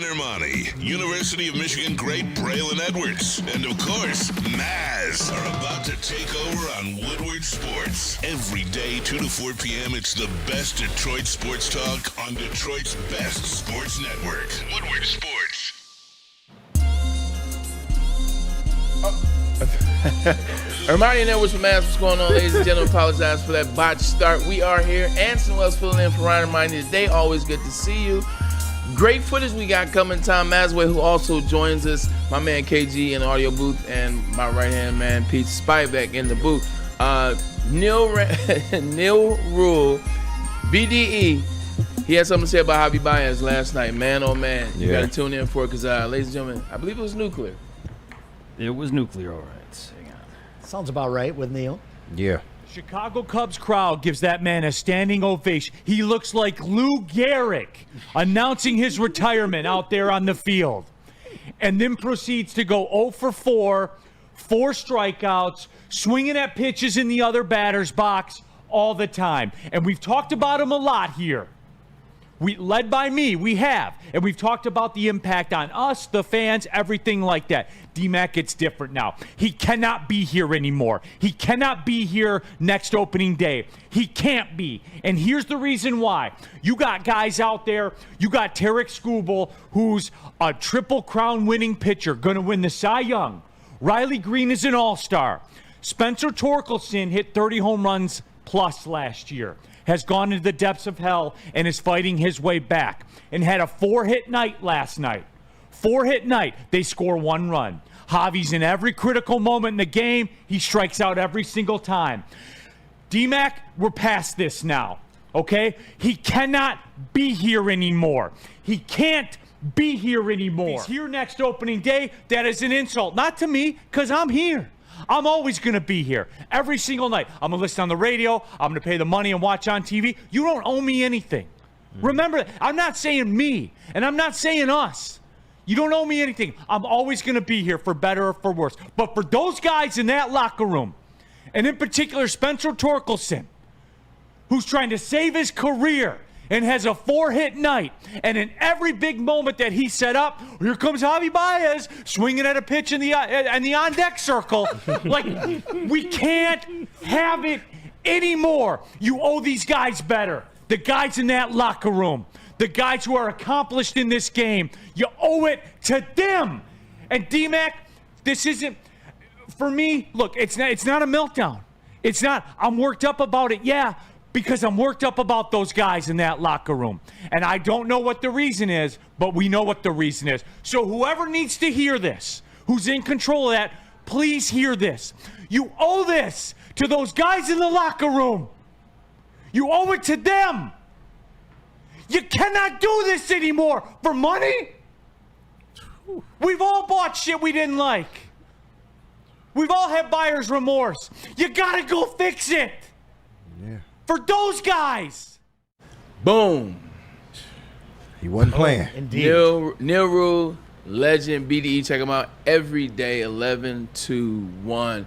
Ermanni, University of Michigan great Braylon Edwards, and of course, Maz are about to take over on Woodward Sports. Every day, 2 to 4 p.m., it's the best Detroit sports talk on Detroit's best sports network. Woodward Sports. Ermanni and Edwards from Maz. What's going on, ladies and gentlemen? Apologize for that botched start. We are here. Anson Wells filling in for Ryan Ermanni today. Always good to see you. Great footage we got coming. Tom Masway, who also joins us, my man KG in the audio booth, and my right-hand man Pete Spivak in the booth. Neil Rule, BDE, he had something to say about Javi Baez last night. Man, oh man. You got to tune in for it because, ladies and gentlemen, I believe it was nuclear. It was nuclear, all right. Hang on. Sounds about right with Neil. Yeah. Chicago Cubs crowd gives that man a standing ovation. He looks like Lou Gehrig announcing his retirement out there on the field. And then proceeds to go 0 for 4 strikeouts, swinging at pitches in the other batter's box all the time. And we've talked about him a lot here. Led by me, we have. And we've talked about the impact on us, the fans, everything like that. D-Mac, it's different now. He cannot be here anymore. He cannot be here next opening day. He can't be. And here's the reason why. You got guys out there. You got Tarek Skubal, who's a Triple Crown winning pitcher, going to win the Cy Young. Riley Green is an all-star. Spencer Torkelson hit 30 home runs plus last year. Has gone into the depths of hell and is fighting his way back. And had a 4-hit night last night. 4-hit night. They score 1 run. Javi's in every critical moment in the game. He strikes out every single time. D-Mac, we're past this now. Okay? He cannot be here anymore. He can't be here anymore. He's here next opening day. That is an insult. Not to me, because I'm here. I'm always going to be here every single night. I'm going to listen on the radio. I'm going to pay the money and watch on TV. You don't owe me anything. Remember, I'm not saying me, and I'm not saying us. You don't owe me anything. I'm always going to be here for better or for worse. But for those guys in that locker room, and in particular Spencer Torkelson, who's trying to save his career and has a 4-hit night, and in every big moment that he set up, here comes Javi Baez swinging at a pitch in the on-deck circle. Like, we can't have it anymore. You owe these guys better. The guys in that locker room, the guys who are accomplished in this game, you owe it to them. And D-Mac, this isn't, for me, look, it's not a meltdown. It's not, I'm worked up about it, yeah, because I'm worked up about those guys in that locker room. And I don't know what the reason is, but we know what the reason is. So whoever needs to hear this, who's in control of that, please hear this. You owe this to those guys in the locker room. You owe it to them. You cannot do this anymore for money. We've all bought shit we didn't like. We've all had buyer's remorse. You gotta go fix it. Yeah. For those guys. Boom. He wasn't playing. Indeed. Neil Rule, legend, BDE. Check him out every day, 11 to 1.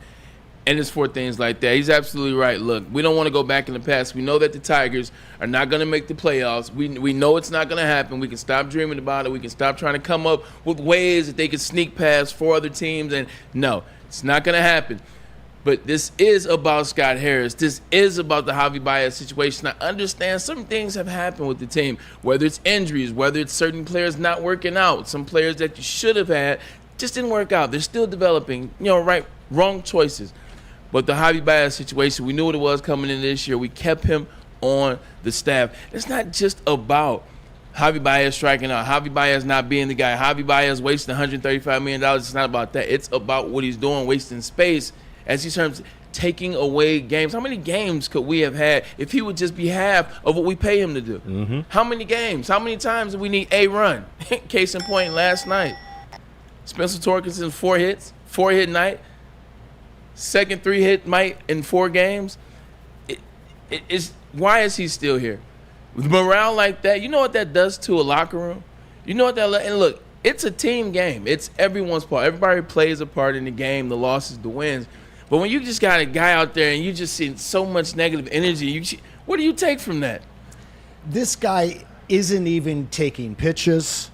And it's for things like that. He's absolutely right. Look, we don't want to go back in the past. We know that the Tigers are not going to make the playoffs. We know it's not going to happen. We can stop dreaming about it. We can stop trying to come up with ways that they can sneak past 4 other teams. And no, it's not going to happen. But this is about Scott Harris. This is about the Javi Baez situation. I understand some things have happened with the team, whether it's injuries, whether it's certain players not working out, some players that you should have had just didn't work out. They're still developing, wrong choices. But the Javi Baez situation, we knew what it was coming in this year. We kept him on the staff. It's not just about Javi Baez striking out, Javi Baez not being the guy, Javi Baez wasting $135 million. It's not about that. It's about what he's doing, wasting space as he turns taking away games. How many games could we have had if he would just be half of what we pay him to do? Mm-hmm. How many games? How many times do we need a run? Case in point, last night. Spencer Torkelson, 4 hits, 4-hit night. Second 3-hit night in 4 games. Why is he still here? With morale like that, you know what that does to a locker room? You know what that, and look, it's a team game. It's everyone's part. Everybody plays a part in the game, the losses, the wins. But when you just got a guy out there and you just see so much negative energy, what do you take from that? This guy isn't even taking pitches.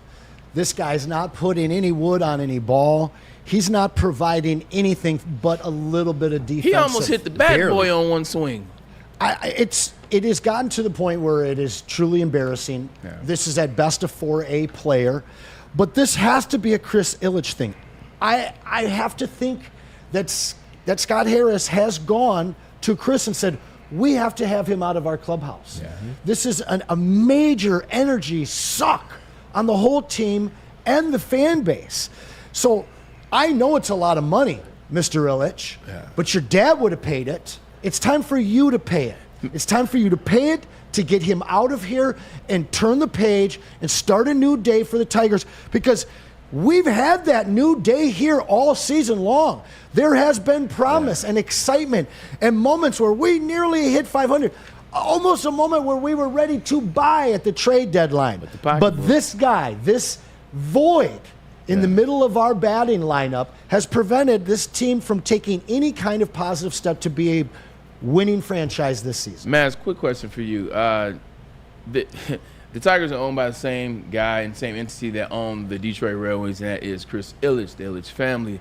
This guy's not putting any wood on any ball. He's not providing anything but a little bit of defense. He almost hit the bat boy on one swing. It has gotten to the point where it is truly embarrassing. Yeah. This is at best a 4A player, but this has to be a Chris Ilitch thing. I have to think that Scott Harris has gone to Chris and said, we have to have him out of our clubhouse. Yeah. This is a major energy suck on the whole team and the fan base. So I know it's a lot of money, Mr. Ilitch, but your dad would have paid it. It's time for you to pay it. It's time for you to pay it to get him out of here and turn the page and start a new day for the Tigers, because we've had that new day here all season long. There has been promise and excitement and moments where we nearly hit 500. Almost a moment where we were ready to buy at the trade deadline. But this guy, this void in the middle of our batting lineup has prevented this team from taking any kind of positive step to be a winning franchise this season. Maz, quick question for you. The Tigers are owned by the same guy and same entity that owned the Detroit Red Wings, and that is Chris Ilitch, the Ilitch family.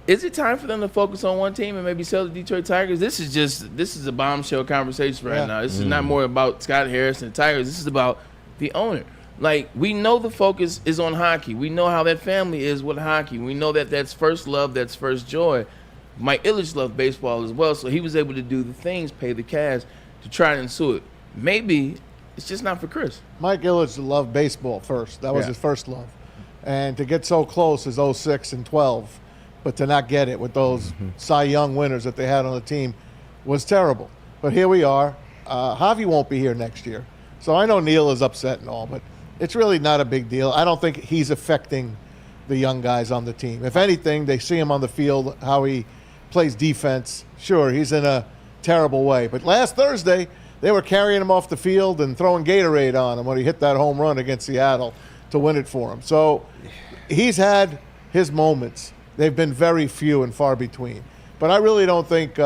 Is it time for them to focus on one team and maybe sell the Detroit Tigers? This is a bombshell conversation right now. This is not more about Scott Harris and the Tigers. This is about the owner. Like, we know the focus is on hockey. We know how that family is with hockey. We know that that's first love, that's first joy. Mike Ilitch loved baseball as well, so he was able to do the things, pay the cash to try to ensue it. Maybe it's just not for Chris. Mike Ilitch loved baseball first. That was his first love. And to get so close as 06 and 12, but to not get it with those Cy Young winners that they had on the team was terrible. But here we are. Javi won't be here next year. So I know Neil is upset and all, but it's really not a big deal. I don't think he's affecting the young guys on the team. If anything, they see him on the field, how he plays defense. Sure, he's in a terrible way. But last Thursday, they were carrying him off the field and throwing Gatorade on him when he hit that home run against Seattle to win it for him. So he's had his moments. They've been very few and far between. But I really don't think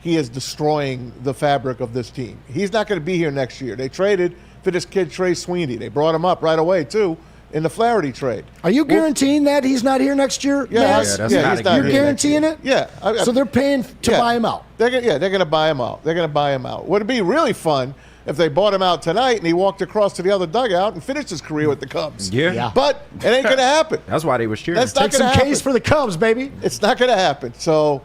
he is destroying the fabric of this team. He's not going to be here next year. They traded for this kid, Trey Sweeney. They brought him up right away, too, in the Flaherty trade. Are you guaranteeing that he's not here next year? He's not You're guaranteeing it? Yeah. So they're paying to buy him out? They're going to buy him out. They're going to buy him out. Would it be really fun if they bought him out tonight and he walked across to the other dugout and finished his career with the Cubs? Yeah. But it ain't going to happen. That's why they was cheering. That's not Take some happen. case for the Cubs, baby. It's not going to happen. So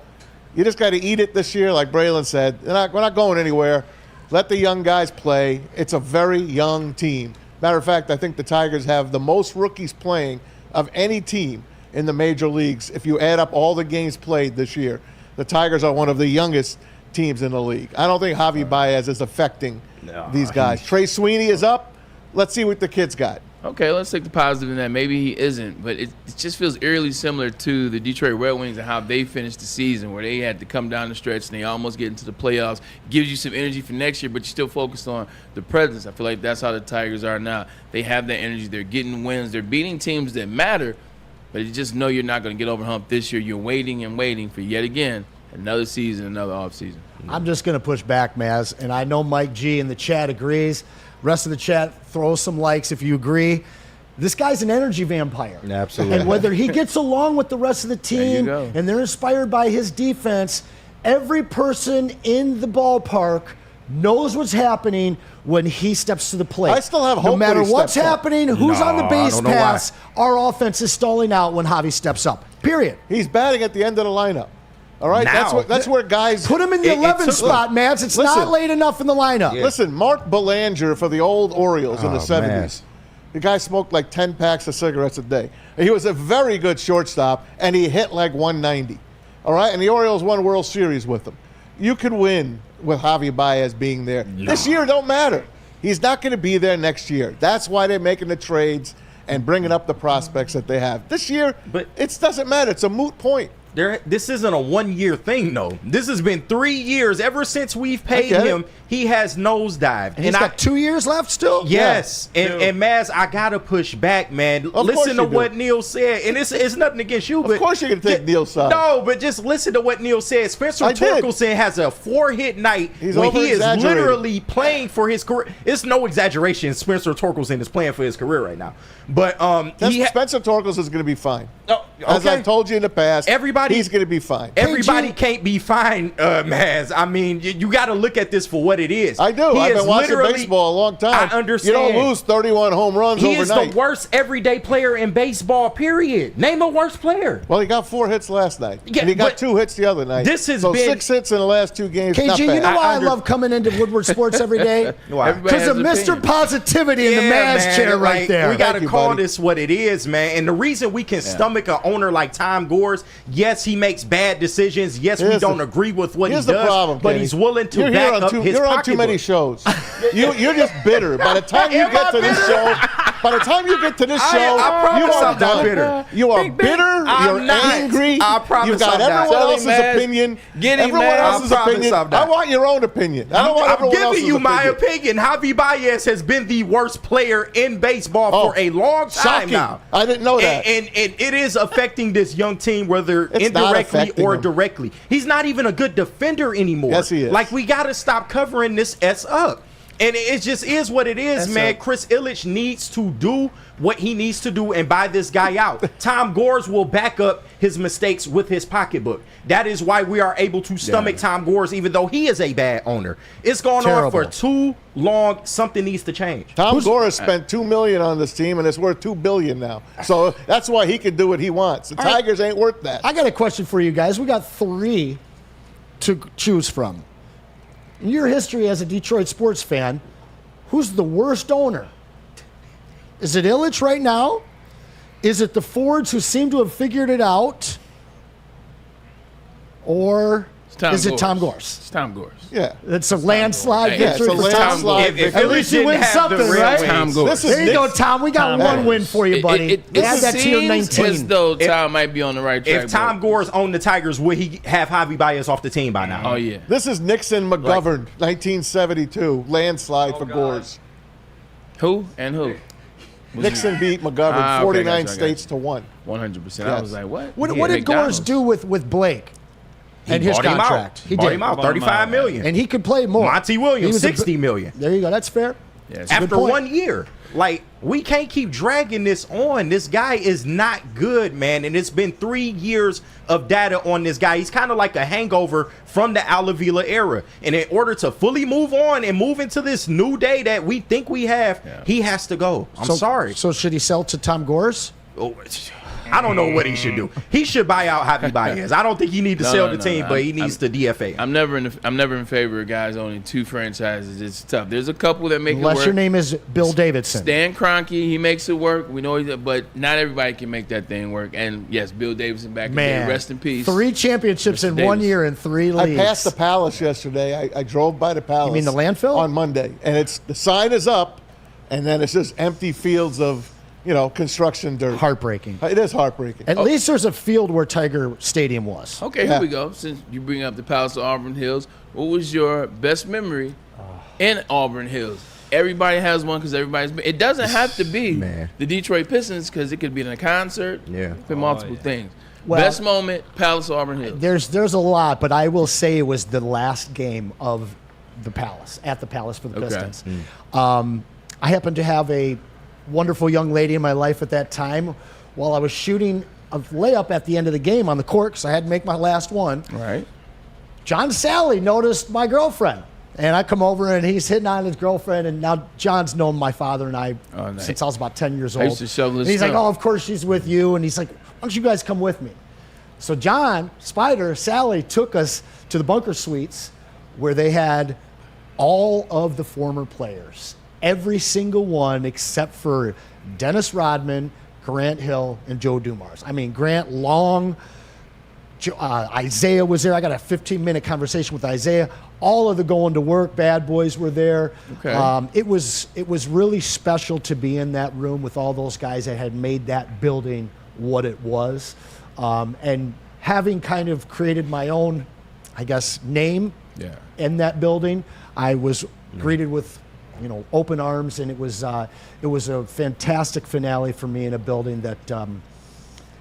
you just got to eat it this year, like Braylon said. We're not going anywhere. Let the young guys play. It's a very young team. Matter of fact, I think the Tigers have the most rookies playing of any team in the major leagues. If you add up all the games played this year, the Tigers are one of the youngest teams in the league. I don't think Javi Baez is affecting these guys. Trey Sweeney is up. Let's see what the kid's got. Okay, let's take the positive in that. Maybe he isn't, but it just feels eerily similar to the Detroit Red Wings and how they finished the season, where they had to come down the stretch and they almost get into the playoffs. Gives you some energy for next year, but you're still focused on the presence. I feel like that's how the Tigers are now. They have that energy. They're getting wins. They're beating teams that matter, but you just know you're not going to get over the hump this year. You're waiting and waiting for, yet again, another season, another offseason. I'm just going to push back, Maz, and I know Mike G in the chat agrees. Rest of the chat, throw some likes if you agree. This guy's an energy vampire. Absolutely. And whether he gets along with the rest of the team and they're inspired by his defense, every person in the ballpark knows what's happening when he steps to the plate. I still have hope. No matter when he what's steps up. happening, who's on the base pass, our offense is stalling out when Javi steps up. Period. He's batting at the end of the lineup. All right? That's where guys... Put him in the 11 spot, Mats. It's not late enough in the lineup. Yeah. Listen, Mark Belanger for the old Orioles in the 70s. Man. The guy smoked like 10 packs of cigarettes a day. He was a very good shortstop, and he hit like 190. All right? And the Orioles won World Series with him. You could win with Javi Baez being there. This year don't matter. He's not going to be there next year. That's why they're making the trades and bringing up the prospects that they have. This year, it doesn't matter. It's a moot point. This isn't a 1 year thing, though. This has been 3 years. Ever since we've paid him, he has nosedived. And he's got 2 years left still? Yes. Yeah. And Maz, I got to push back, man. Listen to what Neil said. And it's nothing against you. Of course you're going to take Neil's side. No, but just listen to what Neil said. Spencer Torkelson has a 4-hit night when he is literally playing for his career. It's no exaggeration. Spencer Torkelson is playing for his career right now. But Spencer Torkelson is going to be fine. Oh, okay. As I've told you in the past, he's going to be fine. Everybody can't be fine, Maz. I mean, you got to look at this for what it is. I do. I've been watching baseball a long time. I understand. You don't lose 31 home runs overnight. He is the worst everyday player in baseball, period. Name a worst player. Well, he got 4 hits last night. Yeah, and he got 2 hits the other night. This has been 6 hits in the last 2 games. KG, you know why I love coming into Woodward Sports every day? Why? Because of Mr. Positivity in the Maz chair right there. We got to call this what it is, man. And the reason we can stomach an owner like Tom Gores, yes, he makes bad decisions. Yes, we don't agree with what he does, but he's willing to back up his You're on too many shows. You're just bitter. By the time you get to this show, you are not bitter. You are bitter. You're angry. I promise You've got everyone else's opinion. Everyone else's opinion. I want your own opinion. I don't want everyone else's opinion. I'm giving you my opinion. Javi Baez has been the worst player in baseball for a long time now. I didn't know that. And it is affecting this young team, whether indirectly or directly. He's not even a good defender anymore. Yes, he is. Like, we got to stop covering this S up. And it just is what it is, man. Chris Ilitch needs to do what he needs to do and buy this guy out. Tom Gores will back up his mistakes with his pocketbook. That is why we are able to stomach Tom Gores, even though he is a bad owner. It's gone on for too long. Something needs to change. Tom Gores spent $2 million on this team, and it's worth $2 billion now. So that's why he can do what he wants. The Tigers ain't worth that. I got a question for you guys. We got 3 to choose from. In your history as a Detroit sports fan, who's the worst owner? Is it Ilitch right now? Is it the Fords who seem to have figured it out? Or is it Tom Gores? It's Tom Gores. Yeah. It's a landslide victory for Tom Gores. At least you win something, right? Tom Gores. There you go, Tom. We got one win for you, buddy. Add that to your 19. As though Tom might be on the right track. If Tom Gores owned the Tigers, would he have Javi Baez off the team by now? Oh, yeah. This is Nixon McGovern, 1972. Landslide for Gores. Who and who? Nixon beat McGovern 49 states to 1. 100%. I was like, what? What did Gores do with Blake? And his contract. He bought him out, $35 million. And he could play more. Monty Williams, $60 million. There you go. That's fair. Yeah, after 1 year. Like, we can't keep dragging this on. This guy is not good, man. And it's been 3 years of data on this guy. He's kind of like a hangover from the Al Avila era. And in order to fully move on and move into this new day that we think we have, he has to go. I'm sorry. So should he sell to Tom Gores? Oh, I don't know what he should do. He should buy out Javi Baez. I don't think he needs to sell the team, but he needs to DFA. I'm never in favor of guys owning 2 franchises. It's tough. There's a couple that make it work. Unless your name is Bill Davidson. Stan Kroenke, he makes it work. We know but not everybody can make that thing work. And yes, Bill Davidson back again. Rest in peace. 3 championships in 1 year in 3 leagues. I passed the Palace yesterday. I drove by the Palace. You mean the landfill? On Monday. And the sign is up, and then it's just empty fields of construction dirt. Heartbreaking. It is heartbreaking. At least there's a field where Tiger Stadium was. Okay, here we go. Since you bring up the Palace of Auburn Hills, what was your best memory in Auburn Hills? Everybody has one because everybody's been. It doesn't have to be the Detroit Pistons because it could be in a concert. Yeah. It could be multiple things. Well, best moment, Palace of Auburn Hills. There's a lot, but I will say it was the last game of the Palace, at the Palace for the Pistons. I happened to have a wonderful young lady in my life at that time while I was shooting a layup at the end of the game on the court because I had to make my last one. Right. John Sally noticed my girlfriend. And I come over and he's hitting on his girlfriend. And now John's known my father and I since I was about 10 years old. I used to shovel his and he's snow. like, oh, of course she's with you. And he's like, why don't you guys come with me? So John, Sally took us to the bunker suites where they had all of the former players. Every single one except for Dennis Rodman, Grant Hill, and Joe Dumars. I mean, Grant Long, Isaiah was there. I got a 15-minute conversation with Isaiah. All of the going to work bad boys were there. Okay. It was really special to be in that room with all those guys that had made that building what it was. And having kind of created my own, I guess, name in that building, I was greeted with, open arms, and it was a fantastic finale for me in a building that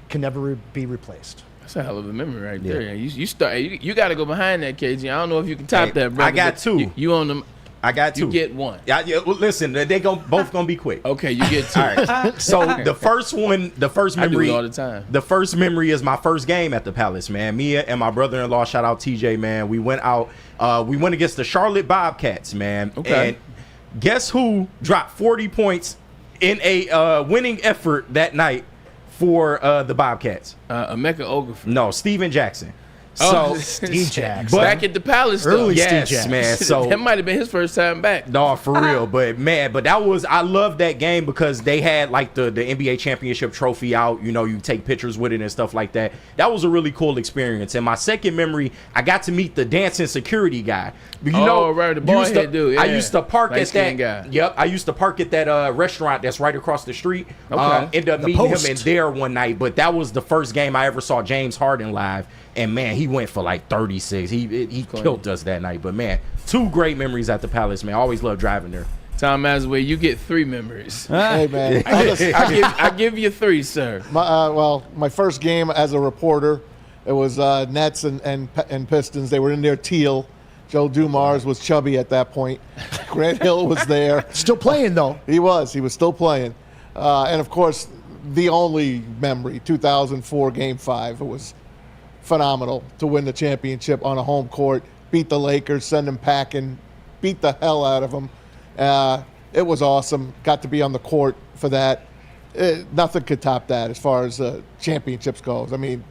can never be replaced. That's a hell of a memory right there. Yeah. You got to go behind that, KG. I don't know if you can top that, brother. I got two. You on them? I got two. You get one. Yeah, well, listen, both gonna be quick. Okay, you get two. All right. So the first memory. I do it all the time. The first memory is my first game at the Palace, man. Me and my brother-in-law, shout out TJ, man. We went out. We went against the Charlotte Bobcats, man. Okay. And guess who dropped 40 points in a winning effort that night for the Bobcats? Emeka Okafor. No, Steven Jackson. Oh, So Steve Jackson. back at the Palace, though. Early Steve yes, Jackson. man. So that might have been his first time back. no, for real. But man, I love that game because they had like the NBA championship trophy out. You take pictures with it and stuff like that. That was a really cool experience. And my second memory, I got to meet the dancing security guy. Right, the bald head dude. I Yeah. used to park at Light-skinned that. guy. Yep, I used to park at that restaurant that's right across the street. Okay. Ended up The meeting Post. him in there one night. But that was the first game I ever saw James Harden live. And man, he went for like 36. He killed us that night. But man, two great memories at the Palace, man. I always loved driving there. Tom Masway, you get three memories. Hey, man. I give you three, sir. My first game as a reporter, it was Nets and Pistons. They were in their teal. Joe Dumars was chubby at that point. Grant Hill was there. Still playing, though. He was still playing. And, of course, the only memory, 2004 Game 5. It was phenomenal to win the championship on a home court, beat the Lakers, send them packing, beat the hell out of them. It was awesome. Got to be on the court for that. Nothing could top that as far as championships goes. I mean,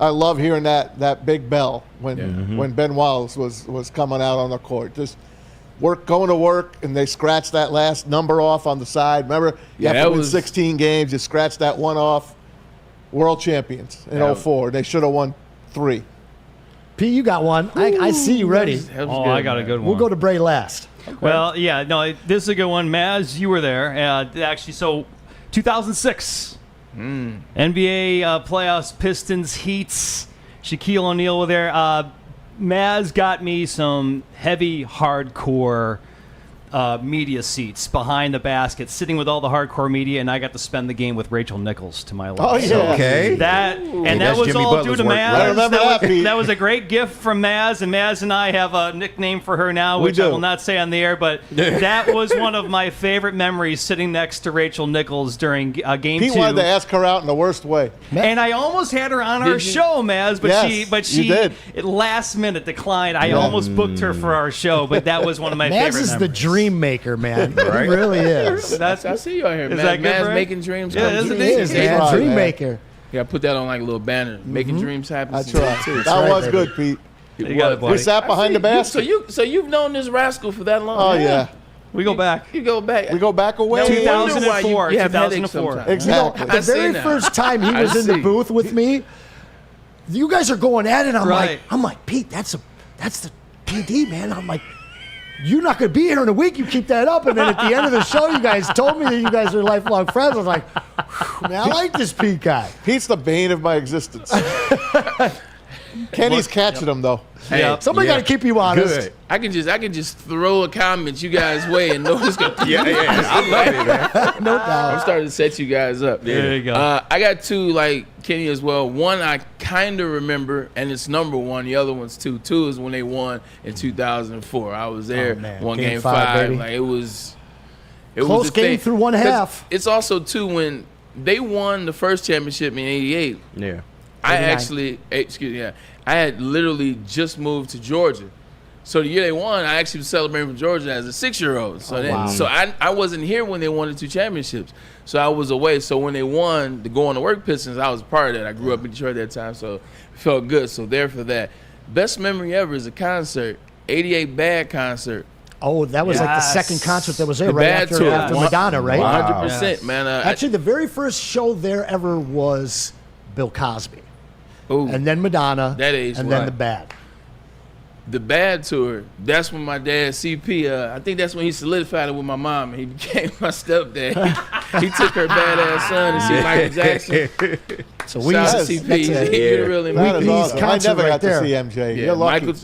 I love hearing that big bell when Ben Wallace was coming out on the court. Just going to work, and they scratched that last number off on the side. Remember, you have to win 16 games. You scratch that one off. World champions in 04. They should have won 3. P, you got one. I see you ready. That was Oh, good, I got a man. good one. We'll go to Bray last. Well, yeah, no, this is a good one. Maz, you were there. Actually, so 2006. NBA playoffs, Pistons, Heats, Shaquille O'Neal were there. Maz got me some heavy, hardcore media seats behind the basket, sitting with all the hardcore media, and I got to spend the game with Rachel Nichols to my left. Oh, yeah. Okay. That that's was Jimmy all Butler's due to work, Maz. right? I remember that, Pete. That was a great gift from Maz, and Maz and I have a nickname for her now, We which I do. will not say on the air, but that was one of my favorite memories, sitting next to Rachel Nichols during game He 2. wanted to ask her out in the worst way. And I almost had her on our Did you? show, Maz, but Yes, she you did. at last minute declined. I almost booked her for our show, but that was one of my Maz favorite is the memories. dream maker, man. He really is. I see you out here, Is man. that good, Man's Brad? making dreams Yeah, come isn't true. it? He is, He's man. right, Dream man. maker. Yeah, put that on like a little banner. Making dreams happen. That's Season right. 2. That right, was baby. good, Pete. You got it, buddy. We sat behind the basket. So you've known this rascal for that long? Oh, yeah. We go back. You go back. We go back away. Now, we wonder why 2004, you have headaches 2004. sometimes. Exactly. I The see very now. first time he I was in the see. booth with me, you guys are going at it. Right. I'm like, Pete, that's the PD, man. I'm like, you're not going to be here in a week. You keep that up. And then at the end of the show, you guys told me that you guys are lifelong friends. I was like, whew, man, I like this Pete guy. Pete's the bane of my existence. Kenny's catching him, though. Hey, Somebody got to keep you honest. Good. I can just throw a comment you guys' way and know it's gonna. Yeah. I love it, man. No doubt. I'm starting to set you guys up. There you go. I got two like Kenny as well. One I kind of remember, and it's number one. The other one's two. Two is when they won in 2004. I was there. Oh, man. Won Game game five, five. baby. Like it was. It Close was a game thing. through one 'Cause half. It's also too when they won the first championship in '88. Yeah. I 89. actually, I had literally just moved to Georgia. So the year they won, I actually was celebrating for Georgia as a 6-year-old. So wow. so I wasn't here when they won the 2 championships. So I was away. So when they won the Going to Work Pistons, I was part of that. I grew up in Detroit at that time, so it felt good. So there for that. Best memory ever is a concert, 88 Bad concert. Oh, that was like the Yes. second concert that was there The right Bad after, tour. after Madonna, right? 100%, Yes. man. Actually, the very first show there ever was Bill Cosby. ooh, And then Madonna. That age, And then right. the Bad. The Bad tour, that's when my dad, CP, I think that's when he solidified it with my mom. He became my stepdad. He took her badass son to see Michael Jackson. So we Shout out that's to CP. a- He really That is He's awesome. I concert never right got there. to see MJ. Yeah, You're lucky.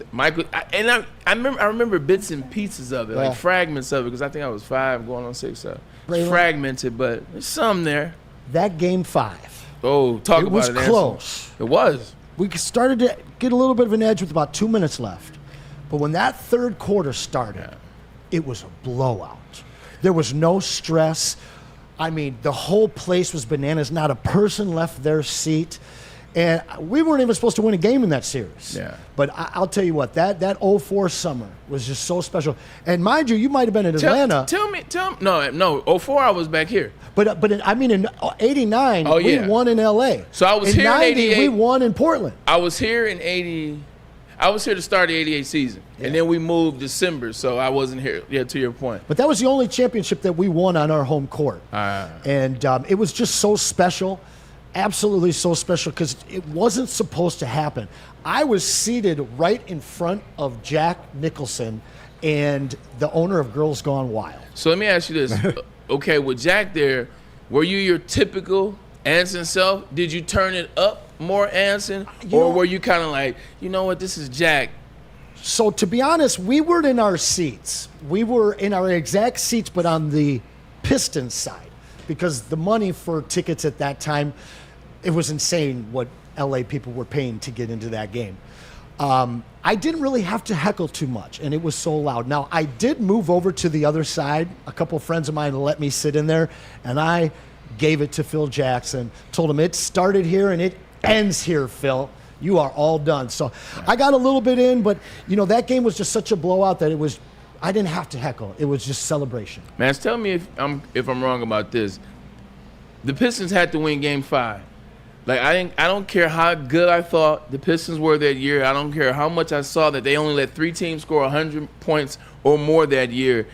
I remember bits and pieces of it, Yeah. like fragments of it, because I think I was 5 going on 6. So Braylon? fragmented, but there's some there. That game 5. Oh, talk It about was it. Anson. close. It was. We started to get a little bit of an edge with about 2 minutes left. But when that third quarter started, it was a blowout. There was no stress. I mean, the whole place was bananas. Not a person left their seat. And we weren't even supposed to win a game in that series. Yeah. But I'll tell you what, that 04 summer was just so special. And mind you, you might have been in Atlanta. Tell me. No. 04, I was back here. But I mean, in 89, Oh, we yeah. won in L.A. So I was in here in 90, 88. we won in Portland. I was here in 80. I was here to start the 88 season. And then we moved December, so I wasn't here. Yeah, to your point. But that was the only championship that we won on our home court. And it was just so special, absolutely so special, because it wasn't supposed to happen. I was seated right in front of Jack Nicholson and the owner of Girls Gone Wild. So let me ask you this. Okay, with Jack there, were you your typical Anson self? Did you turn it up more, Anson? Or were you kind of like, you know what, this is Jack? So to be honest, we weren't in our seats. We were in our exact seats, but on the Pistons side, because the money for tickets at that time, it was insane what LA people were paying to get into that game. I didn't really have to heckle too much, and it was so loud. Now, I did move over to the other side. A couple of friends of mine let me sit in there, and I gave it to Phil Jackson, told him it started here and it ends here, Phil. You are all done. So I got a little bit in, but, you know, that game was just such a blowout that I didn't have to heckle. It was just celebration. Man, tell me if I'm wrong about this. The Pistons had to win Game 5. Like I don't care how good I thought the Pistons were that year. I don't care how much I saw that they only let 3 teams score 100 points or more that year.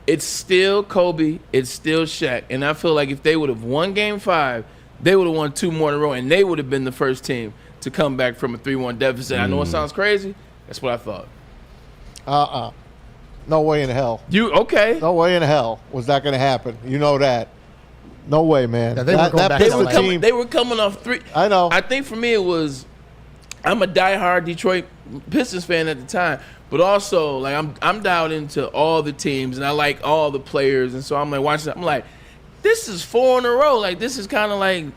It's still Kobe. It's still Shaq. And I feel like if they would have won Game 5, they would have won 2 more in a row, and they would have been the first team to come back from a 3-1 deficit. I know it sounds crazy. That's what I thought. No way in hell. You okay? No way in hell was that going to happen. You know that. No way, man. Yeah, they were going back to LA. They were coming off 3. I know. I think for me it was, I'm a diehard Detroit Pistons fan at the time, but also like I'm dialed into all the teams and I like all the players, and so I'm like watching. I'm like, this is 4 in a row. Like this is kind of like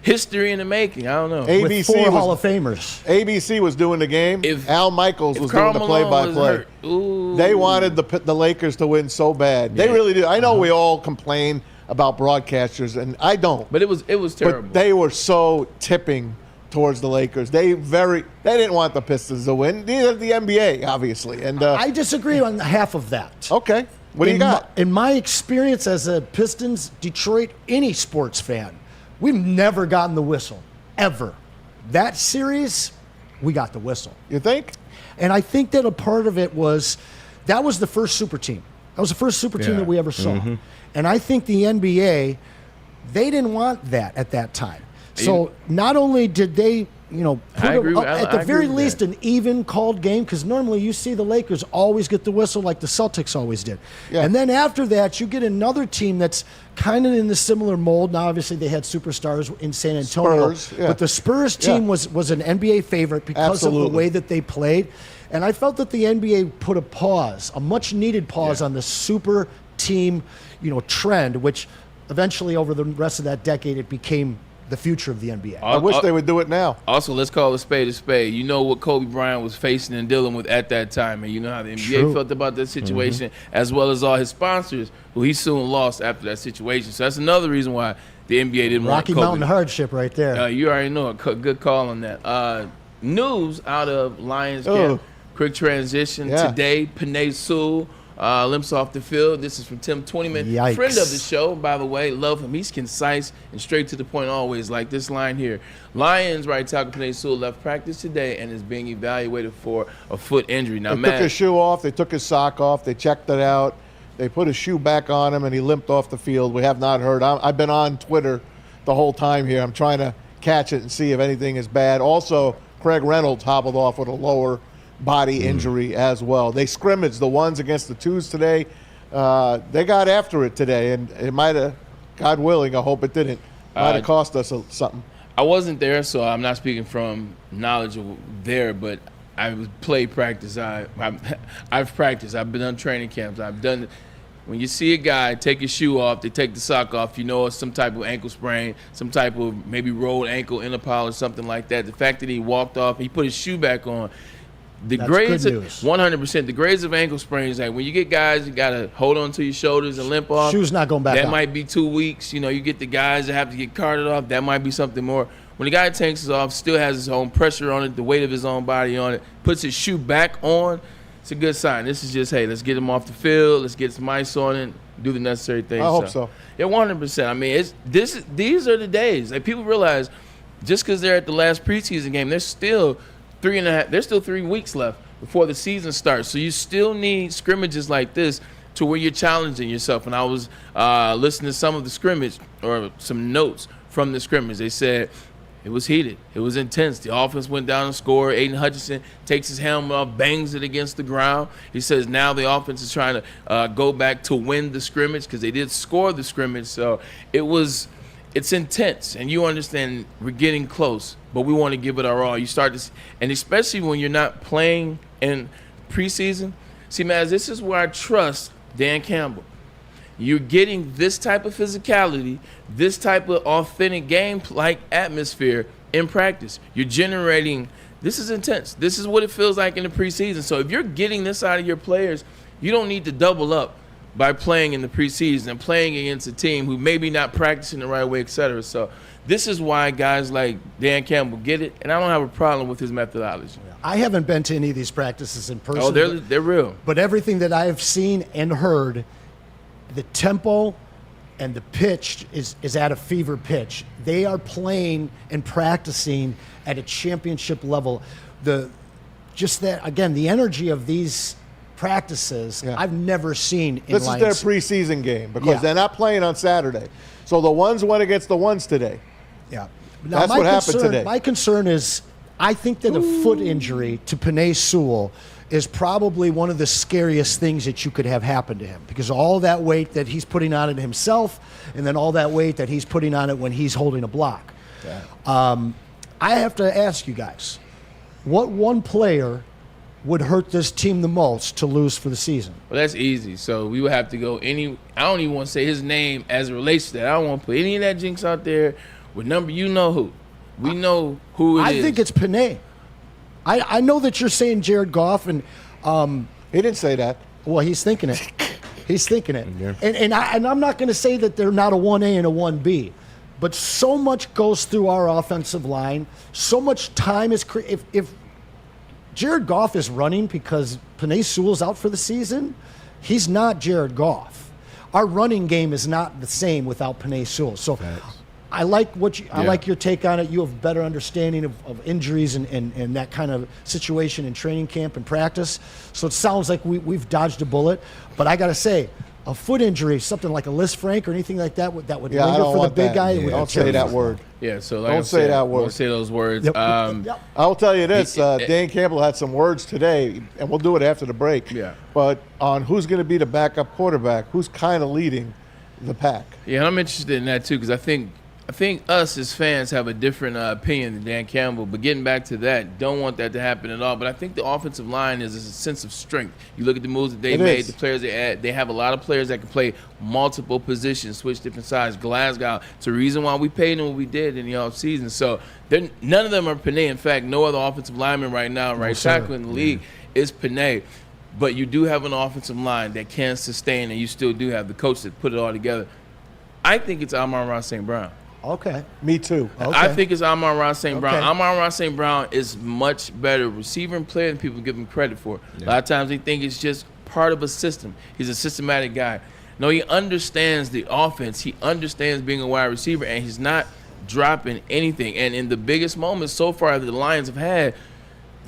history in the making. I don't know. With 4 Hall of Famers. ABC was doing the game. If Al Michaels was Karl doing the Malone was play-by-play. hurt. Ooh. They wanted the Lakers to win so bad. They really did. I know we all complain about broadcasters, and I don't. But it was terrible. But they were so tipping towards the Lakers. They didn't want the Pistons to win. Neither did the NBA, obviously. And I disagree on half of that. okay, what do you got? In my experience as a Pistons, Detroit, any sports fan, we've never gotten the whistle, ever. That series, we got the whistle. You think? And I think that a part of it was, that was the first super team. That was the first super team that we ever saw. And I think the NBA, they didn't want that at that time. So not only did they, put at the very least an even called game, because normally you see the Lakers always get the whistle like the Celtics always did. Yeah. And then after that, you get another team that's kind of in the similar mold. Now, obviously, they had superstars in San Antonio. Spurs, yeah. But the Spurs team was an NBA favorite because of the way that they played. And I felt that the NBA put a much-needed pause on the super team, trend, which eventually over the rest of that decade, it became the future of the NBA. I wish they would do it now. Also, let's call a spade a spade. You know what Kobe Bryant was facing and dealing with at that time, and you know how the NBA felt about that situation, as well as all his sponsors, who he soon lost after that situation. So that's another reason why the NBA didn't want Rocky Kobe. Mountain hardship right there. You already know it. Good call on that. News out of Lions camp. Quick transition. Yeah. Today, Penei Sewell limps off the field. This is from Tim Twentyman, Yikes. friend of the show, by the way. Love him. He's concise and straight to the point always, like this line here. Lions right tackle Penei Sewell left practice today and is being evaluated for a foot injury. Now, They took his shoe off. They took his sock off. They checked it out. They put his shoe back on him, and he limped off the field. We have not heard. I've been on Twitter the whole time here. I'm trying to catch it and see if anything is bad. Also, Craig Reynolds hobbled off with a lower body injury as well. They scrimmaged the ones against the twos today. They got after it today, and it might have, God willing, I hope it didn't, might have cost us something. I wasn't there, so I'm not speaking from knowledge of there, but I've played practice. I've practiced. I've been on training camps. I've done it. When you see a guy take his shoe off, they take the sock off, you know it's some type of ankle sprain, some type of maybe rolled ankle interpol or something like that. The fact that he walked off, he put his shoe back on. That's grades, good news. 100%. The grades of ankle sprains, like when you get guys, you got to hold on to your shoulders and limp off. Shoe's not going back That on. might be 2 weeks. You know, you get the guys that have to get carted off. That might be something more. When the guy takes it off, still has his own pressure on it, the weight of his own body on it, puts his shoe back on, it's a good sign. This is just, hey, let's get him off the field. Let's get some ice on it. Do the necessary things. I hope so. Yeah, 100%. I mean, these are the days. Like people realize, just because they're at the last preseason game, there's still 3 weeks left before the season starts. So you still need scrimmages like this to where you're challenging yourself. And I was listening to some of the scrimmage or some notes from the scrimmage. They said it was heated. It was intense. The offense went down and scored. Aiden Hutchinson takes his helmet off, bangs it against the ground. He says now the offense is trying to go back to win the scrimmage because they did score the scrimmage. So it's intense, and you understand we're getting close, but we want to give it our all. You start to, and especially when you're not playing in preseason. See, man, this is where I trust Dan Campbell. You're getting this type of physicality, this type of authentic game-like atmosphere in practice. You're generating, this is intense. This is what it feels like in the preseason. So if you're getting this out of your players, you don't need to double up by playing in the preseason and playing against a team who maybe not practicing the right way, et cetera. So this is why guys like Dan Campbell get it, and I don't have a problem with his methodology. I haven't been to any of these practices in person. Oh, they're real. But everything that I have seen and heard, the tempo and the pitch is at a fever pitch. They are playing and practicing at a championship level. The energy of these practices, I've never seen in This Lions. is their preseason game because they're not playing on Saturday. So the ones went against the ones today. Yeah. Now, That's what happened today. My concern is I think that a foot injury to Penei Sewell is probably one of the scariest things that you could have happen to him because all that weight that he's putting on it himself and then all that weight that he's putting on it when he's holding a block. I have to ask you guys, what one player would hurt this team the most to lose for the season? Well, that's easy. So we would have to go I don't even want to say his name as it relates to that. I don't want to put any of that jinx out there with number. You know who. We know who it is. I think it's Penei. I know that you're saying Jared Goff, and He didn't say that. well, he's thinking it. He's thinking it. Yeah. And I'm not going to say that they're not a 1A and a 1B, but so much goes through our offensive line. So much time is if Jared Goff is running because Penei Sewell's out for the season, he's not Jared Goff. Our running game is not the same without Penei Sewell. So I like I like your take on it. You have better understanding of injuries and that kind of situation in training camp and practice. So it sounds like we've dodged a bullet. But I got to say, a foot injury, something like a Liz Frank or anything like that would linger for the big guy. Yeah, don't say that word. Yeah, so like Don't say that word. Don't say those words. Yep. I'll tell you this, Dan Campbell had some words today, and we'll do it after the break. Yeah. But on who's going to be the backup quarterback, who's kind of leading the pack. Yeah, and I'm interested in that too because I think us as fans have a different opinion than Dan Campbell. But getting back to that, don't want that to happen at all. But I think the offensive line is a sense of strength. You look at the moves that they made, the players they add. They have a lot of players that can play multiple positions, switch different sides. Glasgow, it's the reason why we paid them what we did in the offseason. So none of them are Penei. In fact, no other offensive lineman right now, right tackle in the league is Penei. But you do have an offensive line that can sustain, and you still do have the coach that put it all together. I think it's Amon-Ra St. Brown. Okay. Me too. Okay. I think it's Amon-Ra St. Brown. Okay. Amon-Ra St. Brown is much better receiver and player than people give him credit for. A lot of times they think it's just part of a system. He's a systematic guy. No, he understands the offense. He understands being a wide receiver, and he's not dropping anything. And in the biggest moments so far that the Lions have had,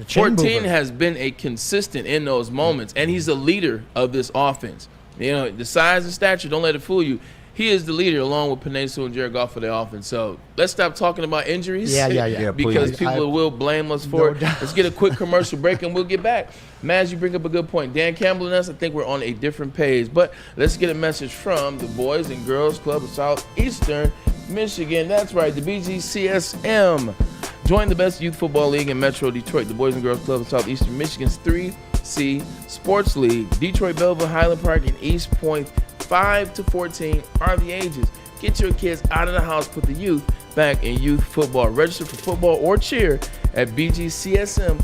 14 has been a consistent in those moments, and he's a leader of this offense. You know, the size and stature, don't let it fool you. He is the leader along with Penei Sewell and Jared Goff for the offense. So let's stop talking about injuries. Yeah, because please. people will blame us for it. Let's get a quick commercial break and we'll get back. Maz, you bring up a good point. Dan Campbell and us, I think we're on a different page. But let's get a message from the Boys and Girls Club of Southeastern Michigan. That's right, the BGCSM. Join the best youth football league in Metro Detroit, the Boys and Girls Club of Southeastern Michigan's 3C Sports League. Detroit, Belleville, Highland Park, and East Point, 5 to 14 are the ages. Get your kids out of the house, put the youth back in youth football. Register for football or cheer at bgcsm.org.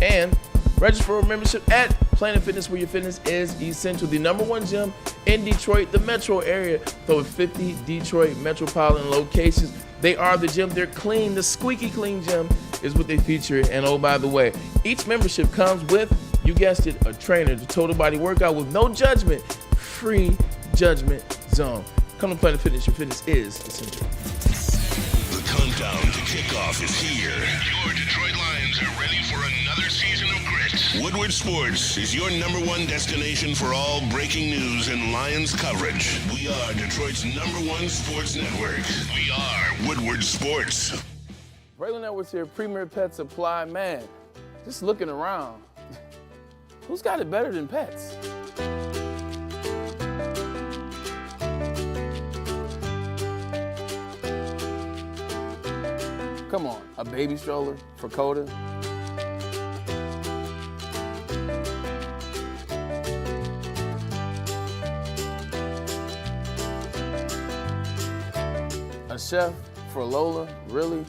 And register for a membership at Planet Fitness, where your fitness is essential. The #1 gym in Detroit, the metro area, with over 50 Detroit metropolitan locations. They are the gym. They're clean. The squeaky clean gym is what they feature. And oh, by the way, each membership comes with, you guessed it, a trainer, the total body workout with no judgment, free judgment zone. Come to Planet Fitness. Your fitness is essential. The countdown to kickoff is here. Your Detroit Lions are ready for another season of grit. Woodward Sports is your #1 destination for all breaking news and Lions coverage. We are Detroit's #1 sports network. We are Woodward Sports. Braylon Edwards here, Premier Pet Supply. Man, just looking around, who's got it better than pets? Come on, a baby stroller for Coda? A chef for Lola? Really?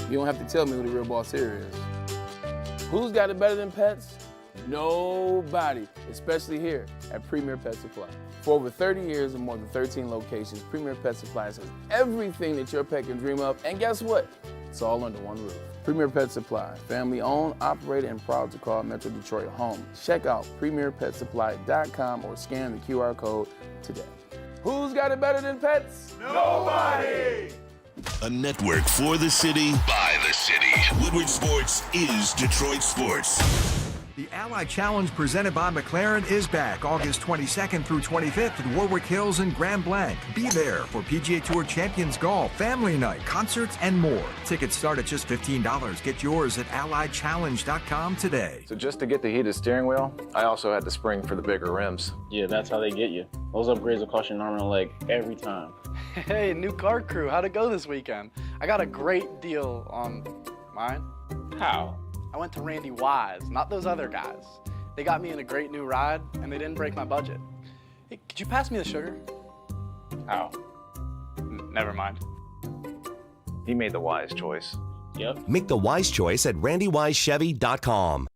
You don't have to tell me who the real boss here is. Who's got it better than pets? Nobody, especially here at Premier Pet Supply. For over 30 years and more than 13 locations, Premier Pet Supply has everything that your pet can dream of, and guess what? It's all under one roof. Premier Pet Supply, family owned, operated, and proud to call Metro Detroit home. Check out premierpetsupply.com or scan the QR code today. Who's got it better than pets? Nobody! A network for the city, by the city. Woodward Sports is Detroit Sports. The Ally Challenge presented by McLaren is back August 22nd through 25th at Warwick Hills and Grand Blanc. Be there for PGA Tour Champions Golf, Family Night, concerts, and more. Tickets start at just $15. Get yours at allychallenge.com today. So just to get the heated steering wheel, I also had the spring for the bigger rims. Yeah, that's how they get you. Those upgrades will cost you an arm and a leg every time. Hey, new car crew, how'd it go this weekend? I got a great deal on mine. How? I went to Randy Wise, not those other guys. They got me in a great new ride, and they didn't break my budget. Hey, could you pass me the sugar? How? Never mind. He made the wise choice. Yep. Make the wise choice at randywisechevy.com.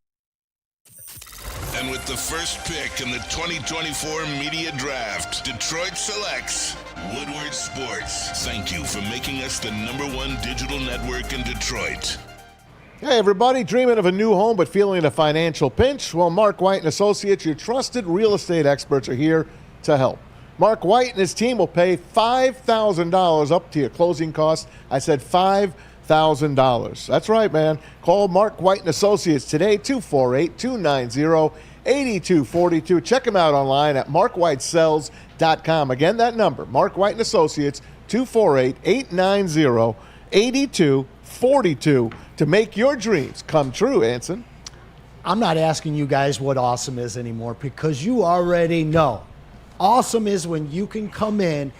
And with the first pick in the 2024 Media Draft, Detroit selects Woodward Sports. Thank you for making us the #1 digital network in Detroit. Hey everybody, dreaming of a new home but feeling a financial pinch? Well, Mark White and Associates, your trusted real estate experts, are here to help. Mark White and his team will pay $5,000 up to your closing costs. I said $5,000. That's right, man. Call Mark White and Associates today, 248-290-8242. Check them out online at markwhitesells.com. Again, that number, Mark White and Associates, 248-890-8242. To make your dreams come true, Anson. I'm not asking you guys what awesome is anymore because you already know. Awesome is when you can come in,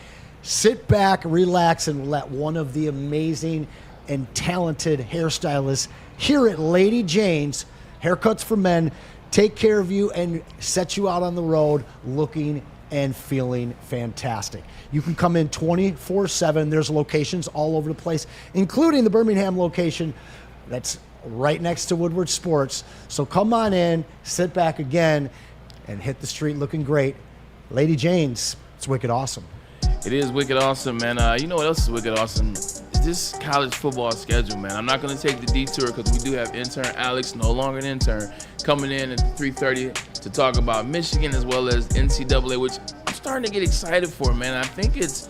sit back, relax, and let one of the amazing and talented hairstylists here at Lady Jane's Haircuts for Men take care of you and set you out on the road looking and feeling fantastic. You can come in 24/7. There's locations all over the place, including the Birmingham location that's right next to Woodward Sports. So come on in, sit back again, and hit the street looking great. Lady Jane's, it's wicked awesome. It is wicked awesome, man. You know what else is wicked awesome? This college football schedule, man. I'm not going to take the detour because we do have intern Alex, no longer an intern, coming in at 3:30 to talk about Michigan as well as NCAA, which I'm starting to get excited for, man. I think it's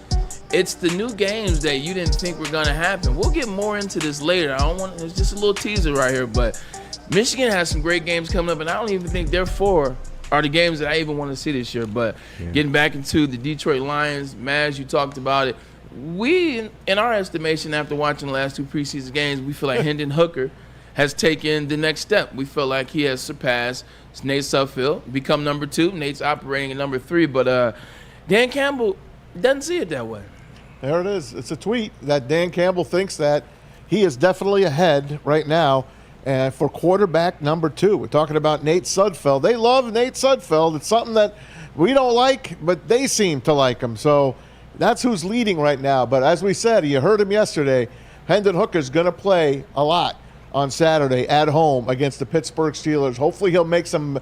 the new games that you didn't think were going to happen. We'll get more into this later. It's just a little teaser right here, but Michigan has some great games coming up, and I don't even think their four are the games that I even want to see this year. But getting back into the Detroit Lions, Maz, you talked about it. We, in our estimation, after watching the last two preseason games, we feel like Hendon Hooker has taken the next step. We feel like he has surpassed Nate Sudfeld, become number 2. Nate's operating at number 3, but Dan Campbell doesn't see it that way. There it is. It's a tweet that Dan Campbell thinks that he is definitely ahead right now for quarterback number 2. We're talking about Nate Sudfeld. They love Nate Sudfeld. It's something that we don't like, but they seem to like him. So that's who's leading right now. But as we said, you heard him yesterday, Hendon Hooker's going to play a lot on Saturday at home against the Pittsburgh Steelers. Hopefully he'll make some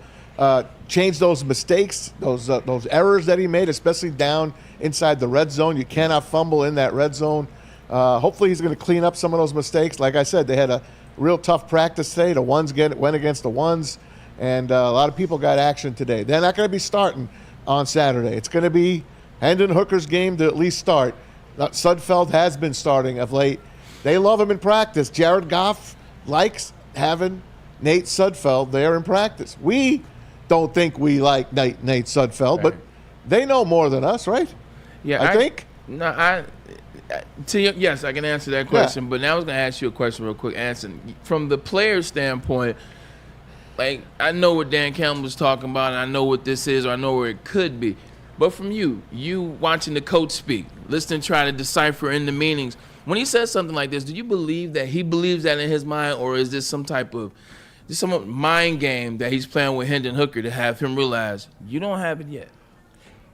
change those mistakes, those errors that he made, especially down inside the red zone. You cannot fumble in that red zone. Hopefully he's going to clean up some of those mistakes. Like I said, they had a real tough practice today. The ones went against the ones, and a lot of people got action today. They're not going to be starting on Saturday. It's going to be Hendon Hooker's game to at least start. Sudfeld has been starting of late. They love him in practice. Jared Goff likes having Nate Sudfeld there in practice. We don't think we like Nate Sudfeld, but they know more than us, right? Yeah, I think. No, yes, I can answer that question, but now I was going to ask you a question real quick, Anson. From the player standpoint, like, I know what Dan Campbell was talking about, and I know what this is, or I know where it could be. But from you watching the coach speak, listening, trying to decipher in the meanings, when he says something like this, do you believe that he believes that in his mind, or is this some type of some mind game that he's playing with Hendon Hooker to have him realize you don't have it yet?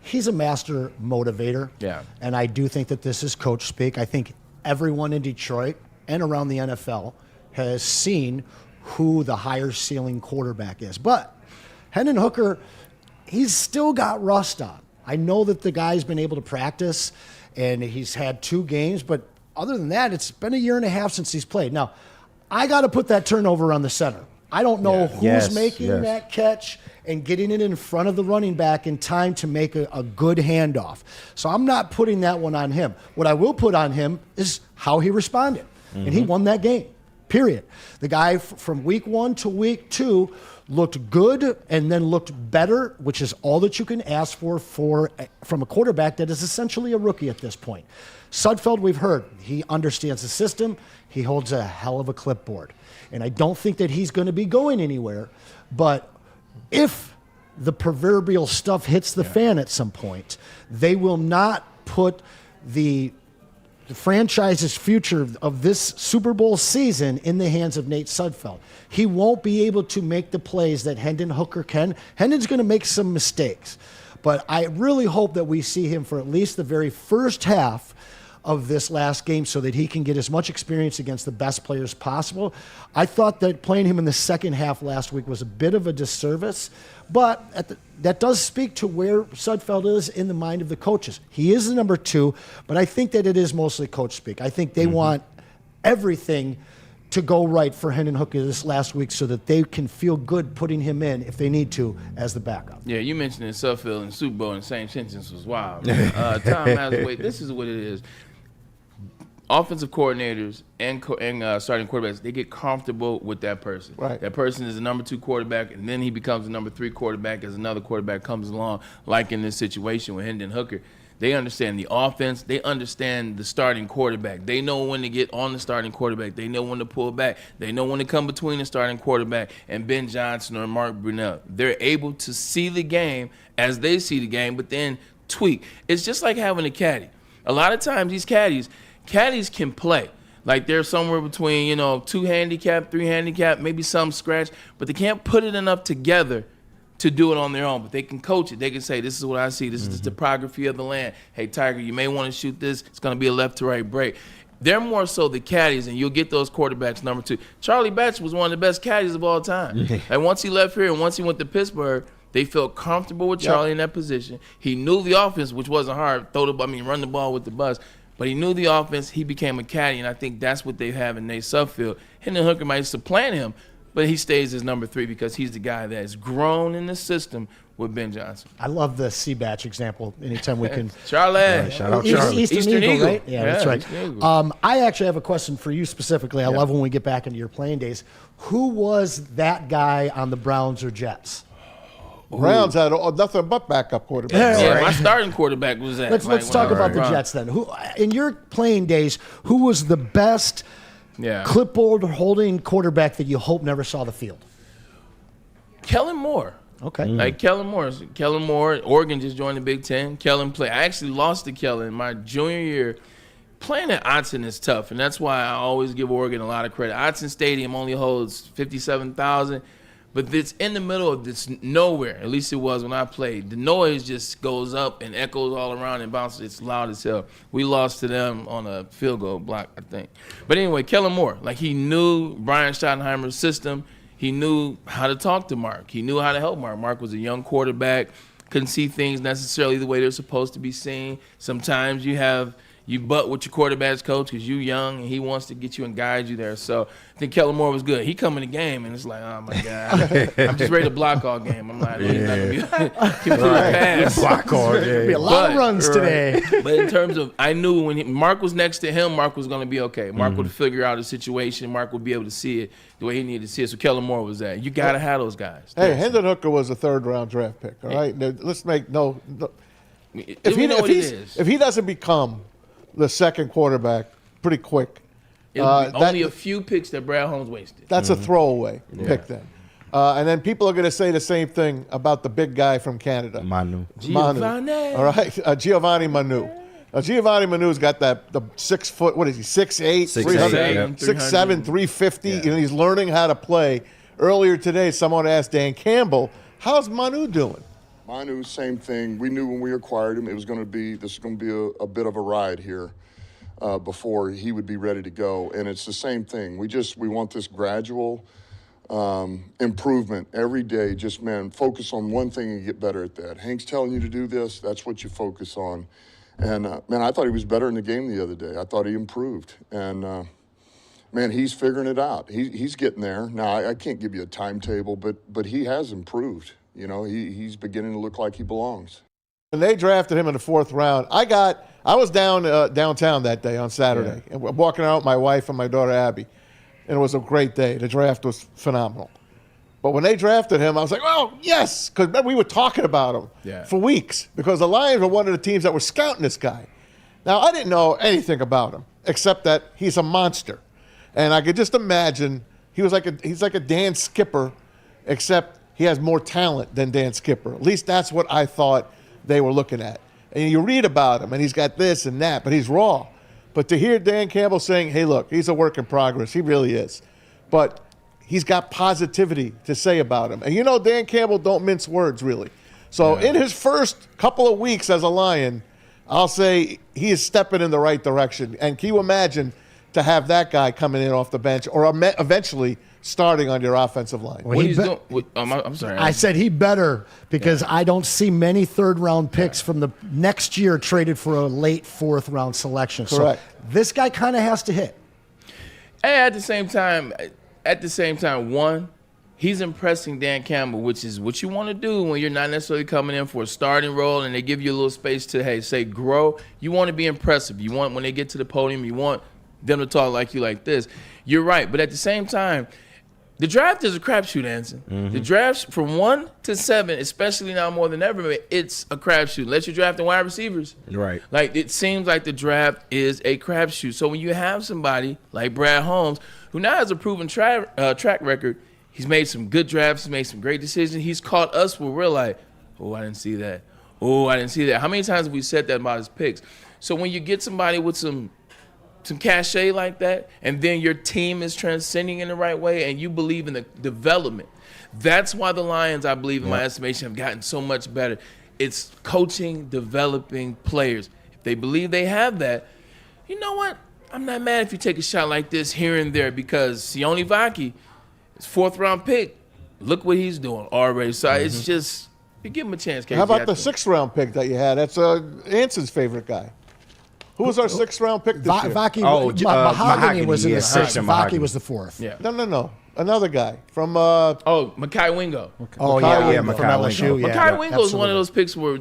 He's a master motivator. Yeah. And I do think that this is coach speak. I think everyone in Detroit and around the NFL has seen who the higher ceiling quarterback is. But Hendon Hooker, he's still got rust on. I know that the guy's been able to practice and he's had 2 games, but other than that, it's been a year and a half since he's played. Now, I got to put that turnover on the center. I don't know who's making that catch and getting it in front of the running back in time to make a good handoff. So I'm not putting that one on him. What I will put on him is how he responded. And he won that game, period. The guy from week 1 to week 2 looked good and then looked better, which is all that you can ask for from a quarterback that is essentially a rookie at this point. Sudfeld, we've heard, he understands the system. He holds a hell of a clipboard. And I don't think that he's going to be going anywhere. But if the proverbial stuff hits the fan at some point, they will not put the franchise's future of this Super Bowl season in the hands of Nate Sudfeld. He won't be able to make the plays that Hendon Hooker can. Hendon's going to make some mistakes. But I really hope that we see him for at least the very first half of this last game so that he can get as much experience against the best players possible. I thought that playing him in the second half last week was a bit of a disservice, but that does speak to where Sudfeld is in the mind of the coaches. He is the number 2, but I think that it is mostly coach speak. I think they want everything to go right for Hendon Hooker this last week so that they can feel good putting him in, if they need to, as the backup. Yeah, you mentioned Sudfeld and Super Bowl in the same sentence was wild. Tom Masway, this is what it is. Offensive coordinators and starting quarterbacks, they get comfortable with that person. Right. That person is the number 2 quarterback, and then he becomes the number 3 quarterback as another quarterback comes along, like in this situation with Hendon Hooker. They understand the offense. They understand the starting quarterback. They know when to get on the starting quarterback. They know when to pull back. They know when to come between the starting quarterback and Ben Johnson or Mark Brunell. They're able to see the game as they see the game, but then tweak. It's just like having a caddy. A lot of times these caddies can play. Like they're somewhere between, 2 handicap, 3 handicap, maybe some scratch, but they can't put it enough together to do it on their own. But they can coach it. They can say, this is what I see. This is the topography of the land. Hey, Tiger, you may want to shoot this. It's going to be a left to right break. They're more so the caddies, and you'll get those quarterbacks number 2. Charlie Batch was one of the best caddies of all time. And once he left here and once he went to Pittsburgh, they felt comfortable with Charlie in that position. He knew the offense, which wasn't hard. Run the ball with the bus. But he knew the offense. He became a caddy, and I think that's what they have in Nate Sudfeld. Hendon Hooker might supplant him, but he stays as number 3 because he's the guy that's grown in the system with Ben Johnson. I love the C-Batch example anytime we can. Charlie. Shout out Charlie. Eastern Eagle, right? Yeah, that's right. I actually have a question for you specifically. I love when we get back into your playing days. Who was that guy on the Browns or Jets? Browns had nothing but backup quarterbacks. Yeah, my starting quarterback was that. Let's talk about the Jets then. Who, in your playing days, who was the best clipboard holding quarterback that you hope never saw the field? Kellen Moore. Okay. Like Kellen Moore, Oregon just joined the Big Ten. Kellen played. I actually lost to Kellen my junior year. Playing at Anson is tough, and that's why I always give Oregon a lot of credit. Anson Stadium only holds 57,000, but it's in the middle of this nowhere. At least it was when I played. The noise just goes up and echoes all around and bounces. It's loud as hell. We lost to them on a field goal block, I think. But anyway, Kellen Moore, like he knew Brian Schottenheimer's system. He knew how to talk to Mark. He knew how to help Mark. Mark was a young quarterback, couldn't see things necessarily the way they're supposed to be seen. Sometimes you butt with your quarterback's coach because you're young and he wants to get you and guide you there. So I think Kellen Moore was good. He come in the game and it's like, oh my God, I'm just ready to block all game. I'm like, he's not gonna be complete pass. Block all game. There'll be a lot of runs today. But in terms of, I knew when Mark was next to him, Mark was gonna be okay. Mark would figure out the situation. Mark would be able to see it the way he needed to see it. So Kellen Moore was that. You gotta have those guys. Hey, Hendon Hooker was a 3rd-round draft pick. All right, now, let's make no. If he doesn't become the 2nd quarterback pretty quick. Only a few picks that Brad Holmes wasted. That's a throwaway pick then. And then people are going to say the same thing about the big guy from Canada. Giovanni. All right, Giovanni Manu. Giovanni Manu's got the 6 foot, what is he, 6'8", 6'7", 350. Yeah. He's learning how to play. Earlier today, someone asked Dan Campbell, how's Manu doing? Manu, same thing. We knew when we acquired him, this was going to be a bit of a ride here before he would be ready to go. And it's the same thing. We want this gradual improvement every day. Just, man, focus on one thing and get better at that. Hank's telling you to do this. That's what you focus on. And, man, I thought he was better in the game the other day. I thought he improved. And, man, he's figuring it out. He's getting there. Now, I can't give you a timetable, but he has improved. You know, he's beginning to look like he belongs. When they drafted him in the 4th round, I was downtown that day on Saturday, and walking out with my wife and my daughter Abby, and it was a great day. The draft was phenomenal. But when they drafted him, I was like, oh, yes, because we were talking about him for weeks because the Lions were one of the teams that were scouting this guy. Now, I didn't know anything about him except that he's a monster. And I could just imagine he's like a Dan Skipper, except he has more talent than Dan Skipper. At least that's what I thought they were looking at. And you read about him, and he's got this and that, but he's raw. But to hear Dan Campbell saying, hey, look, he's a work in progress. He really is. But he's got positivity to say about him. And you know Dan Campbell don't mince words, really. So in his first couple of weeks as a Lion, I'll say he is stepping in the right direction. And can you imagine to have that guy coming in off the bench or eventually starting on your offensive line? Well, I'm sorry. I said he better because I don't see many 3rd-round picks from the next year traded for a late 4th-round selection. Correct. So this guy kind of has to hit. And at the same time, one, he's impressing Dan Campbell, which is what you want to do when you're not necessarily coming in for a starting role and they give you a little space to, say, grow. You want to be impressive. You want, when they get to the podium, you want them to talk like you like this. You're right. But at the same time, the draft is a crapshoot, Anson. The draft from 1 to 7, especially now more than ever, it's a crapshoot. Unless you're drafting wide receivers. Right. Like, it seems like the draft is a crapshoot. So when you have somebody like Brad Holmes, who now has a proven track record, he's made some good drafts, he's made some great decisions. He's caught us where we're like, oh, I didn't see that. Oh, I didn't see that. How many times have we said that about his picks? So when you get somebody with some cachet like that, and then your team is transcending in the right way, and you believe in the development. That's why the Lions, I believe, in my estimation, have gotten so much better. It's coaching, developing players. If they believe they have that, you know what? I'm not mad if you take a shot like this here and there because Sione Vaki, his 4th-round pick, look what he's doing already. So it's just, you give him a chance, KG. How about the 6th-round pick that you had? That's Anson's favorite guy. Who was our 6th-round pick this year? Vaki, Mahogany was in the 6th. Vaki was the 4th. Yeah. No. Another guy from Makai Wingo. Makai from LSU. Makai Wingo is one of those picks where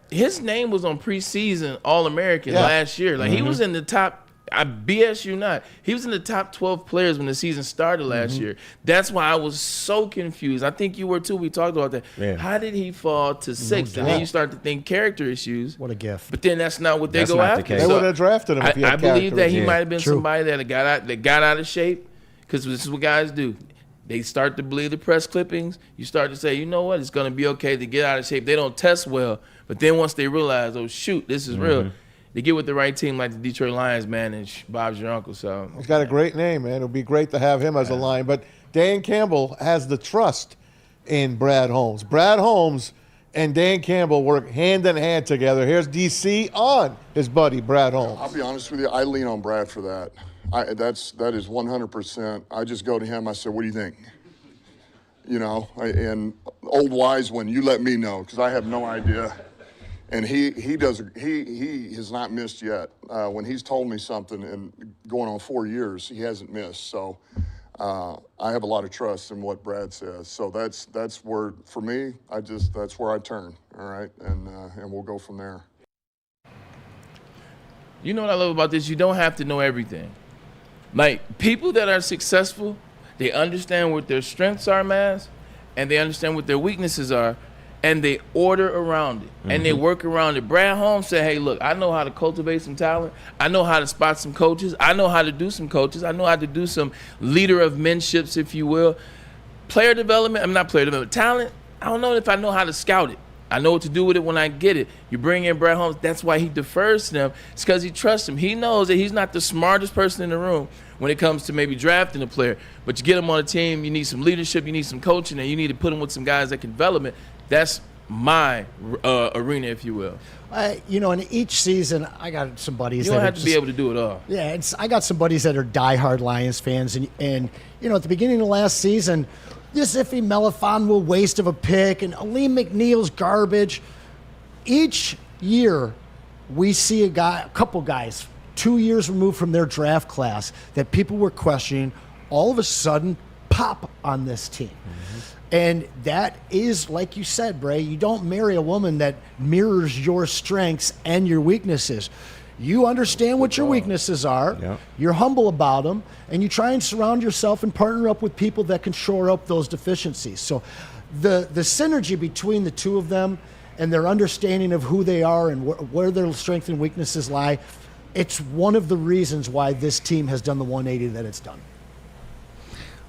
his name was on preseason All-American last year. Like he was in the top I BS you not. He was in the top 12 players when the season started last year. That's why I was so confused. I think you were too. We talked about that. Yeah. How did he fall to 6th? And then you start to think character issues. What a gift. But then that's not what they That's go not the after. case. They would have drafted him if he had I believe that he character. might have been somebody that got out of shape, because this is what guys do. They start to believe the press clippings. You start to say, you know what, it's going to be okay to get out of shape. They don't test well. But then once they realize, oh, shoot, this is real, they get with the right team like the Detroit Lions, man, and Bob's your uncle. So He's got a great name, man. It would be great to have him as a Lion. But Dan Campbell has the trust in Brad Holmes. Brad Holmes and Dan Campbell work hand in hand together. Here's DC on his buddy Brad Holmes. I'll be honest with you, I lean on Brad for that. That is 100%. I just go to him, I say, what do you think? You know, and old wise one, you let me know, because I have no idea. And he has not missed yet. When he's told me something, and going on 4 years, he hasn't missed. So I have a lot of trust in what Brad says. So that's where, for me, that's where I turn. All right, and we'll go from there. you know what I love about this? You don't have to know everything. Like, people that are successful, they understand what their strengths are, Maz, and they understand what their weaknesses are, and they order around it, and they work around it. Brad Holmes said, hey, look, I know how to cultivate some talent. I know how to spot some coaches. I know how to do some coaches. I know how to do some leader of menships, if you will. Player development, I'm not player development. Talent, I don't know if I know how to scout it. I know what to do with it when I get it. You bring in Brad Holmes, that's why he defers to them. It's because he trusts him. He knows that he's not the smartest person in the room when it comes to maybe drafting a player. But you get him on a team, you need some leadership, you need some coaching, and you need to put him with some guys that can develop it. That's my arena, if you will. You know, in each season, I got some buddies. You don't have to be able to do it all. Yeah, I got some buddies that are diehard Lions fans, and you know, at the beginning of last season, this Iffy Melifonwu waste of a pick and Aleem McNeil's garbage. Each year, we see a couple guys, 2 years removed from their draft class, that people were questioning, all of a sudden pop on this team. And that is, like you said, Bray, you don't marry a woman that mirrors your strengths and your weaknesses. You understand what your weaknesses are, you're humble about them, and you try and surround yourself and partner up with people that can shore up those deficiencies. So the synergy between the two of them and their understanding of who they are and where their strengths and weaknesses lie, it's one of the reasons why this team has done the 180 that it's done.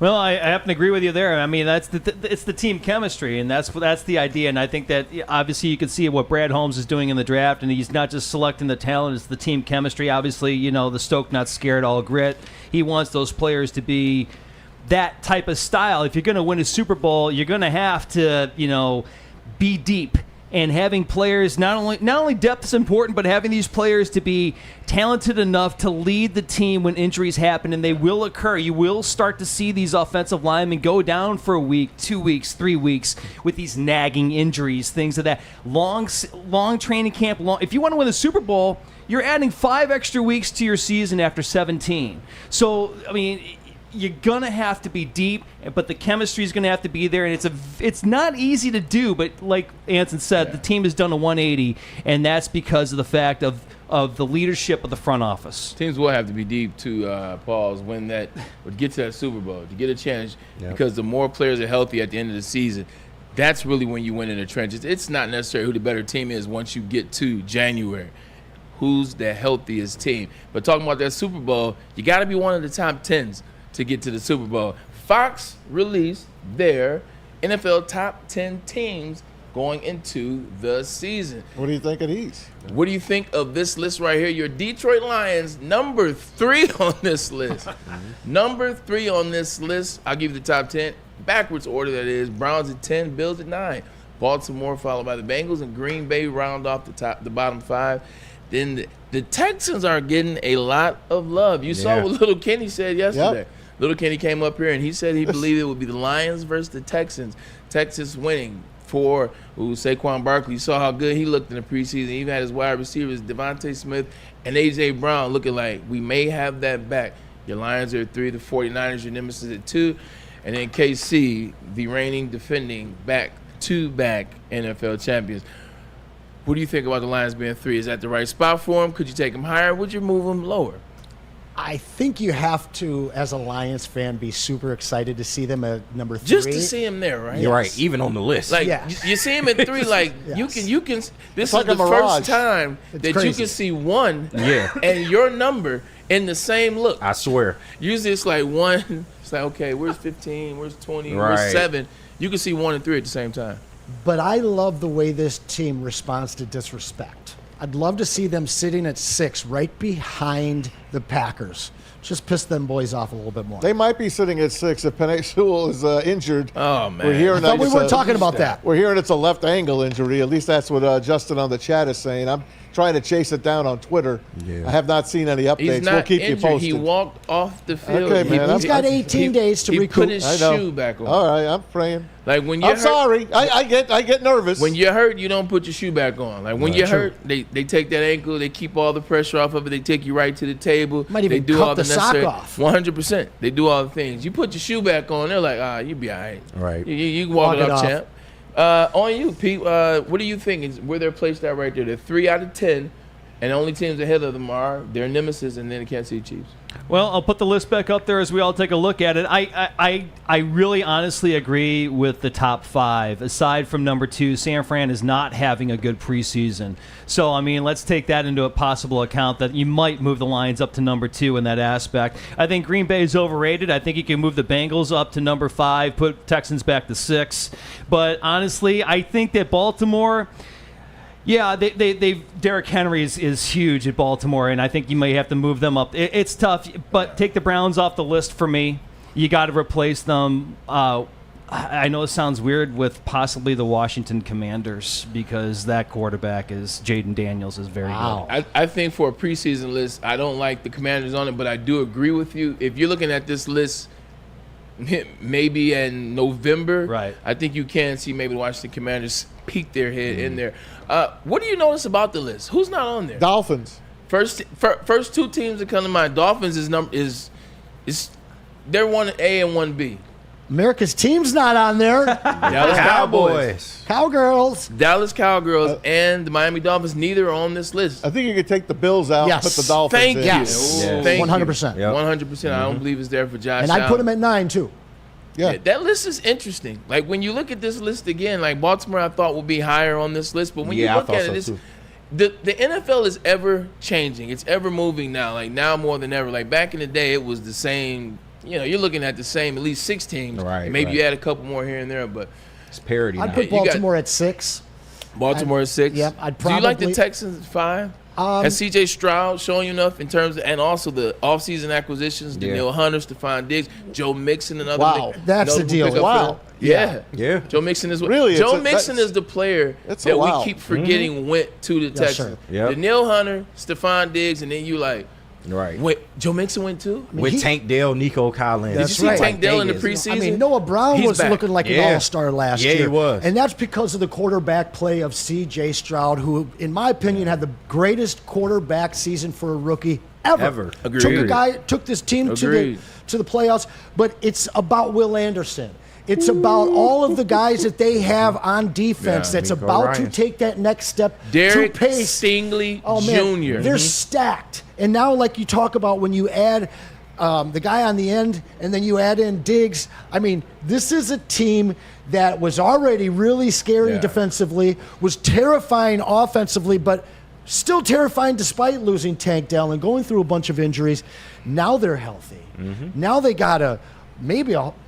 Well, I happen to agree with you there. I mean, it's the team chemistry, and that's the idea. And I think that obviously you can see what Brad Holmes is doing in the draft, and he's not just selecting the talent; it's the team chemistry. Obviously, you know, the Stoke not scared, all grit. He wants those players to be that type of style. If you're going to win a Super Bowl, you're going to have to, you know, be deep. And having players, not only depth is important, but having these players to be talented enough to lead the team when injuries happen, and they will occur. You will start to see these offensive linemen go down for a week, 2 weeks, 3 weeks with these nagging injuries, things of that. Long training camp. If you want to win the Super Bowl, you're adding 5 extra weeks to your season after 17. So, I mean, you're going to have to be deep, but the chemistry is going to have to be there, and it's not easy to do, but like Anson said, the team has done a 180, and that's because of the fact of the leadership of the front office. Teams will have to be deep to Paul's when that would get to that Super Bowl, to get a chance, because the more players are healthy at the end of the season, that's really when you win in the trenches. It's not necessarily who the better team is once you get to January. Who's the healthiest team? But talking about that Super Bowl, you got to be one of the top 10s to get to the Super Bowl. Fox released their NFL top 10 teams going into the season. What do you think of these? What do you think of this list right here? Your Detroit Lions, number 3 on this list. Number 3 on this list. I'll give you the top 10. Backwards order, that is. Browns at 10, Bills at 9. Baltimore followed by the Bengals, and Green Bay round off the bottom 5. Then the Texans are getting a lot of love. You saw what Little Kenny said yesterday. Little Kenny came up here and he said he believed it would be the Lions versus the Texans. Texas winning for Saquon Barkley. You saw how good he looked in the preseason. He even had his wide receivers, Devontae Smith and A.J. Brown, looking like we may have that back. Your Lions are at 3, the 49ers, your nemesis at 2. And then KC, the reigning, defending, back-to-back NFL champions. What do you think about the Lions being 3? Is that the right spot for them? Could you take them higher? Would you move them lower? I think you have to, as a Lions fan, be super excited to see them at number 3. Just to see him there, right? You're right, even on the list. Like Yes. you see him at 3, like Yes. you can. This like is the a mirage. first time It's that you crazy. can see 1 Yeah. and your number in the same look. I swear. Usually it's like 1. It's like, okay, where's 15? Where's 20? Right. Where's 7? You can see 1 and 3 at the same time. But I love the way this team responds to disrespect. I'd love to see them sitting at 6, right behind the Packers. Just piss them boys off a little bit more. They might be sitting at 6 if Penei Sewell is injured. Oh man, We're hearing I thought we it's weren't talking about that. We're hearing it's a left ankle injury. At least that's what Justin on the chat is saying. I'm trying to chase it down on Twitter. Yeah. I have not seen any updates. He's not We'll keep injured. you posted. He walked off the field. Okay, man. He's got 18 days to he recoup. put his I know. shoe back on. All right, I'm praying. Like when you're I'm sorry. I get nervous. When you're hurt, you don't put your shoe back on. Like when you're hurt, they take that ankle, they keep all the pressure off of it, they take you right to the table. Might even they do cut all the sock necessary, off. 100%. They do all the things. You put your shoe back on, they're like, you be all right. Right. You can walk it Walk it off, off. champ. On you, Pete. What do you think is where they're placed at right there? They're 3 out of 10, and the only teams ahead of them are their nemesis and then the Kansas City Chiefs. Well, I'll put the list back up there as we all take a look at it. I really honestly agree with the top 5. Aside from number 2, San Fran is not having a good preseason. So, I mean, let's take that into a possible account that you might move the Lions up to number 2 in that aspect. I think Green Bay is overrated. I think you can move the Bengals up to number 5, put Texans back to 6. But honestly, I think that Baltimore... Yeah, Derrick Henry is huge at Baltimore, and I think you may have to move them up. It's tough, but take the Browns off the list for me. You got to replace them. I know it sounds weird with possibly the Washington Commanders because that quarterback is Jaden Daniels is very good. I think for a preseason list, I don't like the Commanders on it, but I do agree with you. If you're looking at this list maybe in November, right, I think you can see maybe the Washington Commanders peek their head in there. What do you notice about the list? Who's not on there? Dolphins. First 2 teams that come to mind. Dolphins is they're 1A and 1B. America's team's not on there. Dallas Cowboys. Cowgirls. Dallas Cowgirls and the Miami Dolphins, neither are on this list. I think you could take the Bills out and put the Dolphins Thank in. you. Yes. Ooh, thank 100%. you. 100%. I don't believe it's there for Josh And Allen. I'd put him at 9, too. Yeah. That list is interesting. Like when you look at this list again, like Baltimore I thought would be higher on this list, but when you look at it, the NFL is ever changing. It's ever moving now. Like now more than ever. Like back in the day, it was the same. You know, you're looking at the same at least 6 teams. Right. Maybe you add a couple more here and there, but it's parity. I'd now. put Baltimore at 6. Baltimore at 6. Yep. I'd Do you like the probably- Texans at 5? Has C.J. Stroud shown you enough in terms of, and also the offseason acquisitions, Danielle Hunter, Stephon Diggs, Joe Mixon, another Wow, that's the notable deal. pickup Wow. for them. Yeah. Yeah. Joe Mixon is Really, Joe it's a- Mixon that's- is the player it's a that we wow. keep forgetting went to the Yes, Texans. sir. Yep. Danielle Hunter, Stephon Diggs, and then you like, Right. wait, Joe Mixon went too? With Tank Dell, Nico Collins. Did you see right. Tank Dell in the Vegas. preseason? I mean, Noah Brown He's was back. looking like an Yeah. all-star last Yeah, year. he was. And that's because of the quarterback play of C.J. Stroud, who, in my opinion, had the greatest quarterback season for a rookie ever. Agreed. Took this team to Agreed. the playoffs, but it's about Will Anderson. It's about all of the guys that they have on defense that's Nico about to Ryan. take that next step Derek to pace. Stingley Oh, man, Jr. They're stacked. And now, like you talk about, when you add the guy on the end and then you add in Diggs, I mean, this is a team that was already really scary defensively, was terrifying offensively, but still terrifying despite losing Tank Dell and going through a bunch of injuries. Now they're healthy. Now they got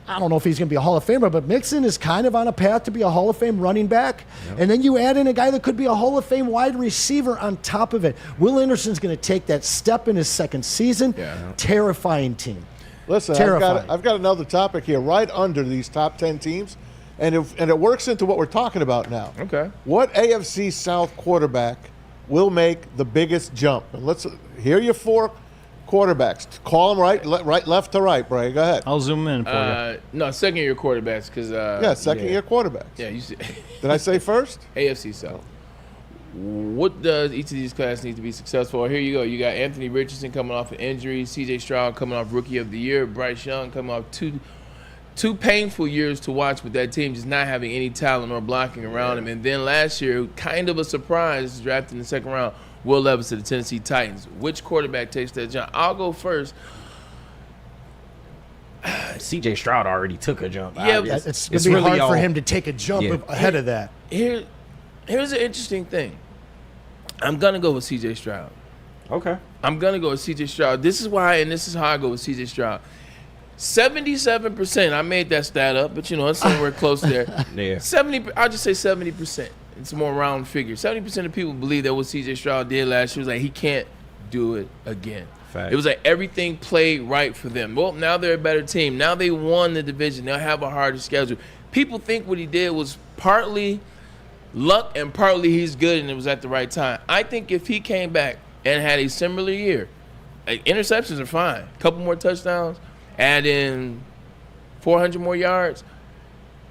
I don't know if he's going to be a Hall of Famer, but Mixon is kind of on a path to be a Hall of Fame running back. And then you add in a guy that could be a Hall of Fame wide receiver on top of it. Will Anderson's going to take that step in his second season. Terrifying team. Listen, I've got another topic here right under these top 10 teams, and it works into what we're talking about now. Okay. What AFC South quarterback will make the biggest jump? And let's hear your 4 quarterbacks. Call them right, left to right, Bray. Go ahead. I'll zoom in for you. No, second-year quarterbacks because second-year quarterbacks. Yeah, you see, Did I say first? AFC South. What does each of these classes need to be successful? Here you go. You got Anthony Richardson coming off an injury, C.J. Stroud coming off Rookie of the Year, Bryce Young coming off two painful years to watch with that team, just not having any talent or blocking around him. And then last year, kind of a surprise, drafted in the second round, Will Levis to the Tennessee Titans. Which quarterback takes that jump? I'll go first. C.J. Stroud already took a jump. Yeah, it's going to be really hard for all- him to take a jump ahead of that. Here's an interesting thing. I'm going to go with C.J. Stroud. Okay. I'm going to go with C.J. Stroud. This is why, and this is how I go with C.J. Stroud. 77%. I made that stat up, but it's somewhere close there. Yeah. 70. I'll just say 70%. It's a more round figure. 70% of people believe that what C.J. Stroud did last year was like he can't do it again. Fact. It was like everything played right for them. Well, now they're a better team. Now they won the division. They'll have a harder schedule. People think what he did was partly luck and partly he's good and it was at the right time. I think if he came back and had a similar year, interceptions are fine. A couple more touchdowns, add in 400 more yards.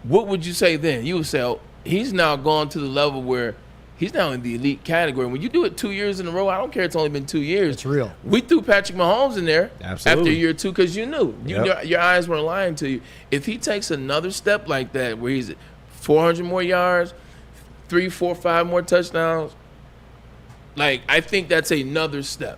What would you say then? You would say, oh, he's now gone to the level where he's now in the elite category. When you do it 2 years in a row, I don't care. It's only been 2 years. It's real. We threw Patrick Mahomes in there Absolutely. after year 2 because you knew. Yep. Your eyes weren't lying to you. If he takes another step like that where he's at 400 more yards, 3, 4, 5 more touchdowns, I think that's another step.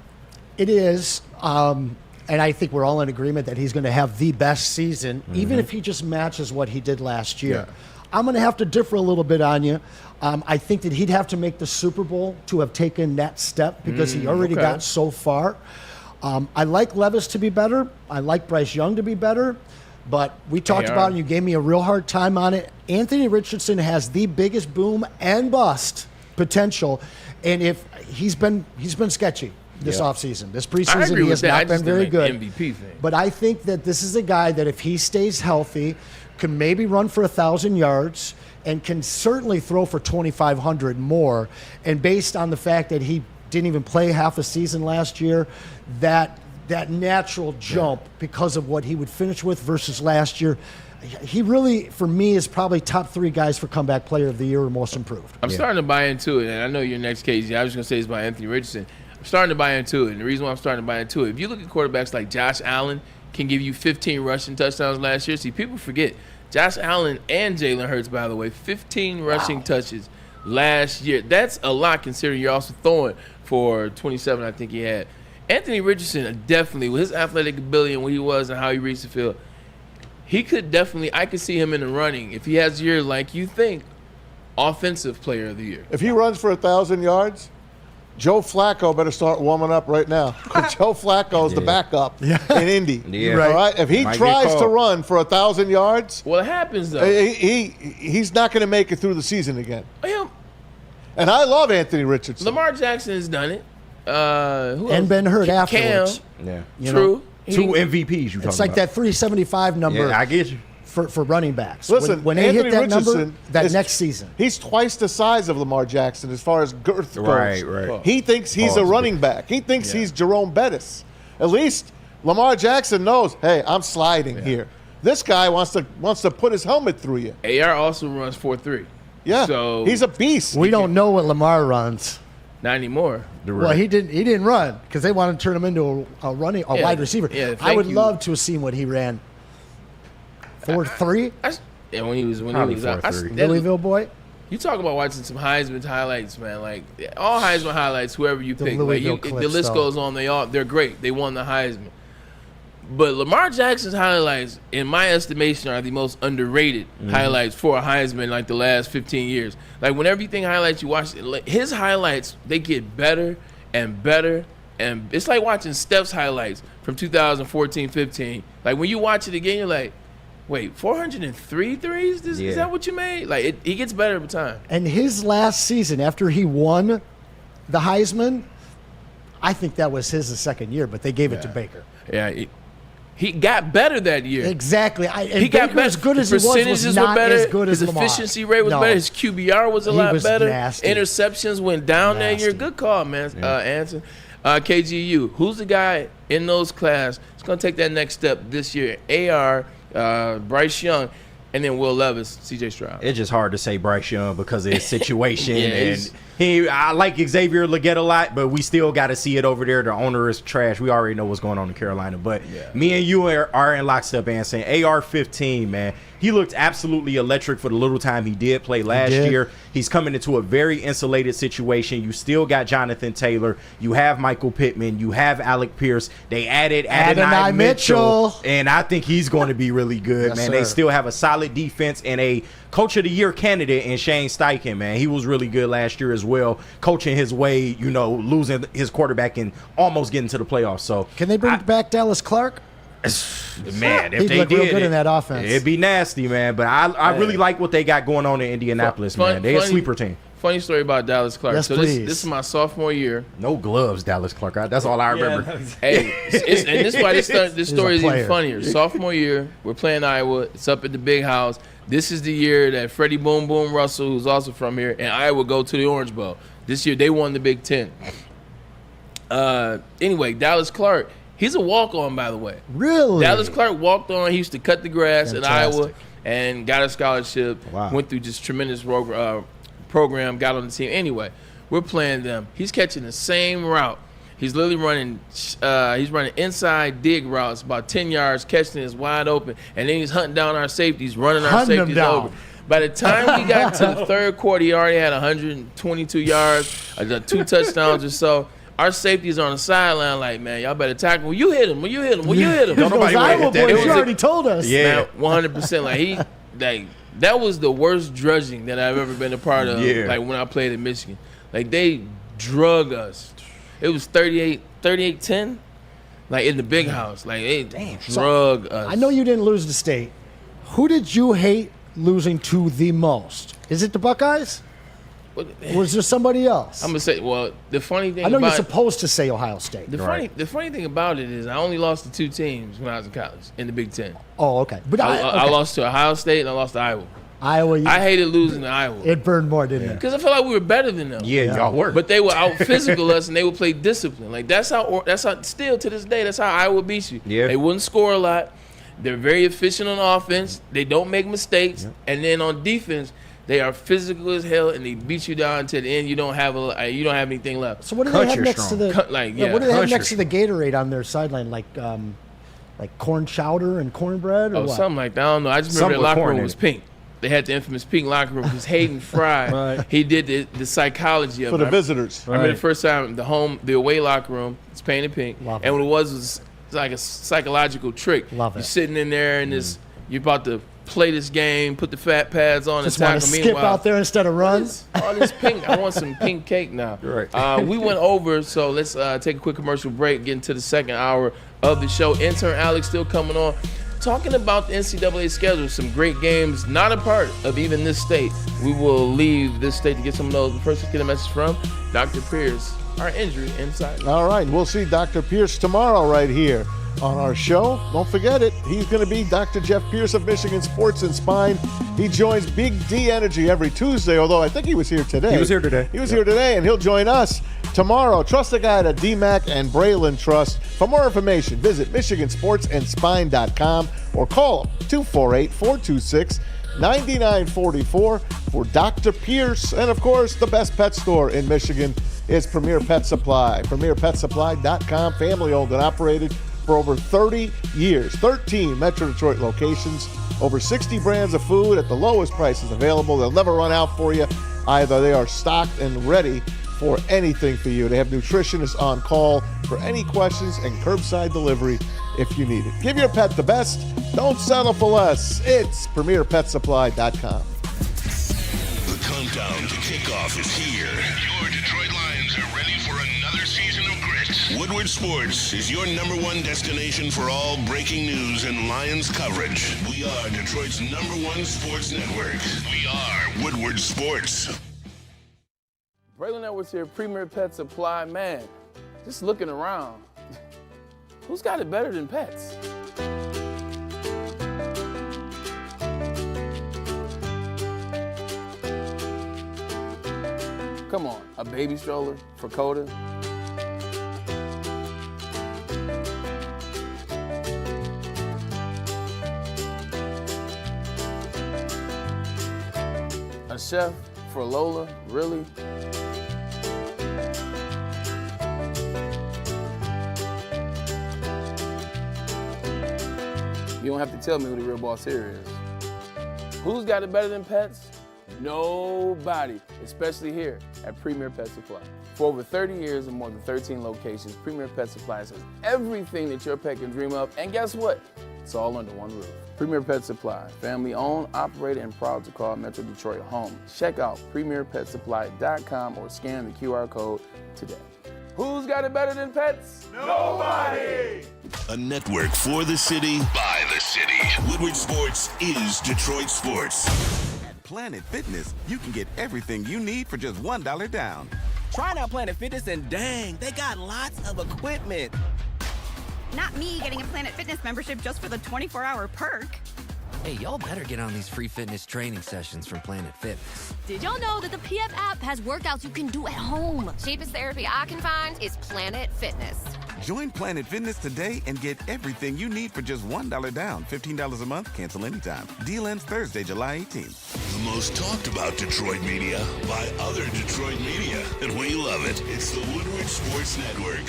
It is. And I think we're all in agreement that he's going to have the best season, even if he just matches what he did last year. Yeah. I'm going to have to differ a little bit on you. I think that he'd have to make the Super Bowl to have taken that step because he already okay. got so far. I like Levis to be better. I like Bryce Young to be better. But we talked about it, and you gave me a real hard time on it. Anthony Richardson has the biggest boom and bust potential. And if he's been sketchy this offseason. This preseason, he has not been very good. MVP thing. But I think that this is a guy that if he stays healthy, can maybe run for 1,000 yards and can certainly throw for 2,500 more. And based on the fact that he didn't even play half a season last year, that natural jump because of what he would finish with versus last year, he really, for me, is probably top 3 guys for comeback player of the year or most improved. I'm starting to buy into it, and I know your next KZ. I was going to say it's by Anthony Richardson. I'm starting to buy into it, and the reason why I'm starting to buy into it, if you look at quarterbacks like Josh Allen, can give you 15 rushing touchdowns last year. See, people forget. Josh Allen and Jalen Hurts, by the way, 15 rushing touches last year. That's a lot considering you're also throwing for 27, I think he had. Anthony Richardson, definitely, with his athletic ability and what he was and how he reached the field, he could definitely, I could see him in the running. If he has a year like you think, offensive player of the year. If he runs for 1,000 yards, Joe Flacco better start warming up right now. Joe Flacco is the backup in Indy. Yeah. All right. If he tries to run for 1,000 yards, well, it happens though. He's not going to make it through the season again. Him. And I love Anthony Richardson. Lamar Jackson has done it. Who And else? been hurt afterwards. Cam. Yeah. You True. know, 2 MVPs you it's like that 375 number Yeah, I get you. for running backs. Listen, when they Anthony hit that Richardson number, that is- next season. He's twice the size of Lamar Jackson as far as girth goes. Right. He thinks he's a running back. He thinks he's Jerome Bettis. At least Lamar Jackson knows, hey, I'm sliding here. This guy wants to put his helmet through you. AR also runs 4.3. Yeah, So he's a beast. We don't know what Lamar runs. not anymore. Well, he didn't run because they wanted to turn him into a wide receiver. Yeah, I would thank you. love to have seen what he ran. 4.3? Yeah, when he was Probably out. 4.3. Louisville boy? You talk about watching some Heisman highlights, man. Like all Heisman highlights, whoever you The pick, Louisville the clips, list though. goes on. They're great. They won the Heisman. But Lamar Jackson's highlights, in my estimation, are the most underrated highlights for a Heisman like the last 15 years. Like whenever you think highlights, you watch his highlights, they get better and better. And it's like watching Steph's highlights from 2014-15. Like when you watch it again, you're like, wait, 403 threes? Is that what you made? Like he gets better every time. And his last season, after he won the Heisman, I think that was his second year, but they gave it to Baker. Yeah, he got better that year. Exactly. He got better. As good as His he was percentages not were better. as good as His Lamar. efficiency rate was No. better. His QBR was a He lot was better. nasty. Interceptions went down that year. Nasty. Good call, man. Anson. KGU. Who's the guy in those class that's going to take that next step this year? AR, Bryce Young, and then Will Levis, CJ Stroud. It's just hard to say Bryce Young because of his situation. Yeah, and I like Xavier Legette a lot, but we still got to see it over there. The owner is trash. We already know what's going on in Carolina. But me and you are in lockstep and saying AR-15, man. He looked absolutely electric for the little time he did play last year. He's coming into a very insulated situation. You still got Jonathan Taylor. You have Michael Pittman. You have Alec Pierce. They added Adonai Mitchell. And I think he's going to be really good, Yes, man. sir. They still have a solid defense and a Coach of the Year candidate in Shane Steichen, man. He was really good last year as well, coaching his way, losing his quarterback and almost getting to the playoffs. So Can they bring back Dallas Clark? Man, if He'd they look real did good in that offense. it'd be nasty, man. But I really like what they got going on in Indianapolis, man. They're a sleeper team. Funny story about Dallas Clark. Yes, so please. this is my sophomore year. No gloves, Dallas Clark. That's all I remember. Hey, and this is why this story is even player. funnier. Sophomore year, we're playing Iowa. It's up at the big house. This is the year that Freddie Boom Boom Russell, who's also from here, and Iowa go to the Orange Bowl. This year, they won the Big Ten. Anyway, Dallas Clark, he's a walk-on, by the way. Really? Dallas Clark walked on. He used to cut the grass in Fantastic. Iowa and got a scholarship. Wow. Went through just tremendous program, got on the team. Anyway, we're playing them. He's catching the same route. He's literally running inside dig routes about 10 yards, catching it wide open, and then he's hunting down our safeties, running our Hunting them safeties down. over. By the time we got to the third quarter, he already had 122 yards, 2 touchdowns or so. Our safeties on the sideline like, man, y'all better tackle. Will you hit him? Will you hit him? Will you hit him? Those Iowa boys, you already told us. Man, 100%. That was the worst drudging that I've ever been a part of. Yeah. Like when I played in Michigan. Like they drug us. It was 38-10. Like in the big house. Like they drug us. I know you didn't lose to State. Who did you hate losing to the most? Is it the Buckeyes? Or was there somebody else? I'm gonna say, well, the funny thing I know about you're supposed to say Ohio State. the funny thing about it is I only lost to 2 teams when I was in college in the Big Ten. Oh, okay. But I lost to Ohio State and I lost to Iowa. Iowa. I hated losing to Iowa It burned more, didn't it? because I felt like we were better than them. Yeah, y'all were. But they would out physical us and they would play discipline. Like that's how still to this day that's how Iowa beats you. Yeah. They wouldn't score a lot. They're very efficient on offense. They don't make mistakes. And then on defense, they are physical as hell and they beat you down to the end. You don't have anything left. So what do they have next to the? What do they have next to the Gatorade on their sideline? Like corn chowder and cornbread, or what? Something like that. I don't know. I just remember their locker room was pink. They had the infamous pink locker room because Hayden Fry, he did the psychology of For it. the visitors. I remember the first time the away locker room, it's painted pink. Love and it. what it was like a psychological trick. Love You're it. sitting in there and you're about to play this game, put the fat pads on Just and want tackle. to skip Meanwhile, out there instead of run. all this pink. I want some pink cake now. Right. We went over, so let's take a quick commercial break, get into the second hour of the show. Intern Alex still coming on. Talking about the NCAA schedule, some great games, not a part of even this state. We will leave this state to get some of those. First, let's get a message from Dr. Pierce, our injury insider. All right, we'll see Dr. Pierce tomorrow right here on our show. Don't forget it. He's going to be Dr. Jeff Pierce of Michigan Sports and Spine. He joins Big D Energy every Tuesday, although I think he was here today. He was here today. He was here today, and he'll join us tomorrow. Trust the guy at DMAC and Braylon Trust. For more information, visit MichiganSportsAndSpine.com or call 248-426-9944 for Dr. Pierce. And, of course, the best pet store in Michigan is Premier Pet Supply. PremierPetSupply.com, family-owned and operated for over 30 years. 13 Metro Detroit locations, over 60 brands of food at the lowest prices available. They'll never run out for you either. They are stocked and ready for anything for you. They have nutritionists on call for any questions and curbside delivery if you need it. Give your pet the best. Don't settle for less. It's PremierPetSupply.com. The countdown to kickoff is here. Your Detroit Lions are ready for another season of grit. Woodward Sports is your #1 destination for all breaking news and Lions coverage. We are Detroit's #1 sports network. We are Woodward Sports. Braylon Edwards here, Premier Pet Supply. Man, just looking around, who's got it better than pets? Come on, a baby stroller for Coda? A chef for Lola? Really? You don't have to tell me who the real boss here is. Who's got it better than pets? Nobody, especially here at Premier Pet Supply. For over 30 years and more than 13 locations, Premier Pet Supply has everything that your pet can dream of, and guess what? It's all under one roof. Premier Pet Supply, family owned, operated, and proud to call Metro Detroit home. Check out premierpetsupply.com or scan the QR code today. Who's got it better than pets? Nobody! A network for the city, by the city. Woodward Sports is Detroit Sports. At Planet Fitness, you can get everything you need for just $1 down. Try out Planet Fitness and dang, they got lots of equipment. Not me getting a Planet Fitness membership just for the 24-hour perk. Hey, y'all better get on these free fitness training sessions from Planet Fitness. Did y'all know that the PF app has workouts you can do at home? Cheapest therapy I can find is Planet Fitness. Join Planet Fitness today and get everything you need for just $1 down. $15 a month, cancel anytime. Deal ends Thursday, July 18th. The most talked about Detroit media by other Detroit media, and we love it. It's the Woodward Sports Network.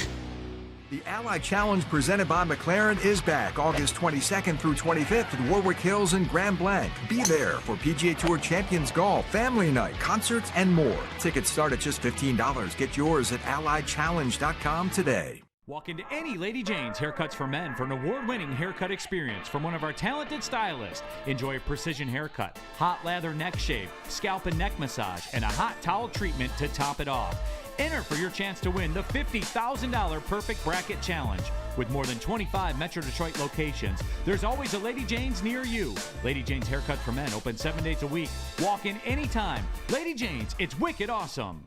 The Ally Challenge presented by McLaren is back August 22nd through 25th at Warwick Hills and Grand Blanc. Be there for PGA Tour Champions Golf, Family Night, concerts, and more. Tickets start at just $15. Get yours at allychallenge.com today. Walk into any Lady Jane's Haircuts for Men for an award-winning haircut experience from one of our talented stylists. Enjoy a precision haircut, hot lather neck shave, scalp and neck massage, and a hot towel treatment to top it off. Enter for your chance to win the $50,000 Perfect Bracket Challenge. With more than 25 Metro Detroit locations, there's always a Lady Jane's near you. Lady Jane's Haircut for Men, open 7 days a week. Walk in anytime. Lady Jane's, it's wicked awesome.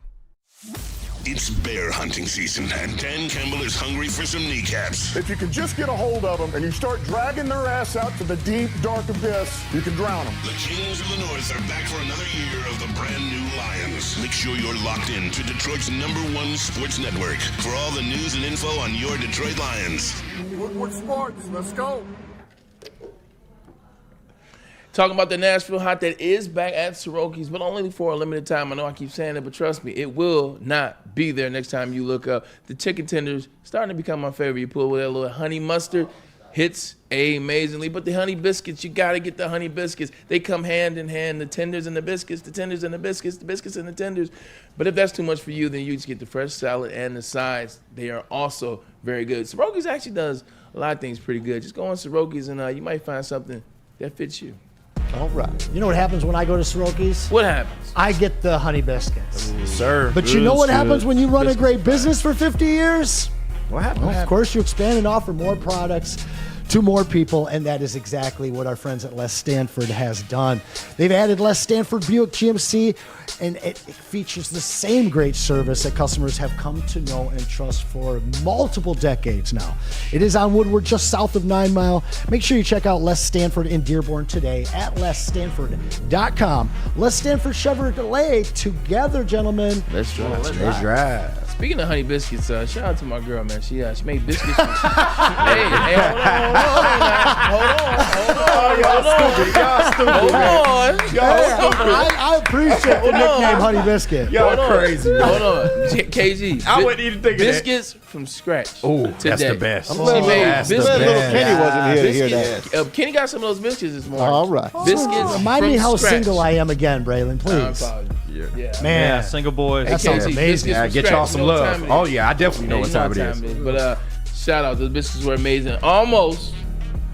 It's bear hunting season, and Dan Campbell is hungry for some kneecaps. If you can just get a hold of them and you start dragging their ass out to the deep, dark abyss, you can drown them. The Kings of the North are back for another year of the brand new Lions. Make sure you're locked in to Detroit's #1 sports network for all the news and info on your Detroit Lions. Woodward Sports, let's go. Talking about the Nashville Hot that is back at Ziolowski's, but only for a limited time. I know I keep saying it, but trust me, it will not be there next time you look up. The chicken tenders starting to become my favorite. You put with that little honey mustard, hits amazingly. But the honey biscuits, you got to get the honey biscuits. They come hand in hand, the tenders and the biscuits, the tenders and the biscuits, the biscuits and the tenders. But if that's too much for you, then you just get the fresh salad and the sides. They are also very good. Ziolowski's actually does a lot of things pretty good. Just go on Ziolowski's and you might find something that fits you. All right. You know what happens when I go to Ziolowski's? What happens? I get the honey biscuits. Sir. But you know what happens when you run a great business for 50 years? What happens? Well, of course, you expand and offer more products to more people, and that is exactly what our friends at Les Stanford has done. They've added Les Stanford Buick GMC, and it features the same great service that customers have come to know and trust for multiple decades now. It is on Woodward, just south of 9 Mile. Make sure you check out Les Stanford in Dearborn today at lesstanford.com. Les Stanford Chevrolet together, gentlemen. Let's drive. Speaking of honey biscuits, shout out to my girl, man. She made biscuits. Hold on. I appreciate the nickname Honey Biscuit. Y'all crazy. Hold on. KG. I wouldn't even think of that. Biscuits from scratch. Oh, that's the best. She made biscuits. Little Kenny wasn't here to hear that. Kenny got some of those biscuits this morning. All right. Biscuits. Remind me how scratch. single I am again, Braylon, please. Yeah, Man. single boys. That sounds amazing. Yeah, get y'all some love. Oh, yeah, I definitely know what time it is. But shout out. The biscuits were amazing. Almost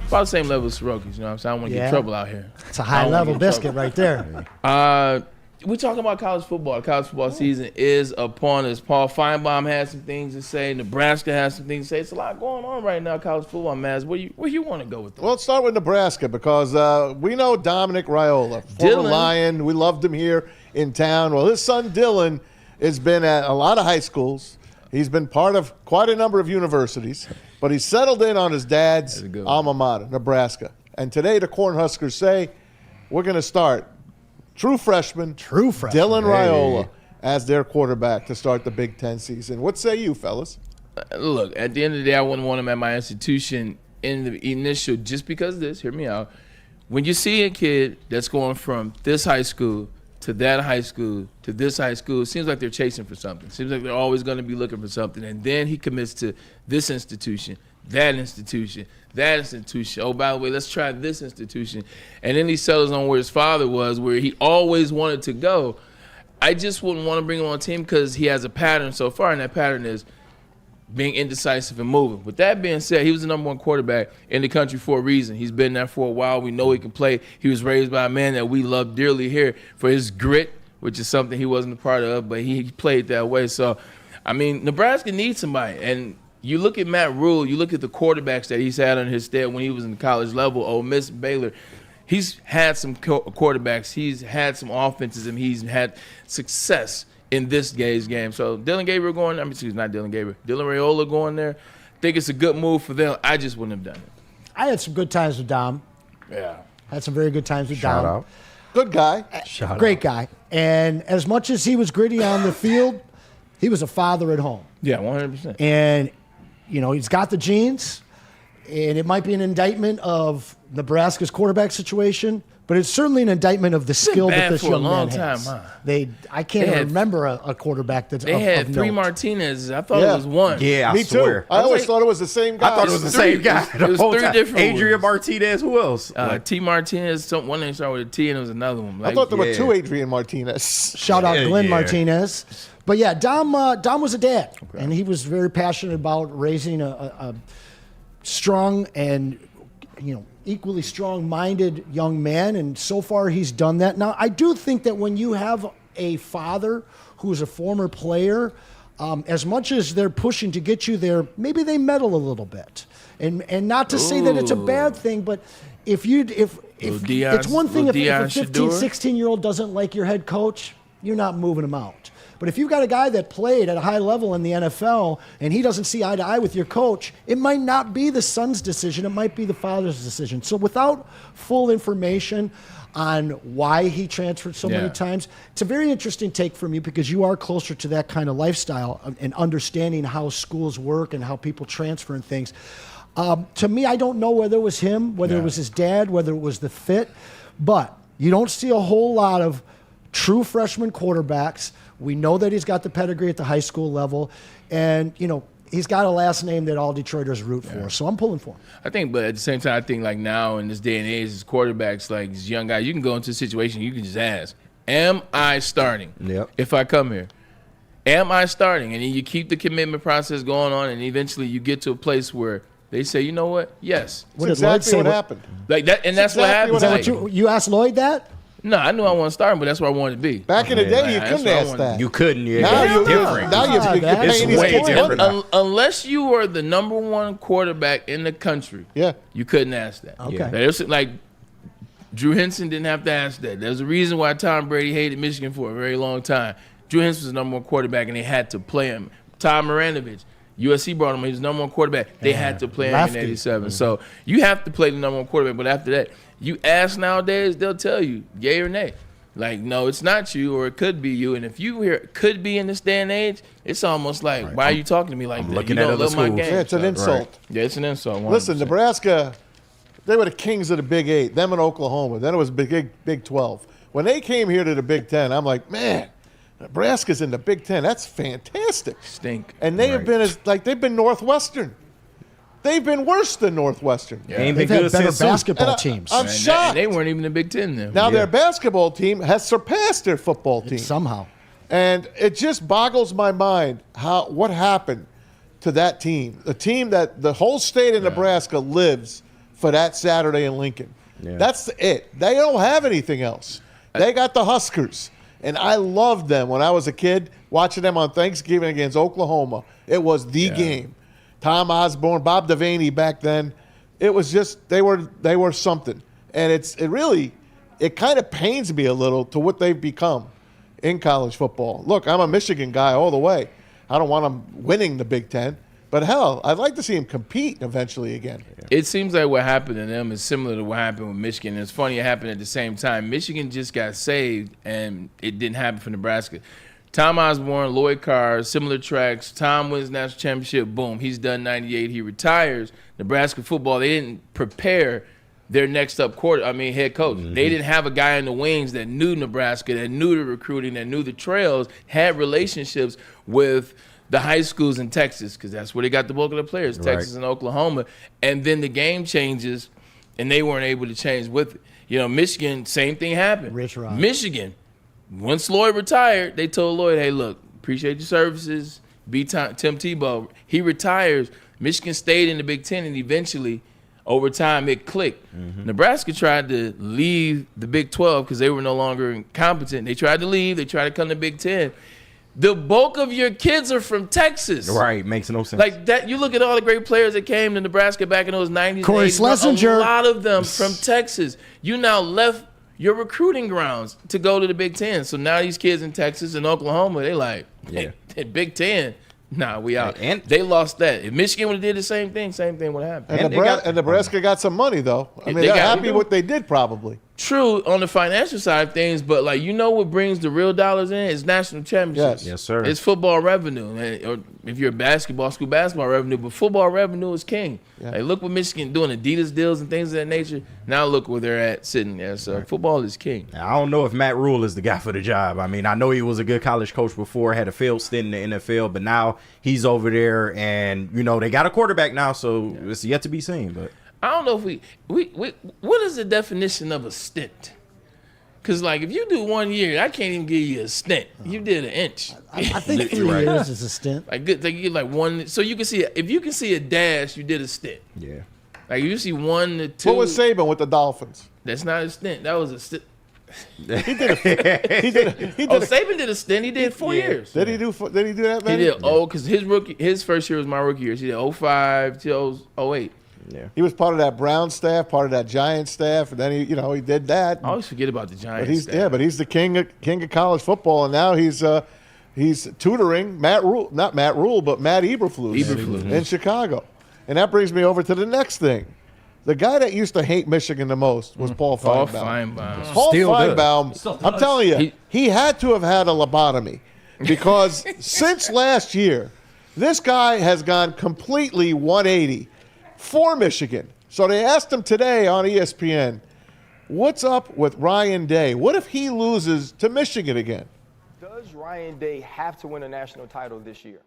about the same level as Ziolowski's. You know what I'm saying? I don't want to get in trouble out here. It's a high-level biscuit right there. We're talking about college football. The college football season is upon us. Paul Feinbaum has some things to say. Nebraska has some things to say. It's a lot going on right now, college football, Maz. Where you want to go with that? Well, let's start with Nebraska because we know Dominic Raiola, former Lion. We loved him here in town. Well, his son Dylan has been at a lot of high schools. He's been part of quite a number of universities, but he's settled in on his dad's alma mater, Nebraska. And today the Cornhuskers say, we're going to start true freshman Dylan Raiola as their quarterback to start the Big Ten season. What say you, fellas? Look, at the end of the day, I wouldn't want him at my institution in the initial, just because of this, hear me out. When you see a kid that's going from this high school to that high school to this high school, it seems like they're chasing for something. It seems like they're always going to be looking for something. And then he commits to this institution. that institution. Oh, by the way, let's try this institution. And then he settles on where his father was, where he always wanted to go. I just wouldn't want to bring him on a team because he has a pattern so far, and that pattern is being indecisive and moving. With that being said, he was the number one quarterback in the country for a reason. He's been there for a while. We know he can play. He was raised by a man that we love dearly here for his grit, which is something he wasn't a part of, but he played that way. So, I mean, Nebraska needs somebody. And you look at Matt Rule, you look at the quarterbacks that he's had on his stead when he was in college level, Ole Miss, Baylor. He's had some quarterbacks. He's had some offenses, and he's had success in this guy's game. So Dylan Gabriel going, not Dylan Gabriel, Dylan Raiola going there. I think it's a good move for them. I just wouldn't have done it. I had some good times with Dom. Yeah. Had some very good times with Shout Dom. out. Good guy. Great guy. And as much as he was gritty on the field, he was a father at home. Yeah, 100%. And, he's got the genes, and it might be an indictment of Nebraska's quarterback situation, but it's certainly an indictment of the skill that this young man has. I can't remember a quarterback that's They had three note. Martinez. I thought it was one. Yeah, Me too. I always thought it was the same guy. I thought it was the same guy. It was three different Adrian ones. Martinez. Who else? T. Martinez. One name started with a T, and it was another one. I thought there were two Adrian Martinez. Shout out Glenn Martinez. But yeah, Dom was a dad, and he was very passionate about raising a strong and equally strong-minded young man, and so far he's done that. Now, I do think that when you have a father who's a former player, as much as they're pushing to get you there, maybe they meddle a little bit, and not to say that it's a bad thing, but if it's one thing if a 15, 16-year-old doesn't like your head coach, you're not moving him out. But if you've got a guy that played at a high level in the NFL and he doesn't see eye to eye with your coach, it might not be the son's decision. It might be the father's decision. So without full information on why he transferred so many times, it's a very interesting take from you because you are closer to that kind of lifestyle and understanding how schools work and how people transfer and things. To me, I don't know whether it was him, whether it was his dad, whether it was the fit, but you don't see a whole lot of true freshman quarterbacks. We know that he's got the pedigree at the high school level, and, he's got a last name that all Detroiters root for, so I'm pulling for him. I think, but at the same time, I think, like, now in this day and age, as quarterbacks, like, these young guys, you can go into a situation, you can just ask, am I starting if I come here? Am I starting? And then you keep the commitment process going on, and eventually you get to a place where they say, you know what? Yes. That's exactly what happened. Like that, and that's exactly what happened. You asked Lloyd that? No, I knew I wanted to start him, but that's where I wanted to be. Back in the day, you couldn't ask that. You couldn't. Now you're different. Now you're it's way different. Unless you were the number one quarterback in the country, you couldn't ask that. Okay. There's, like, Drew Henson didn't have to ask that. There's a reason why Tom Brady hated Michigan for a very long time. Drew Henson was the number one quarterback, and they had to play him. Tom Maranovich, USC brought him. He was the number one quarterback. They had to play him in '87. Mm-hmm. So you have to play the number one quarterback. But after that, you ask nowadays, they'll tell you, yay or nay. Like, no, it's not you, or it could be you. And if you hear it could be in this day and age, it's almost like, why are you talking to me like that? Looking you at don't other love my schools. game. Yeah, it's an insult. Right. Yeah, it's an insult. 100%. Listen, Nebraska, they were the kings of the Big 8, them and Oklahoma. Then it was Big 12. When they came here to the Big 10, I'm like, man, Nebraska's in the Big 10. That's fantastic. Stink. And they have been they've been Northwestern. They've been worse than Northwestern. Yeah. They've had better basketball teams. I'm shocked. And they weren't even in the Big Ten then. Now their basketball team has surpassed their football team. Somehow. And it just boggles my mind what happened to that team. The team that the whole state of Nebraska lives for that Saturday in Lincoln. Yeah. That's it. They don't have anything else. They got the Huskers. And I loved them when I was a kid, watching them on Thanksgiving against Oklahoma. It was the game. Tom Osborne, Bob Devaney back then. It was just they were something. And it kind of pains me a little to what they've become in college football. Look, I'm a Michigan guy all the way. I don't want them winning the Big Ten. But hell, I'd like to see him compete eventually again. It seems like what happened to them is similar to what happened with Michigan. And it's funny it happened at the same time. Michigan just got saved, and it didn't happen for Nebraska. Tom Osborne, Lloyd Carr, similar tracks. Tom wins national championship. Boom, he's done 98. He retires. Nebraska football, they didn't prepare their next up head coach. Mm-hmm. They didn't have a guy in the wings that knew Nebraska, that knew the recruiting, that knew the trails, had relationships with the high schools in Texas, because that's where they got the bulk of the players, Texas and Oklahoma. And then the game changes, and they weren't able to change with it. You know, Michigan, same thing happened. Rich Rod. Michigan, once Lloyd retired, they told Lloyd, hey, look, appreciate your services. Tim Tebow, he retires. Michigan stayed in the Big Ten, and eventually, over time, it clicked. Nebraska tried to leave the Big 12 because they were no longer competent. They tried to leave. They tried to come to Big 10. The bulk of your kids are from Texas. Right, makes no sense. Like that, you look at all the great players that came to Nebraska back in those 90s. Corey Schlesinger. A lot of them from Texas. You now left your recruiting grounds to go to the Big Ten. So now these kids in Texas and Oklahoma, they like, hey, Big Ten. Nah, we out. And they lost that. If Michigan would have did the same thing would have happened. And Nebraska got some money, though. I mean, they're happy with what they did, probably. True on the financial side of things, but like what brings the real dollars in is national championships. Yes, sir. It's football revenue, or if you're a school basketball revenue, but football revenue is king. Yeah. Like look what Michigan doing, Adidas deals and things of that nature. Now look where they're at sitting there. So football is king. I don't know if Matt Rule is the guy for the job. I mean, I know he was a good college coach before, had a failed stint in the NFL, but now he's over there, and they got a quarterback now, so it's yet to be seen. But I don't know if we what is the definition of a stint? Because, like, if you do 1 year, I can't even give you a stint. You did an inch. I think 3 years is a stint. Like, good, like you get like one. So you can see if you can see a dash, you did a stint. Yeah. Like you see 1 to 2. What was Saban with the Dolphins? That's not a stint. That was a stint. He did. Saban did a stint. He did 4 years. Did he do that, man? He did. Because his first year was my rookie year. He did 05 till 08. Yeah. He was part of that Brown staff, part of that Giants staff, and then he did that. I always forget about the Giants staff. But he's the king of college football, and now he's tutoring Matt Rule, not Matt Rule, but Matt Eberflus in Chicago. And that brings me over to the next thing. The guy that used to hate Michigan the most was Paul Feinbaum. Paul Feinbaum, I'm telling you, he had to have had a lobotomy because since last year, this guy has gone completely 180 for Michigan. So they asked him today on ESPN, what's up with Ryan Day? What if he loses to Michigan again? Does Ryan Day have to win a national title this year?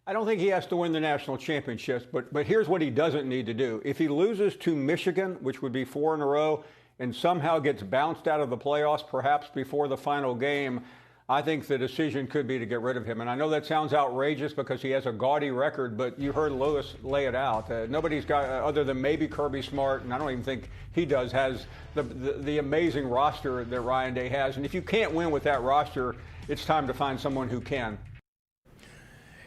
I don't think he has to win the national championships, but here's what he doesn't need to do. If he loses to Michigan, which would be 4 in a row, and somehow gets bounced out of the playoffs, perhaps before the final game, I think the decision could be to get rid of him. And I know that sounds outrageous because he has a gaudy record, but you heard Lewis lay it out. Nobody's got, other than maybe Kirby Smart, and I don't even think he does, has the amazing roster that Ryan Day has. And if you can't win with that roster, it's time to find someone who can.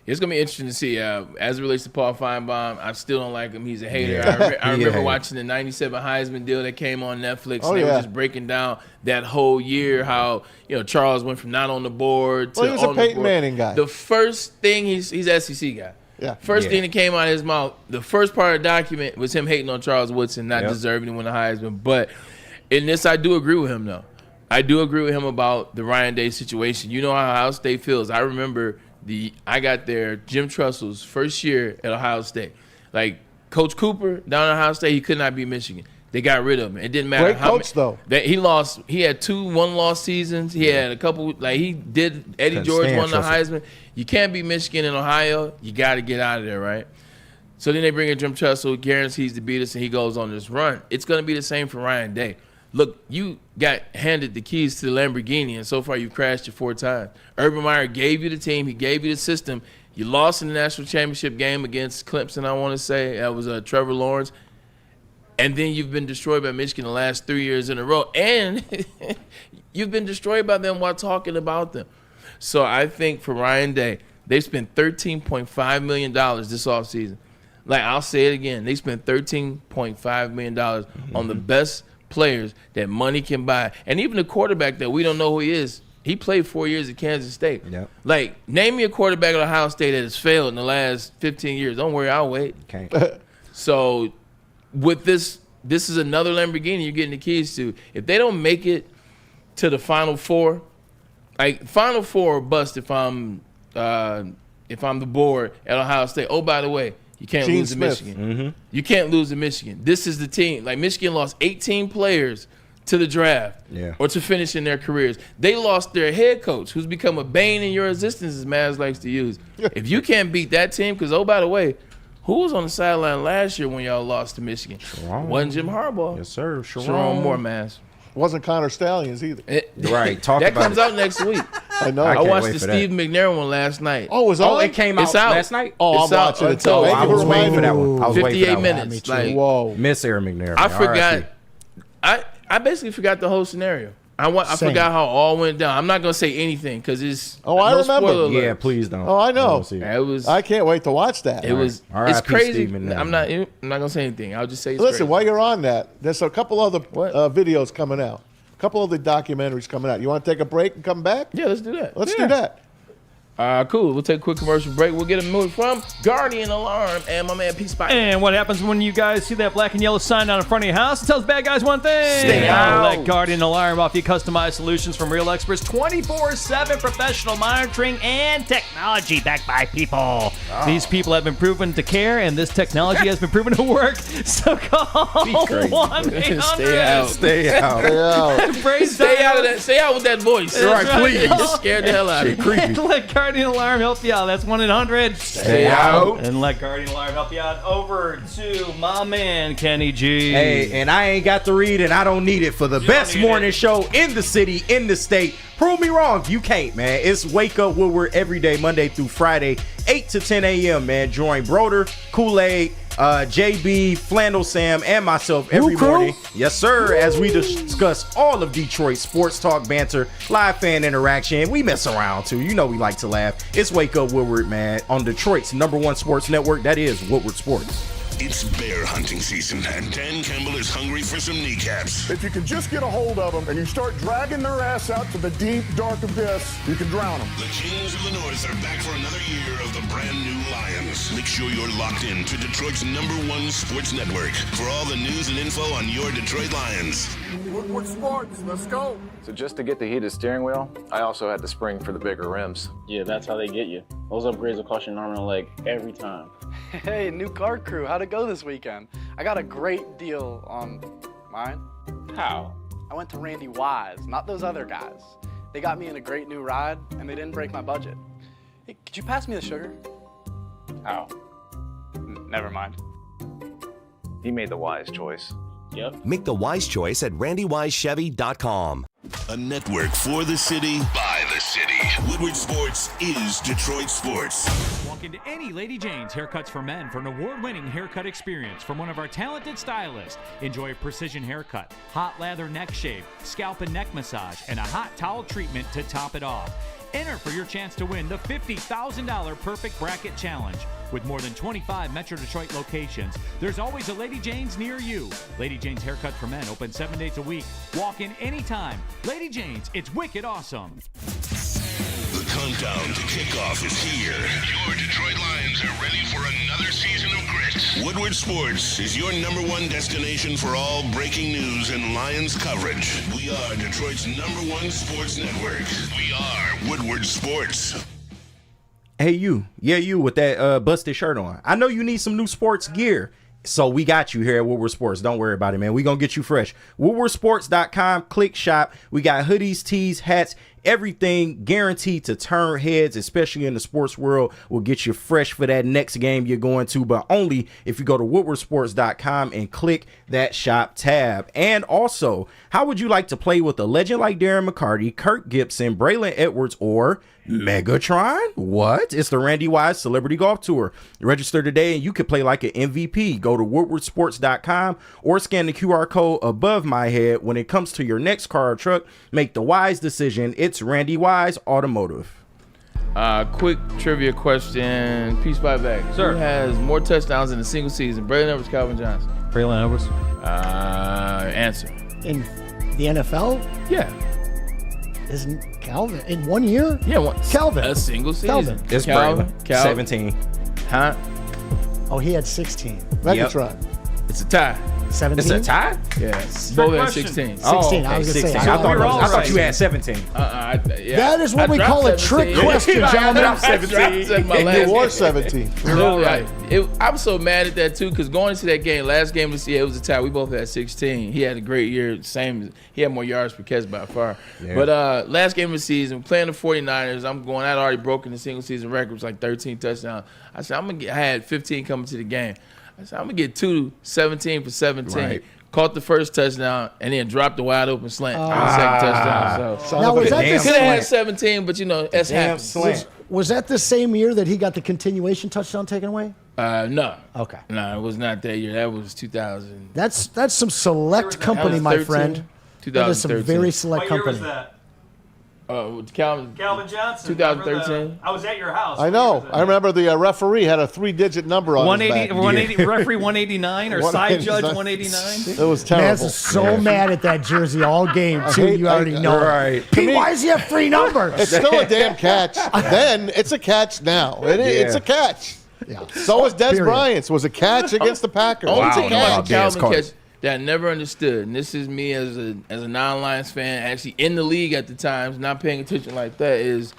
It's going to be interesting to see. As it relates to Paul Feinbaum, I still don't like him. He's a hater. Yeah. I remember watching the 97 Heisman deal that came on Netflix. They were just breaking down that whole year, how Charles went from not on the board to on the board. He was a Peyton Manning guy. The first thing, he's an SEC guy. Yeah. First thing that came out of his mouth, the first part of the document was him hating on Charles Woodson, not deserving to win the Heisman. But in this, I do agree with him, though. I do agree with him about the Ryan Day situation. You know how Ohio State feels. I remember I got there, Jim Trustle's first year at Ohio State. Like, Coach Cooper down at Ohio State, he could not beat Michigan. They got rid of him. It didn't matter Great how coach, though. He lost. He had 2 one-loss seasons. He had a couple. Like he did. Eddie George won the Heisman. You can't beat Michigan in Ohio. You got to get out of there, right? So then they bring in Jim Tressel, guarantees to beat us, and he goes on this run. It's going to be the same for Ryan Day. Look, you got handed the keys to the Lamborghini, and so far you've crashed it 4 times. Urban Meyer gave you the team. He gave you the system. You lost in the national championship game against Clemson, I want to say. That was Trevor Lawrence. And then you've been destroyed by Michigan the last 3 years in a row. And you've been destroyed by them while talking about them. So I think for Ryan Day, they spent $13.5 million this offseason. Like, I'll say it again. They spent $13.5 million on the best players that money can buy. And even the quarterback that we don't know who he is, he played 4 years at Kansas State. Yep. Like, name me a quarterback at Ohio State that has failed in the last 15 years. Don't worry, I'll wait. Okay. So with this is another Lamborghini you're getting the keys to. If they don't make it to the Final Four, like Final Four or bust if I'm the board at Ohio State. Oh, by the way, you can't Gene lose Smith. to Michigan. You can't lose to Michigan. This is the team. Like, Michigan lost 18 players to the draft Yeah. or to finish in their careers. They lost their head coach, who's become a bane in your existence, as Maz likes to use. If you can't beat that team, because, oh, by the way, who was on the sideline last year when y'all lost to Michigan? Wasn't Jim Harbaugh. Yes, sir. Sharon Moore, Maz. Wasn't Connor Stallions either. Right. Talk that about comes out next week. I know. I watched the Steve McNair one last night. Oh, it's on? It came out last night? Oh, It's I'm out watching it. until I was waiting for that one. I was waiting for 58 that one. minutes. Like, Whoa. Miss Aaron McNair. I man. forgot. RIP. I basically forgot the whole scenario. I forgot how it all went down. I'm not gonna say anything because it's. Oh, I remember. spoiler alert. Yeah, please don't. Oh, I know. It was. I can't wait to watch that. It was. R.I.P. It's crazy. Steve McNair. I'm not gonna say anything. I'll just say. It's Listen, crazy. while you're on that, there's a couple other videos coming out. A couple other documentaries coming out. You want to take a break and come back? Yeah, let's do that. Let's do that. Cool. We'll take a quick commercial break. We'll get a move from Guardian Alarm and my man P Spike. And what happens when you guys see that black and yellow sign on the front of your house? It tells bad guys one thing. Stay out. Let Guardian Alarm offer you customized solutions from real experts, 24/7 professional monitoring and technology backed by people. These people have been proven to care, and this technology has been proven to work. So call 1-800. Stay out. Stay out. Stay out of that. Stay out with that voice. That's right. Please. Just scared the hell out of me. Let Guardian Alarm help you out. That's 1-800. Stay out. And let Guardian Alarm help you out. Over to my man, Kenny G. Hey, and I ain't got to read and I don't need it for the best morning show in the city, in the state. Prove me wrong. You can't, man. It's Wake Up Woodward every day, Monday through Friday, 8 to 10 a.m., man. Join Broder, Kool-Aid, JB, Flannel Sam, and myself every morning. Yes, sir. As we discuss all of Detroit sports talk, banter, live fan interaction. We mess around, too. You know we like to laugh. It's Wake Up Woodward, man, on Detroit's #1 sports network. That is Woodward Sports. It's bear hunting season, and Dan Campbell is hungry for some kneecaps. If you can just get a hold of them and you start dragging their ass out to the deep, dark abyss, you can drown them. The Kings of the North are back for another year of the brand new Lions. Make sure you're locked in to Detroit's #1 sports network for all the news and info on your Detroit Lions. Woodward Sports, let's go. So just to get the heated steering wheel, I also had to spring for the bigger rims. Yeah, that's how they get you. Those upgrades will cost you an arm and a leg every time. Hey, new card crew, how'd it go this weekend? I got a great deal on mine. How? I went to Randy Wise, not those other guys. They got me in a great new ride, and they didn't break my budget. Hey, could you pass me the sugar? How? Never mind. He made the wise choice. Yep. Make the wise choice at RandyWiseChevy.com. A network for the city, by the city. Woodward Sports is Detroit Sports. Walk into any Lady Jane's Haircuts for Men for an award-winning haircut experience from one of our talented stylists. Enjoy a precision haircut, hot lather neck shave, scalp and neck massage, and a hot towel treatment to top it off. Enter for your chance to win the $50,000 Perfect Bracket Challenge. With more than 25 Metro Detroit locations, there's always a Lady Jane's near you. Lady Jane's Haircut for Men, open 7 days a week. Walk in anytime. Lady Jane's, it's wicked awesome. The countdown to kickoff is here. Your Detroit Lions are ready for another season of grit. Woodward Sports is your #1 destination for all breaking news and Lions coverage. We are Detroit's #1 sports network. We are Woodward Sports. Hey, you. Yeah, you with that busted shirt on. I know you need some new sports gear. So we got you here at Woodward Sports. Don't worry about it, man. We're going to get you fresh. WoodwardSports.com. Click shop. We got hoodies, tees, hats, everything guaranteed to turn heads, especially in the sports world. Will get you fresh for that next game you're going to, but only if you go to WoodwardSports.com and click that shop tab. And also, how would you like to play with a legend like Darren McCarty, Kirk Gibson, Braylon Edwards, or Megatron? What? It's the Randy Wise Celebrity Golf Tour. Register today and you can play like an MVP. Go to WoodwardSports.com or scan the QR code above my head. When it comes to your next car or truck, make the wise decision. It's Randy Wise Automotive. Quick trivia question. Peace by back. Sir. Who has more touchdowns in a single season? Braylon Edwards, Calvin Johnson. Braylon Edwards. Answer. In the NFL? Yeah. Isn't Calvin in 1 year? Yeah, Calvin. A single season. Calvin. It's Calvin. Braylon. 17. Huh? Oh, he had 16. Megatron. It's a tie. 17? It's a tie? Yeah. Both at question. 16. 16. I was going to say. 16. So I we're all thought you right. had 17. Yeah. That is what I we dropped call a trick 17. question, gentlemen. I dropped 17. My last You were game. 17. Literally, I was so mad at that too, because going into that game, last game this year, it was a tie. We both had 16. He had a great year, same. He had more yards per catch by far. Yeah. But last game of the season, playing the 49ers, I'd already broken the single season record, it was like 13 touchdowns. I said, I had 15 coming to the game. I said, I'm gonna get 17 for 17. Right. Caught the first touchdown and then dropped the wide open slant on the second touchdown. So Now, was that the could have had same, 17, but that's happens. was that the same year that he got the continuation touchdown taken away? No. Okay. No, it was not that year. That was 2000. That's some select company, was my 13, friend. That is some 2013. very select What year company. was that? Calvin Johnson. 2013. I was at your house. I know. I remember the referee had a 3-digit number on his 180, back. 180, referee 189 or side judge 189. It was terrible. Man's is so mad at that jersey all game, too. You already know. Right. Pete, why does he have 3 numbers? It's still a damn catch. Then it's a catch now. It's a catch. Yeah. So was Des Period. Bryant's. Was a catch against the Packers. Only It's a thing catch. about Calvin catch that I never understood, and this is me as a non-Lions fan, actually in the league at the times, not paying attention like that, is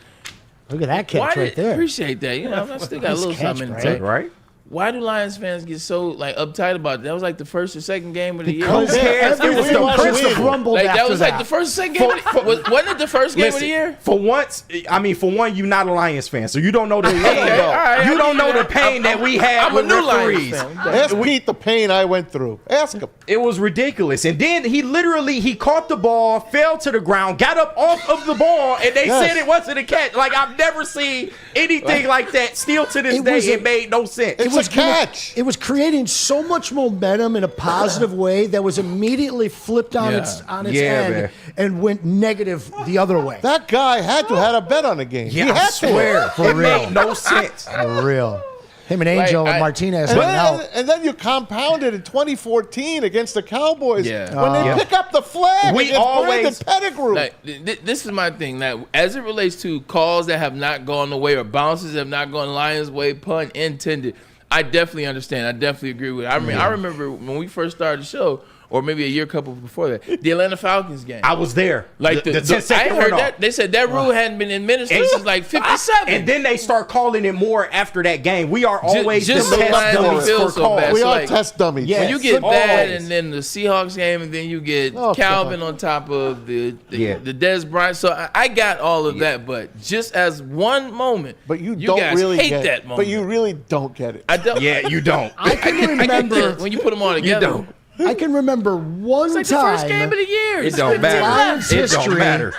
Look at that catch right there. Appreciate that. I still got a little something in the tank. Right? Why do Lions fans get so uptight about it? That was like the first or second game of the year. Because everything must have rumbled that after was that. like the first or second game. Wasn't it the first game of the year? For one, you're not a Lions fan, so you don't know the pain. right, You don't know the pain that we had I'm with a new referees. Lions fan. Ask Pete the pain I went through. Ask him. It was ridiculous. And then he caught the ball, fell to the ground, got up off of the ball, and they said it wasn't a catch. Like, I've never seen anything like that. Still to this day, it made no sense. It's a catch. It was creating so much momentum in a positive way that was immediately flipped on its end man. and went negative the other way. That guy had to have had a bet on the game. Yeah, he had I swear. For it real. made no sense. For real. Him and Angel and Martinez went out. And then you compounded in 2014 against the Cowboys Yeah. when they pick up the flag. We against always- Brandon Pettigrew. This is my thing. That as it relates to calls that have not gone the way or bounces that have not gone Lions' way, pun intended, I definitely understand. I definitely agree with it. I mean, I remember when we first started the show, or maybe a couple before that, the Atlanta Falcons game. I was there. Like the I 10-second heard runoff. that they said that rule hadn't been administered since like 57. And then they start calling it more after that game. We are always just the so test Lions don't dummies feel for so calls. bad. we So, are like, test dummies. Yeah. when you get Always. that, and then the Seahawks game, and then you get Calvin on top of the Des Bryant. So I got all of that, but just as one moment, But you you don't guys really hate get that it. moment. But you really don't get it. I don't. Yeah, you don't. I can I get remember. that when you put them all together. I can remember one It's like the time first game of the year. It don't matter. Lions It history don't matter.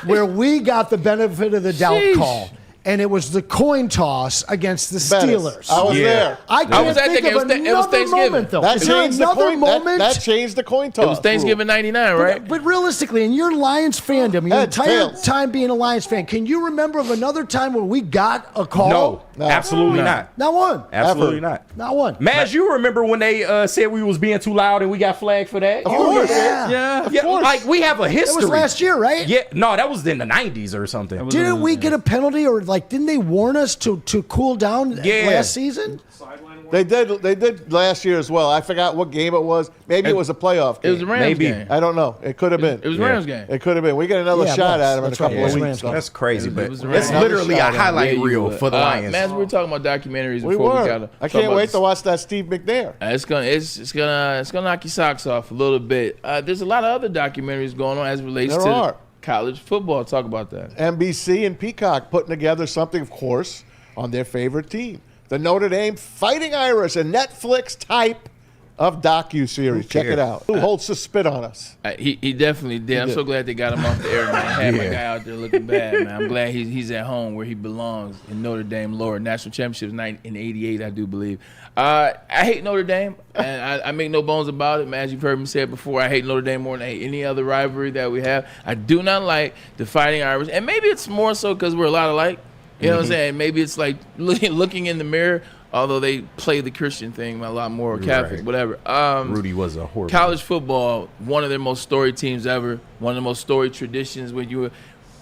where we got the benefit of the doubt Sheesh. call. And it was the coin toss against the Steelers. I was there. I can't was at think that of game. It was another Thanksgiving. moment, though. That Is there changed the another coin. moment? That changed the coin toss. It was Thanksgiving '99, right? But realistically, in your Lions fandom, your Heads, entire tails. time being a Lions fan, can you remember of another time where we got a call? No, absolutely not. Not one. Absolutely not. Not one. Maz, you remember when they said we was being too loud and we got flagged for that? Of You course. remember that? Yeah. Of course. Like we have a That history. was last year, right? Yeah, no, that was in the 90s or something. Didn't we get a penalty, or didn't they warn us to cool down last season? They did last year as well. I forgot what game it was. Maybe it was a playoff game. It was the Rams game. I don't know. It could have been. It was Rams game. It could have been. We get another Yeah, it shot was. at him in a That's right. couple It was of Rams weeks. game. That's crazy, but was It's Rams. literally a highlight Yeah, you reel would. for the Lions. Man, we're talking about documentaries We before we were. got I can't wait to watch that Steve McNair. It's gonna knock your socks off a little bit. There's a lot of other documentaries going on as it relates There to are. college football. Talk about that. NBC and Peacock putting together something, of course, on their favorite team, the Notre Dame Fighting Irish, a Netflix type of docu-series. Check it out. Who holds the spit on us? He definitely did. I'm so glad they got him off the air, man. I had my guy out there looking bad, man. I'm glad he's at home where he belongs in Notre Dame lore. National championships in '88, I do believe. I hate Notre Dame, and I make no bones about it, man. As you've heard me say it before, I hate Notre Dame more than I hate any other rivalry that we have. I do not like the Fighting Irish, and maybe it's more so because we're a lot alike. You know what I'm saying? Maybe it's like looking in the mirror, although they play the Christian thing a lot more, Catholic, Right. whatever. Rudy was a horrible. College football, one of their most storied teams ever, one of the most storied traditions.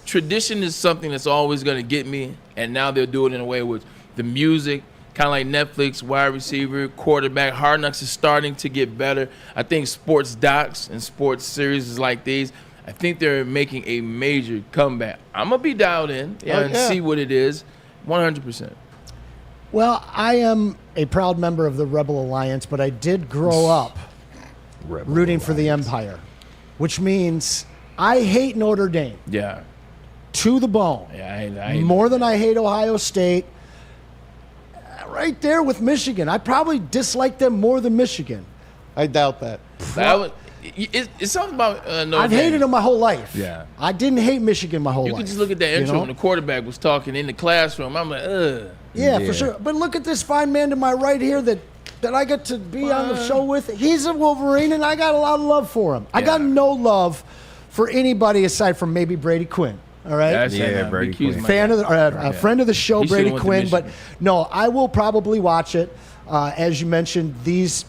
Tradition is something that's always going to get me, and now they'll do it in a way with the music, kind of like Netflix, wide receiver, quarterback. Hard Knocks is starting to get better. I think sports docs and sports series like these, I think they're making a major comeback. I'm going to be dialed in and see what it is 100%. Well, I am a proud member of the Rebel Alliance, but I did grow up rooting for the Empire, which means I hate Notre Dame. Yeah. To the bone. Yeah, I hate more than I hate Ohio State. Right there with Michigan. I probably dislike them more than Michigan. I doubt that. It's something about Notre I've Dame. hated them my whole life. Yeah. I didn't hate Michigan my whole life. You can just look at that intro when the quarterback was talking in the classroom. I'm like, ugh. Yeah, for sure. But look at this fine man to my right here that I get to be on the show with. He's a Wolverine, and I got a lot of love for him. I got no love for anybody aside from maybe Brady Quinn. All right. Brady Quinn. Friend of the show, Brady Quinn. But no, I will probably watch it. As you mentioned, these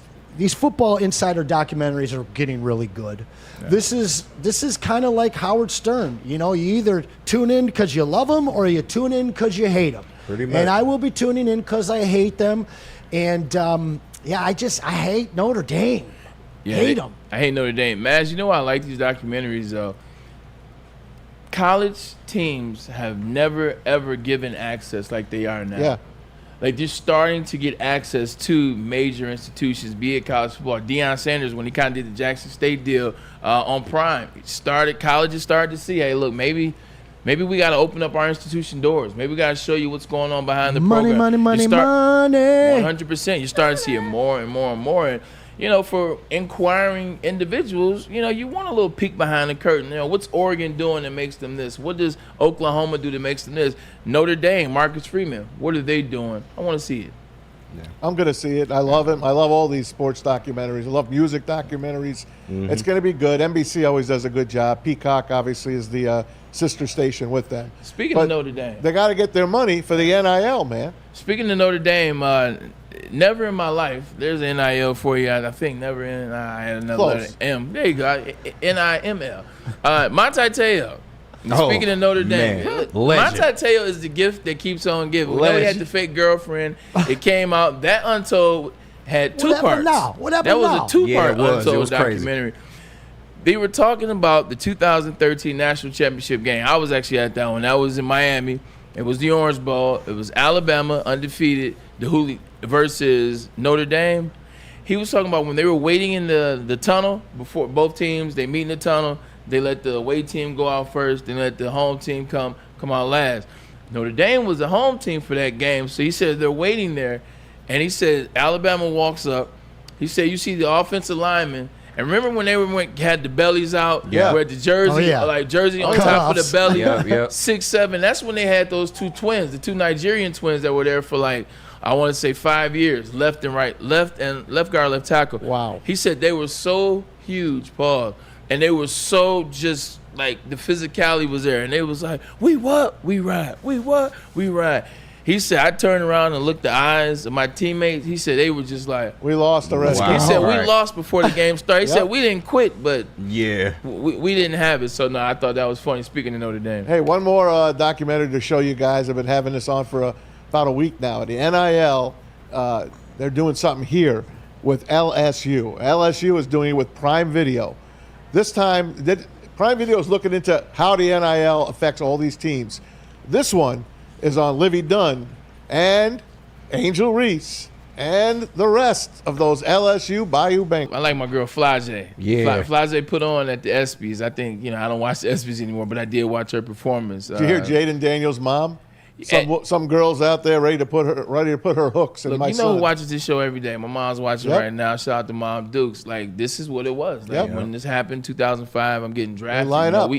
football insider documentaries are getting really good. Yeah. This is kind of like Howard Stern. You know, you either tune in because you love him or you tune in because you hate him. Pretty much. And I will be tuning in because I hate them. And I hate Notre Dame. Hate them. I hate Notre Dame. Maz, you know why I like these documentaries though? College teams have never, ever given access like they are now. Yeah. Like, they're starting to get access to major institutions, be it college football. Deion Sanders, when he kind of did the Jackson State deal on Prime, colleges started to see, hey, look, maybe we got to open up our institution doors. Maybe we got to show you what's going on behind the program. Money. 100%. You start to see it more and more and more. And, you know, for inquiring individuals, you know, you want a little peek behind the curtain. You know, what's Oregon doing that makes them this? What does Oklahoma do that makes them this? Notre Dame, Marcus Freeman, what are they doing? I want to see it. Yeah. I'm going to see it. I love it. I love all these sports documentaries. I love music documentaries. Mm-hmm. It's going to be good. NBC always does a good job. Peacock, obviously, is the sister station with them. Speaking of Notre Dame. They got to get their money for the NIL, man. Speaking of Notre Dame, never in my life, there's an NIL for you. I think never in. I had another letter, M. There you go. NIML. Monte Teo. Speaking of Notre Dame, Monte Teo is the gift that keeps on giving. We know he had the fake girlfriend. It came out. That Untold had two parts. That was a two-part Untold documentary. They were talking about the 2013 National Championship game. I was actually at that one. That was in Miami. It was the Orange Bowl. It was Alabama, undefeated, versus Notre Dame. He was talking about when they were waiting in the tunnel before both teams, they meet in the tunnel. They let the away team go out first, then let the home team come out last. Notre Dame was the home team for that game, so he said they're waiting there. And he said Alabama walks up. He said, you see the offensive lineman. And remember when they had the bellies out? Yeah. Where the jersey, jersey on top of the belly, 6'7". That's when they had those two twins, the two Nigerian twins that were there for I want to say 5 years, left and right, left guard, left tackle. Wow. He said they were so huge, Paul, and they were so just the physicality was there, and they was like, we what? We ride. We what? We ride. He said, I turned around and looked the eyes of my teammates. He said they were just like, we lost the rest. Wow. He said we lost before the game started. He said we didn't quit, but yeah, we didn't have it. So no, I thought that was funny. Speaking of Notre Dame, hey, one more documentary to show you guys. I've been having this on for about a week now. The NIL, they're doing something here with LSU. LSU is doing it with Prime Video. This time, Prime Video is looking into how the NIL affects all these teams. This one is on Livy Dunn and Angel Reese and the rest of those LSU Bayou Bengals. I like my girl Flage. Yeah. Flage put on at the ESPYs. I think, I don't watch the ESPYs anymore, but I did watch her performance. Did you hear Jaden Daniels' mom? Some girls out there ready to put her hooks in my son. You know who watches this show every day? My mom's watching right now. Shout out to Mom Dukes. This is what it was. When this happened, 2005, I'm getting drafted. Line up.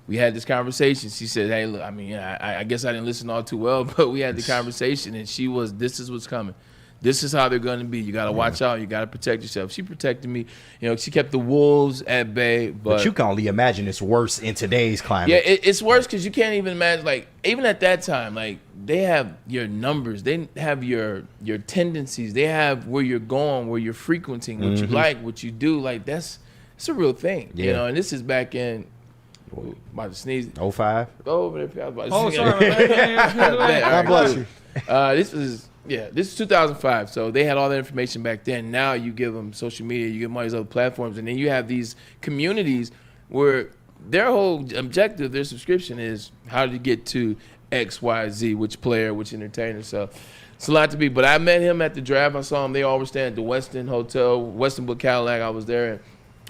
We had this conversation. She said, hey, look, I guess I didn't listen all too well, but we had the conversation, and this is what's coming. This is how they're going to be. You got to watch out. You got to protect yourself. She protected me. She kept the wolves at bay. But you can only imagine it's worse in today's climate. Yeah, it's worse because you can't even imagine, even at that time, they have your numbers. They have your tendencies. They have where you're going, where you're frequenting, what you like, what you do. It's a real thing, and this is back in, about to sneeze. 05? Go over there. I was about to Oh, sneeze. sorry. God bless you. This was Yeah, this is 2005, so they had all that information back then. Now you give them social media, you give them all these other platforms, and then you have these communities where their whole objective, their subscription is how to get to X, Y, Z, which player, which entertainer. So it's a lot to be. But I met him at the draft. I saw him. They all were staying at the Westin Hotel, Westonwood Cadillac. I was there, and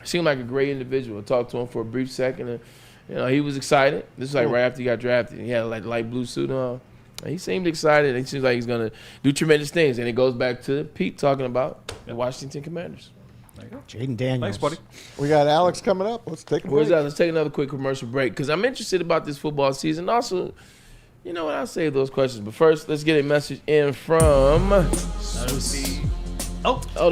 he seemed like a great individual. I talked to him for a brief second, and he was excited. This was like right after he got drafted. He had like a light blue suit on. He seemed excited. It seems like he's going to do tremendous things. And it goes back to Pete talking about the Washington Commanders. Jaden Daniels. Thanks, buddy. We got Alex coming up. Let's take a break. Let's take another quick commercial break because I'm interested about this football season. Also, you know what? I'll save those questions. But first, let's get a message in from the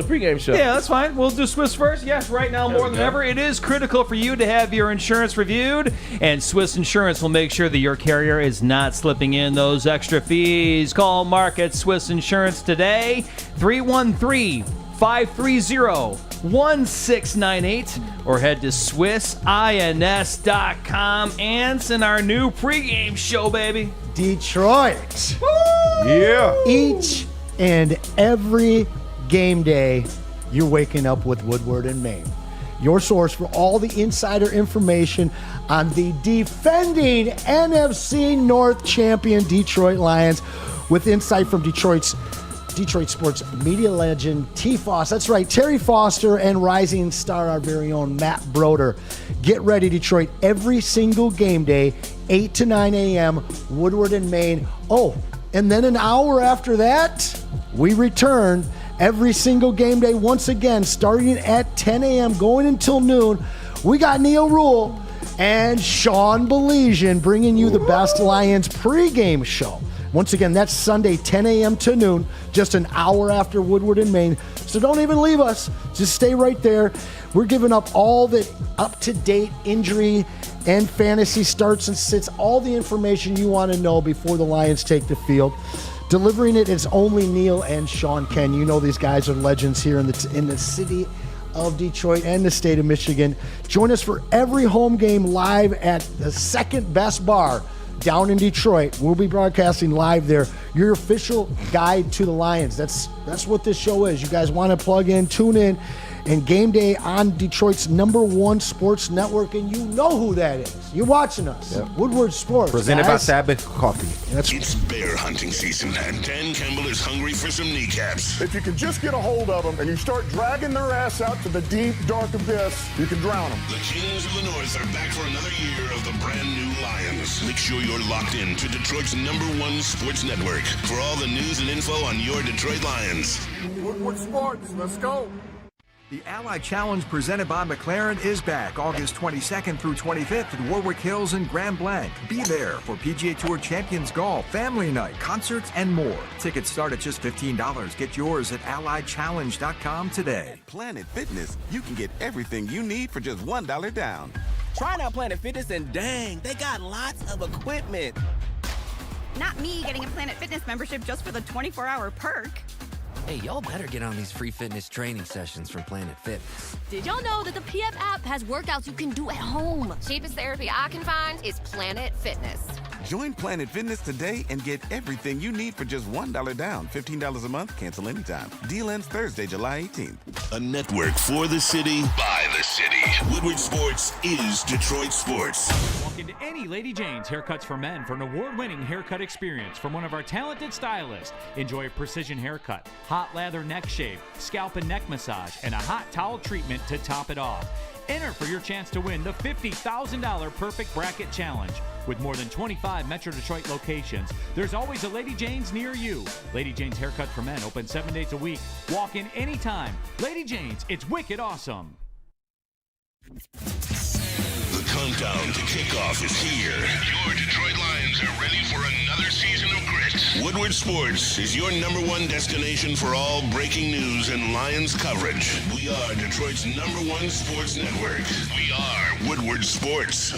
pregame show. Yeah, that's fine. We'll do Swiss first. Yes, right now more than ever, it is critical for you to have your insurance reviewed, and Swiss Insurance will make sure that your carrier is not slipping in those extra fees. Call Mark at Swiss Insurance today, 313-530-1698, or head to SwissINS.com. Anson, our new pregame show, baby. Detroit. Woo! Yeah. Each and every game day, you're waking up with Woodward and Maine, your source for all the insider information on the defending NFC North champion Detroit Lions, with insight from Detroit sports media legend T. Foss. That's right, Terry Foster, and rising star, our very own Matt Broder. Get ready, Detroit, every single game day, 8 to 9 a.m., Woodward and Maine. Oh, and then an hour after that, we return every single game day once again, starting at 10 a.m., going until noon. We got Neil Rule and Sean Belizean bringing you the best Lions pregame show. Once again, that's Sunday, 10 a.m. to noon, just an hour after Woodward and Maine. So don't even leave us. Just stay right there. We're giving up all the up-to-date injury and fantasy starts and sits, all the information you want to know before the Lions take the field. Delivering it is only Neil and Sean Ken. You know these guys are legends here in the city of Detroit and the state of Michigan. Join us for every home game live at the second best bar down in Detroit. We'll be broadcasting live there. Your official guide to the Lions. That's what this show is. You guys want to plug in, tune in, and game day on Detroit's #1 sports network, and you know who that is. You're watching us. Yep. Woodward Sports. Presented by Sabbath Coffee. It's bear hunting season, and Dan Campbell is hungry for some kneecaps. If you can just get a hold of them and you start dragging their ass out to the deep, dark abyss, you can drown them. The Kings of the North are back for another year of the brand new Lions. Make sure you're locked in to Detroit's #1 sports network for all the news and info on your Detroit Lions. Woodward Sports, let's go. The Ally Challenge presented by McLaren is back August 22nd through 25th at Warwick Hills and Grand Blanc. Be there for PGA Tour Champions Golf, Family Night, concerts, and more. Tickets start at just $15. Get yours at allychallenge.com today. At Planet Fitness, you can get everything you need for just $1 down. Try out Planet Fitness and dang, they got lots of equipment. Not me getting a Planet Fitness membership just for the 24-hour perk. Hey, y'all better get on these free fitness training sessions from Planet Fitness. Did y'all know that the PF app has workouts you can do at home? Cheapest therapy I can find is Planet Fitness. Join Planet Fitness today and get everything you need for just $1 down. $15 a month, cancel anytime. Deal ends Thursday, July 18th. A network for the city, by the city. Woodward Sports is Detroit Sports. Walk into any Lady Jane's Haircuts for Men for an award-winning haircut experience from one of our talented stylists. Enjoy a precision haircut, hot lather neck shave, scalp and neck massage, and a hot towel treatment to top it off. Enter for your chance to win the $50,000 Perfect Bracket Challenge. With more than 25 Metro Detroit locations, there's always a Lady Jane's near you. Lady Jane's Haircut for Men, open 7 days a week. Walk in anytime. Lady Jane's, it's wicked awesome. The countdown to kickoff is here. Your Detroit Lions are ready for another season of grit. Woodward Sports is your #1 destination for all breaking news and Lions coverage. We are Detroit's #1 sports network. We are Woodward Sports.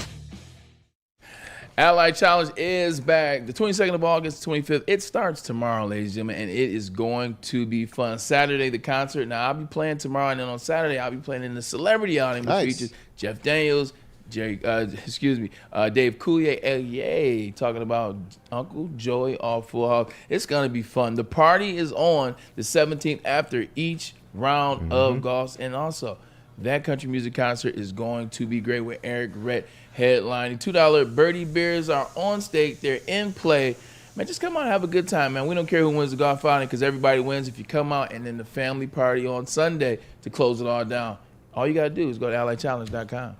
Ally Challenge is back. The 22nd of August, 25th. It starts tomorrow, ladies and gentlemen, and it is going to be fun. Saturday, the concert. Now, I'll be playing tomorrow, and then on Saturday, I'll be playing in the celebrity outing, which features Jeff Daniels, Dave Coulier, talking about Uncle Joey off Full House. It's going to be fun. The party is on the 17th after each round of golf. And also, that country music concert is going to be great with Eric Rhett headlining. $2 birdie beers are on stake. They're in play. Man, just come out and have a good time, man. We don't care who wins the golf outing because everybody wins if you come out, and then the family party on Sunday to close it all down. All you got to do is go to allychallenge.com.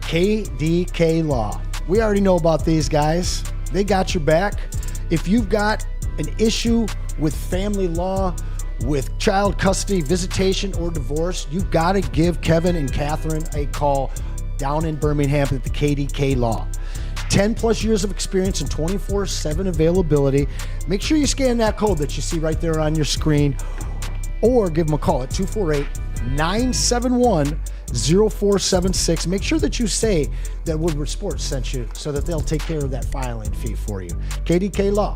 KDK Law. We already know about these guys. They got your back. If you've got an issue with family law, with child custody, visitation, or divorce, you've got to give Kevin and Catherine a call down in Birmingham at the KDK Law. 10 plus years of experience and 24/7 availability. Make sure you scan that code that you see right there on your screen, or give them a call at 248-971-0476. Make sure that you say that Woodward Sports sent you so that they'll take care of that filing fee for you. KDK Law,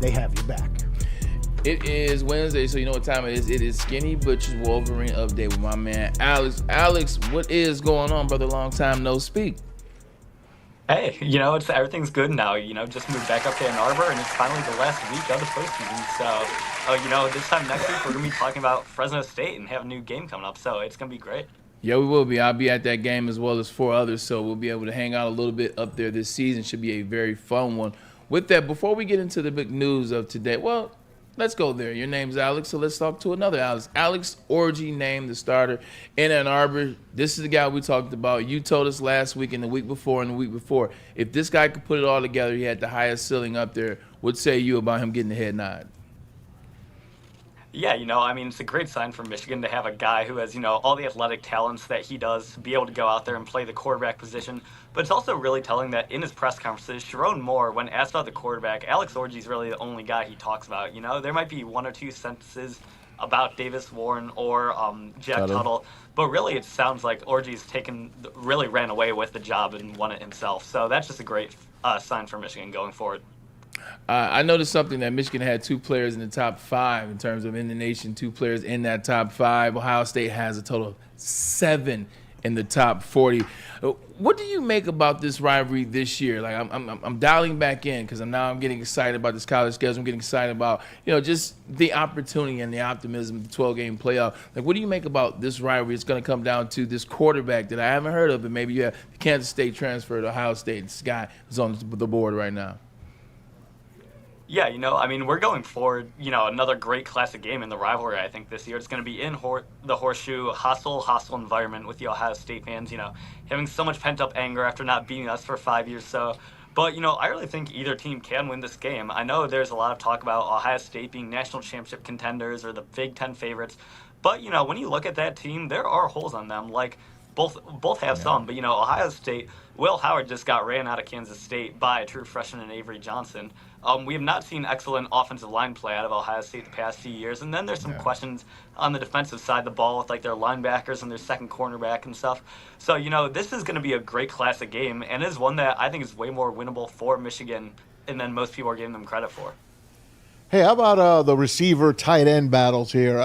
they have your back. It is Wednesday, so you know what time it is. It is Skinny Butcher's Wolverine Update with my man Alex. Alex, what is going on, brother? Long time no speak. Hey, everything's good now. Just moved back up to Ann Arbor, and it's finally the last week of the postseason. So, this time next week, we're going to be talking about Fresno State and have a new game coming up. So it's going to be great. Yeah, we will be. I'll be at that game as well as 4 others, so we'll be able to hang out a little bit up there this season. Should be a very fun one. With that, before we get into the big news of today, well, let's go there. Your name's Alex, so let's talk to another Alex. Alex Orji named the starter in Ann Arbor. This is the guy we talked about. You told us last week and the week before and the week before, if this guy could put it all together, he had the highest ceiling up there. What say you about him getting the head nod? Yeah, it's a great sign for Michigan to have a guy who has, all the athletic talents that he does, be able to go out there and play the quarterback position. But it's also really telling that in his press conferences, Sharon Moore, when asked about the quarterback, Alex Orji is really the only guy he talks about. There might be 1 or 2 sentences about Davis Warren or Jack Tuttle, but really it sounds like Orji's really ran away with the job and won it himself. So that's just a great sign for Michigan going forward. I noticed something that Michigan had 2 players in the top 5 in terms of in the nation, 2 players in that top 5. Ohio State has a total of 7 in the top 40. What do you make about this rivalry this year? Like I'm dialing back in because I'm getting excited about this college schedule. I'm getting excited about just the opportunity and the optimism of the 12-game playoff. Like, what do you make about this rivalry? It's going to come down to this quarterback that I haven't heard of, but maybe you have the Kansas State transfer to Ohio State. This guy is on the board right now. Yeah, we're going forward, another great classic game in the rivalry, I think, this year. It's going to be in the Horseshoe, hostile environment with the Ohio State fans, having so much pent-up anger after not beating us for 5 years. But, I really think either team can win this game. I know there's a lot of talk about Ohio State being national championship contenders or the Big Ten favorites. But, when you look at that team, there are holes on them. Like, both have some. But, Ohio State, Will Howard just got ran out of Kansas State by a true freshman in Avery Johnson. We have not seen excellent offensive line play out of Ohio State the past few years. And then there's some questions on the defensive side of the ball with, their linebackers and their second cornerback and stuff. So, this is going to be a great classic game, and it is one that I think is way more winnable for Michigan than most people are giving them credit for. Hey, how about the receiver tight end battles here?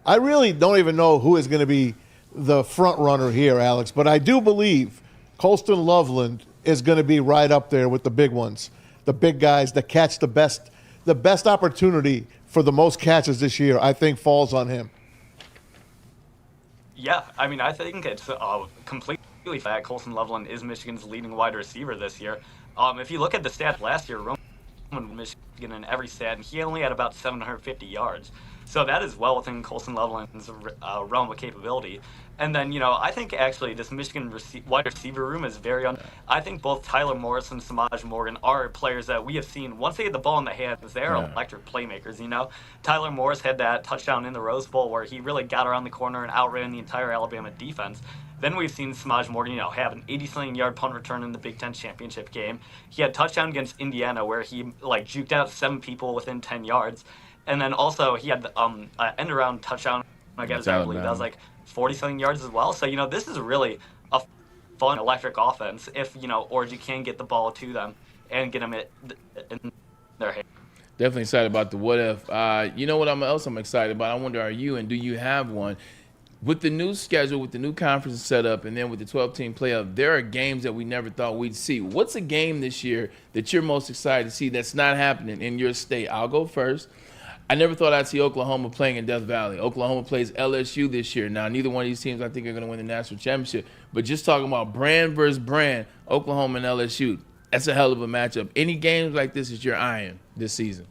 I really don't even know who is going to be the front runner here, Alex, but I do believe Colston Loveland is going to be right up there with the big ones. The big guys that catch the best opportunity for the most catches this year, I think, falls on him. Yeah, I think it's completely fact. Colston Loveland is Michigan's leading wide receiver this year. If you look at the stats last year, Roman Michigan in every stat, and he only had about 750 yards. So that is well within Colston Loveland's realm of capability. And then, I think actually this Michigan wide receiver room is I think both Tyler Morris and Samaj Morgan are players that we have seen, once they get the ball in the hands, they're electric playmakers, Tyler Morris had that touchdown in the Rose Bowl where he really got around the corner and outran the entire Alabama defense. Then we've seen Samaj Morgan, have an 80-something-yard punt return in the Big Ten championship game. He had a touchdown against Indiana where he, juked out 7 people within 10 yards. And then also he had the end-around touchdown against, I believe, that was 40-something yards as well. So, this is really a fun, electric offense if, Orji can get the ball to them and get them in their hands. Definitely excited about the what if. You know what else I'm excited about? I wonder, are you, and do you have one? with the new schedule, with the new conference set up, and then with the 12-team playoff, there are games that we never thought we'd see. What's a game this year that you're most excited to see that's not happening in your state? I'll go first. I never thought I'd see Oklahoma playing in Death Valley. Oklahoma plays LSU this year. Now, neither one of these teams I think are going to win the national championship. But just talking about brand versus brand, Oklahoma and LSU, that's a hell of a matchup. Any games like this that you're eyeing this season?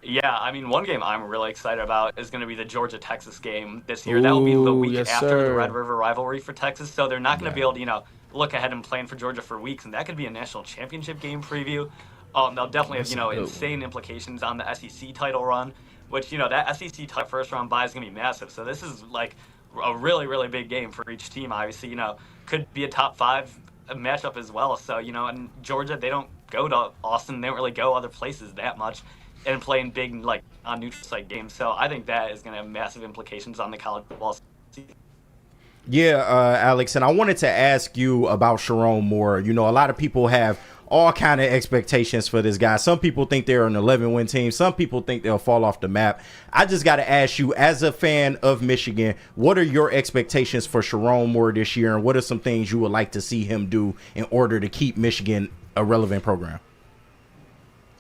Yeah, I mean, one game I'm really excited about is going to be the Georgia-Texas game this year. That will be the week after the Red River rivalry for Texas, so they're not going to be able to, look ahead and plan for Georgia for weeks, and that could be a national championship game preview. They'll definitely have, insane implications on the SEC title run, which, that SEC first round bye is going to be massive. So this is like a really, really big game for each team. Obviously, could be a top 5 matchup as well. So, in Georgia, they don't go to Austin. They don't really go other places that much and playing big, on neutral site games. So I think that is going to have massive implications on the college football season. Yeah, Alex, and I wanted to ask you about Sharon Moore. A lot of people have all kind of expectations for this guy. Some people think they're an 11-win team. Some people think they'll fall off the map. I just got to ask you, as a fan of Michigan, what are your expectations for Sharon Moore this year, and what are some things you would like to see him do in order to keep Michigan a relevant program?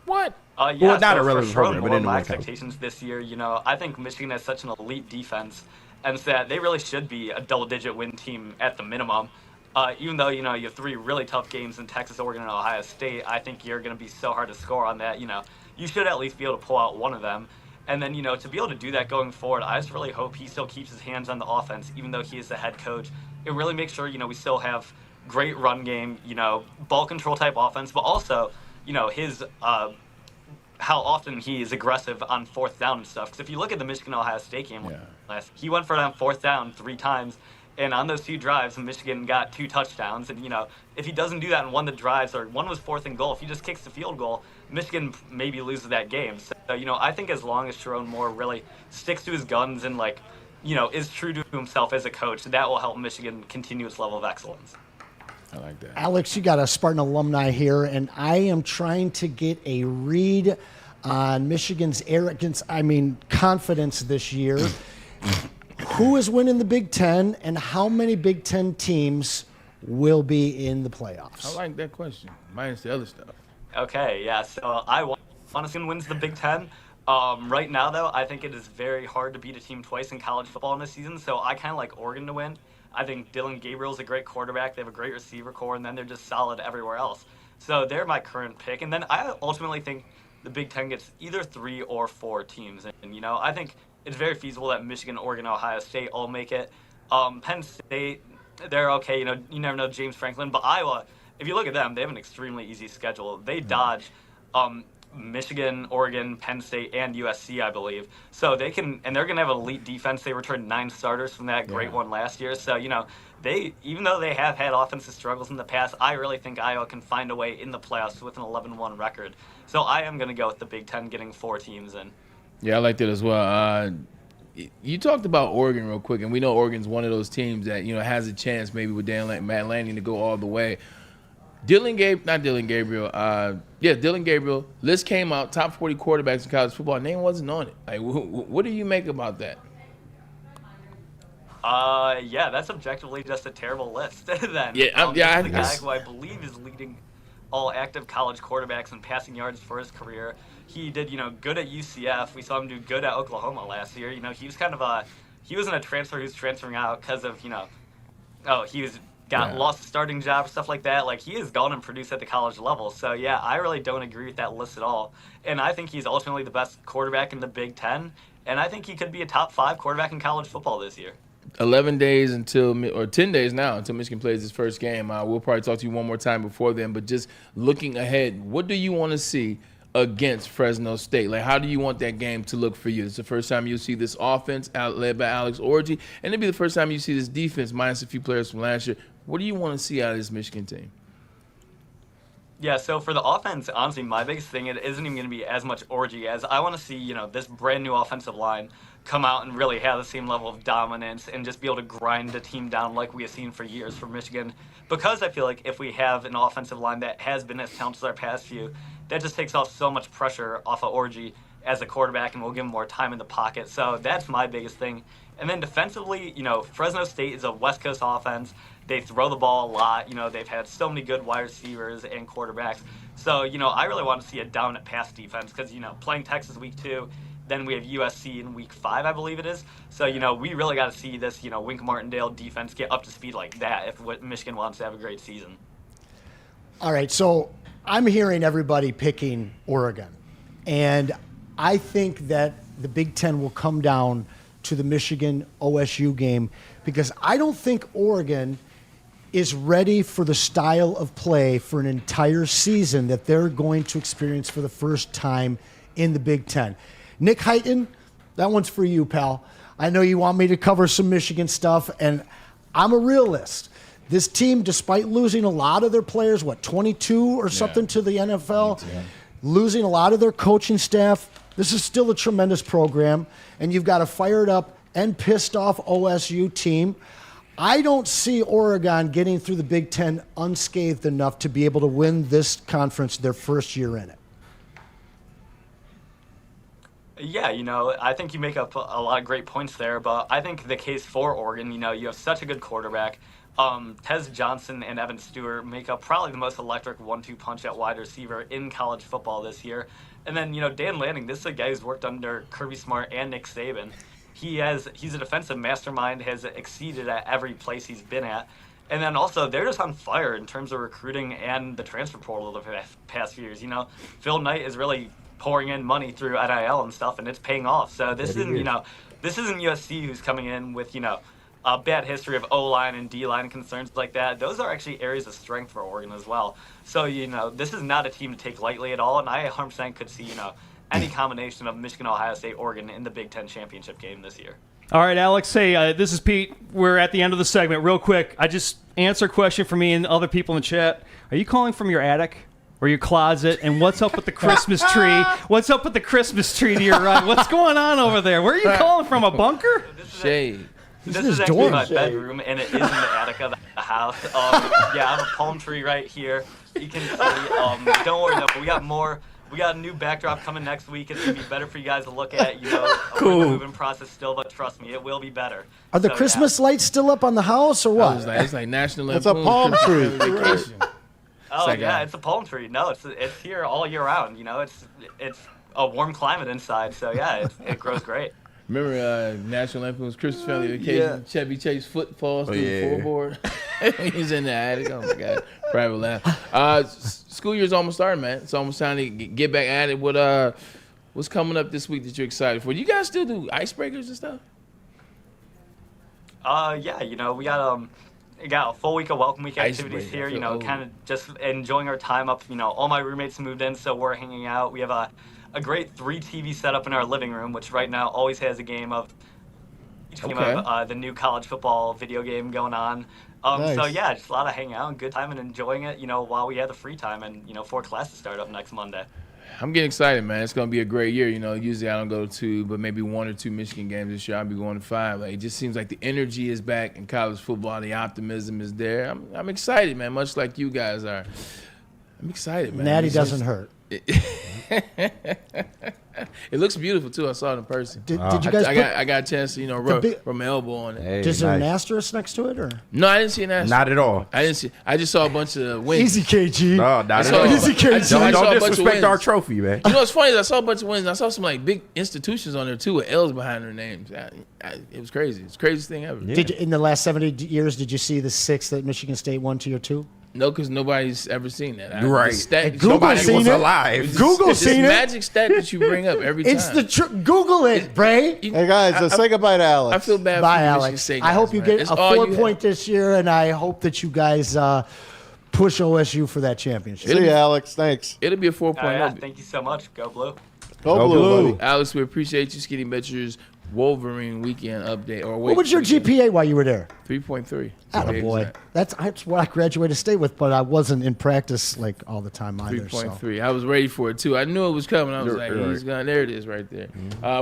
What? Well, not a relevant program, but in my expectations this year, I think Michigan has such an elite defense, and so that they really should be a double-digit win team at the minimum. Even though, you have 3 really tough games in Texas, Oregon, and Ohio State, I think you're going to be so hard to score on that. You should at least be able to pull out one of them. And then, to be able to do that going forward, I just really hope he still keeps his hands on the offense, even though he is the head coach. It really makes sure, we still have great run game, ball control type offense, but also, his how often he is aggressive on 4th down and stuff. Because if you look at the Michigan-Ohio State game last, he went for it on 4th down 3 times. And on those 2 drives, Michigan got 2 touchdowns. And, if he doesn't do that in one of the drives, or one was 4th and goal, if he just kicks the field goal, Michigan maybe loses that game. So, I think as long as Sharon Moore really sticks to his guns and, is true to himself as a coach, that will help Michigan continue its level of excellence. I like that. Alex, you got a Spartan alumni here, and I am trying to get a read on Michigan's confidence this year. Who is winning the Big Ten, and how many Big Ten teams will be in the playoffs? I like that question, minus the other stuff. Okay, yeah, so I want Michigan wins the Big Ten. Right now, though, I think it is very hard to beat a team twice in college football in this season, so I kind of like Oregon to win. I think Dylan Gabriel's a great quarterback. They have a great receiver core, and then they're just solid everywhere else. So they're my current pick. And then I ultimately think the Big Ten gets either 3 or 4 teams. And, I think it's very feasible that Michigan, Oregon, Ohio State all make it. Penn State, they're okay. You never know James Franklin. But Iowa, if you look at them, they have an extremely easy schedule. They dodge Michigan, Oregon, Penn State, and USC, I believe. So they can, and they're going to have an elite defense. They returned 9 starters from that great one last year. So, they, even though they have had offensive struggles in the past, I really think Iowa can find a way in the playoffs with an 11-1 record. So I am going to go with the Big Ten getting 4 teams in. Yeah, I like that as well. You talked about Oregon real quick, and we know Oregon's one of those teams that, has a chance maybe with Matt Lanning to go all the way. Dylan Gabriel. List came out, top 40 quarterbacks in college football. Name wasn't on it. Like, what do you make about that? Yeah, that's objectively just a terrible list. Then, the guy who I believe is leading all active college quarterbacks in passing yards for his career. He did, good at UCF. We saw him do good at Oklahoma last year. He was kind of he wasn't a transfer who's transferring out because of, lost a starting job, stuff like that. Like, he has gone and produced at the college level. So, yeah, I really don't agree with that list at all. And I think he's ultimately the best quarterback in the Big Ten. And I think he could be a top 5 quarterback in college football this year. 10 days now until Michigan plays his first game. We'll probably talk to you one more time before then. But just looking ahead, what do you want to see against Fresno State? Like, how do you want that game to look for you? It's the first time you'll see this offense led by Alex Orji, and it'll be the first time you see this defense minus a few players from last year. What do you want to see out of this Michigan team? Yeah, so for the offense, honestly, my biggest thing, it isn't even going to be as much Orji as I want to see, this brand new offensive line come out and really have the same level of dominance and just be able to grind the team down like we have seen for years for Michigan. Because I feel like if we have an offensive line that has been as talented as our past few, that just takes off so much pressure off of Orji. as a quarterback, and we'll give him more time in the pocket. So that's my biggest thing. And then defensively, Fresno State is a West Coast offense. They throw the ball a lot. They've had so many good wide receivers and quarterbacks. So, I really want to see a dominant pass defense because, playing Texas week 2, then we have USC in week 5, I believe it is. So, we really got to see this, Wink Martindale defense get up to speed like that if Michigan wants to have a great season. All right, so I'm hearing everybody picking Oregon. And I think that the Big Ten will come down to the Michigan-OSU game because I don't think Oregon is ready for the style of play for an entire season that they're going to experience for the first time in the Big Ten. Nick Heighton, that one's for you, pal. I know you want me to cover some Michigan stuff, and I'm a realist. This team, despite losing a lot of their players, 22 or something to the NFL, losing a lot of their coaching staff, this is still a tremendous program, and you've got a fired up and pissed off OSU team. I don't see Oregon getting through the Big Ten unscathed enough to be able to win this conference their first year in it. Yeah, I think you make up a lot of great points there, but I think the case for Oregon, you have such a good quarterback. Tez Johnson and Evan Stewart make up probably the most electric 1-2 punch at wide receiver in college football this year. And then, Dan Lanning, this is a guy who's worked under Kirby Smart and Nick Saban. He's a defensive mastermind, has exceeded at every place he's been at. And then also, they're just on fire in terms of recruiting and the transfer portal the past few years. Phil Knight is really pouring in money through NIL and stuff, and it's paying off. So this isn't USC who's coming in with, a bad history of O-line and D-line concerns like that. Those are actually areas of strength for Oregon as well. So, this is not a team to take lightly at all, and I 100% could see, any combination of Michigan, Ohio State, Oregon in the Big Ten championship game this year. All right, Alex. Hey, this is Pete. We're at the end of the segment. Real quick, I just answer a question for me and other people in the chat. Are you calling from your attic or your closet? And what's up with the Christmas tree? What's up with the Christmas tree to your right? What's going on over there? Where are you calling from? A bunker? Shade. This is actually my bedroom, and it is in the attic of the house. I have a palm tree right here. You can see. Don't worry, though. We got a new backdrop coming next week. It's going to be better for you guys to look at. We're in the moving process still, but trust me, it will be better. Are the Christmas lights still up on the house, or what? It's like National It's a palm tree. Oh, it's a palm tree. No, it's here all year round. It's a warm climate inside, so yeah, it grows great. Remember National Lampoon's Christmas Family Vacation? Chevy Chase foot falls through the floorboard. He's in the attic. Oh, my God. Private laugh. School year's almost started, man. It's almost time to get back at it. What's coming up this week that you're excited for? You guys still do icebreakers and stuff? Yeah, we got a full week of welcome week activities here, kind of just enjoying our time up. All my roommates moved in, so we're hanging out. We have a great 3 TV setup in our living room, which right now always has a game of the new college football video game going on. Nice. So yeah, just a lot of hanging out and good time and enjoying it, while we have the free time and, 4 classes start up next Monday. I'm getting excited, man. It's going to be a great year. Usually I don't go to 2, but maybe 1 or 2 Michigan games this year. I'll be going to 5. It just seems like the energy is back in college football. The optimism is there. I'm excited, man, much like you guys are. I'm excited, man. Natty doesn't hurt. It looks beautiful too. I saw it in person. Did you guys? I got a chance to rub my elbow on it. Hey, is there an asterisk next to it or? No, I didn't see an asterisk. Not at all. I didn't see. I just saw a bunch of wins. Easy, KG. No, not at all. Easy, KG. Don't disrespect our trophy, man. You know what's funny is I saw a bunch of wins. And I saw some big institutions on there too with L's behind their names. It was crazy. It's the craziest thing ever. Yeah. Did you, in the last 70 years, did you see the 6 that Michigan State won to your 2? No, because nobody's ever seen that. Right. Google's seen it. Alive. Google's seen it. Magic stat that you bring up every time. It's the Google it, Bray. Hey guys, say goodbye to Alex. I feel bad. Bye, for Alex. State I guys, hope you man. get It's a all 4 you point this year, and I hope that you guys push OSU for that championship. See you, Alex. Thanks. It'll be a 4-0. Yeah, thank you so much. Go Blue. Go Blue. Buddy. Alex, we appreciate you. Skinny Betcher's Wolverine weekend update. What was your GPA while you were there? 3.3. Attaboy. That's what I graduated state with, but I wasn't in practice all the time either. 3.3. I was ready for it too. I knew it was coming. I was he's gone. There it is right there.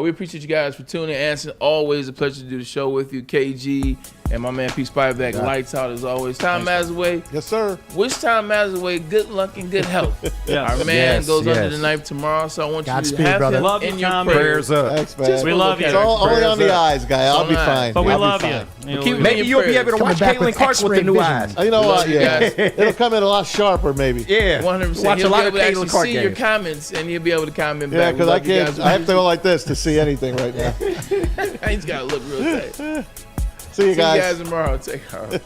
We appreciate you guys for tuning in. Anson, always a pleasure to do the show with you. KG, And my man P. Spivak, lights out as always. Tom Mazaway. Yes, sir. Wish Tom Mazaway good luck and good health. Our man goes under the knife tomorrow, so I want you to have him love in you, your prayers up. Thanks, man. We love you. It's only on the eyes, guy. I'll be fine. But we I'll be love fine. you. Maybe you'll be able to watch Caitlin Clark with the new eyes. You know what? Yeah, guys. it'll come in a lot sharper, maybe. Yeah, 100%. watch a lot of Caitlin Caitlin Clark see your games. comments, and you'll be able to comment Yeah, back. because I can't. I have to go like this to see anything right now. He's got to look real tight. See you guys. tomorrow. Take care.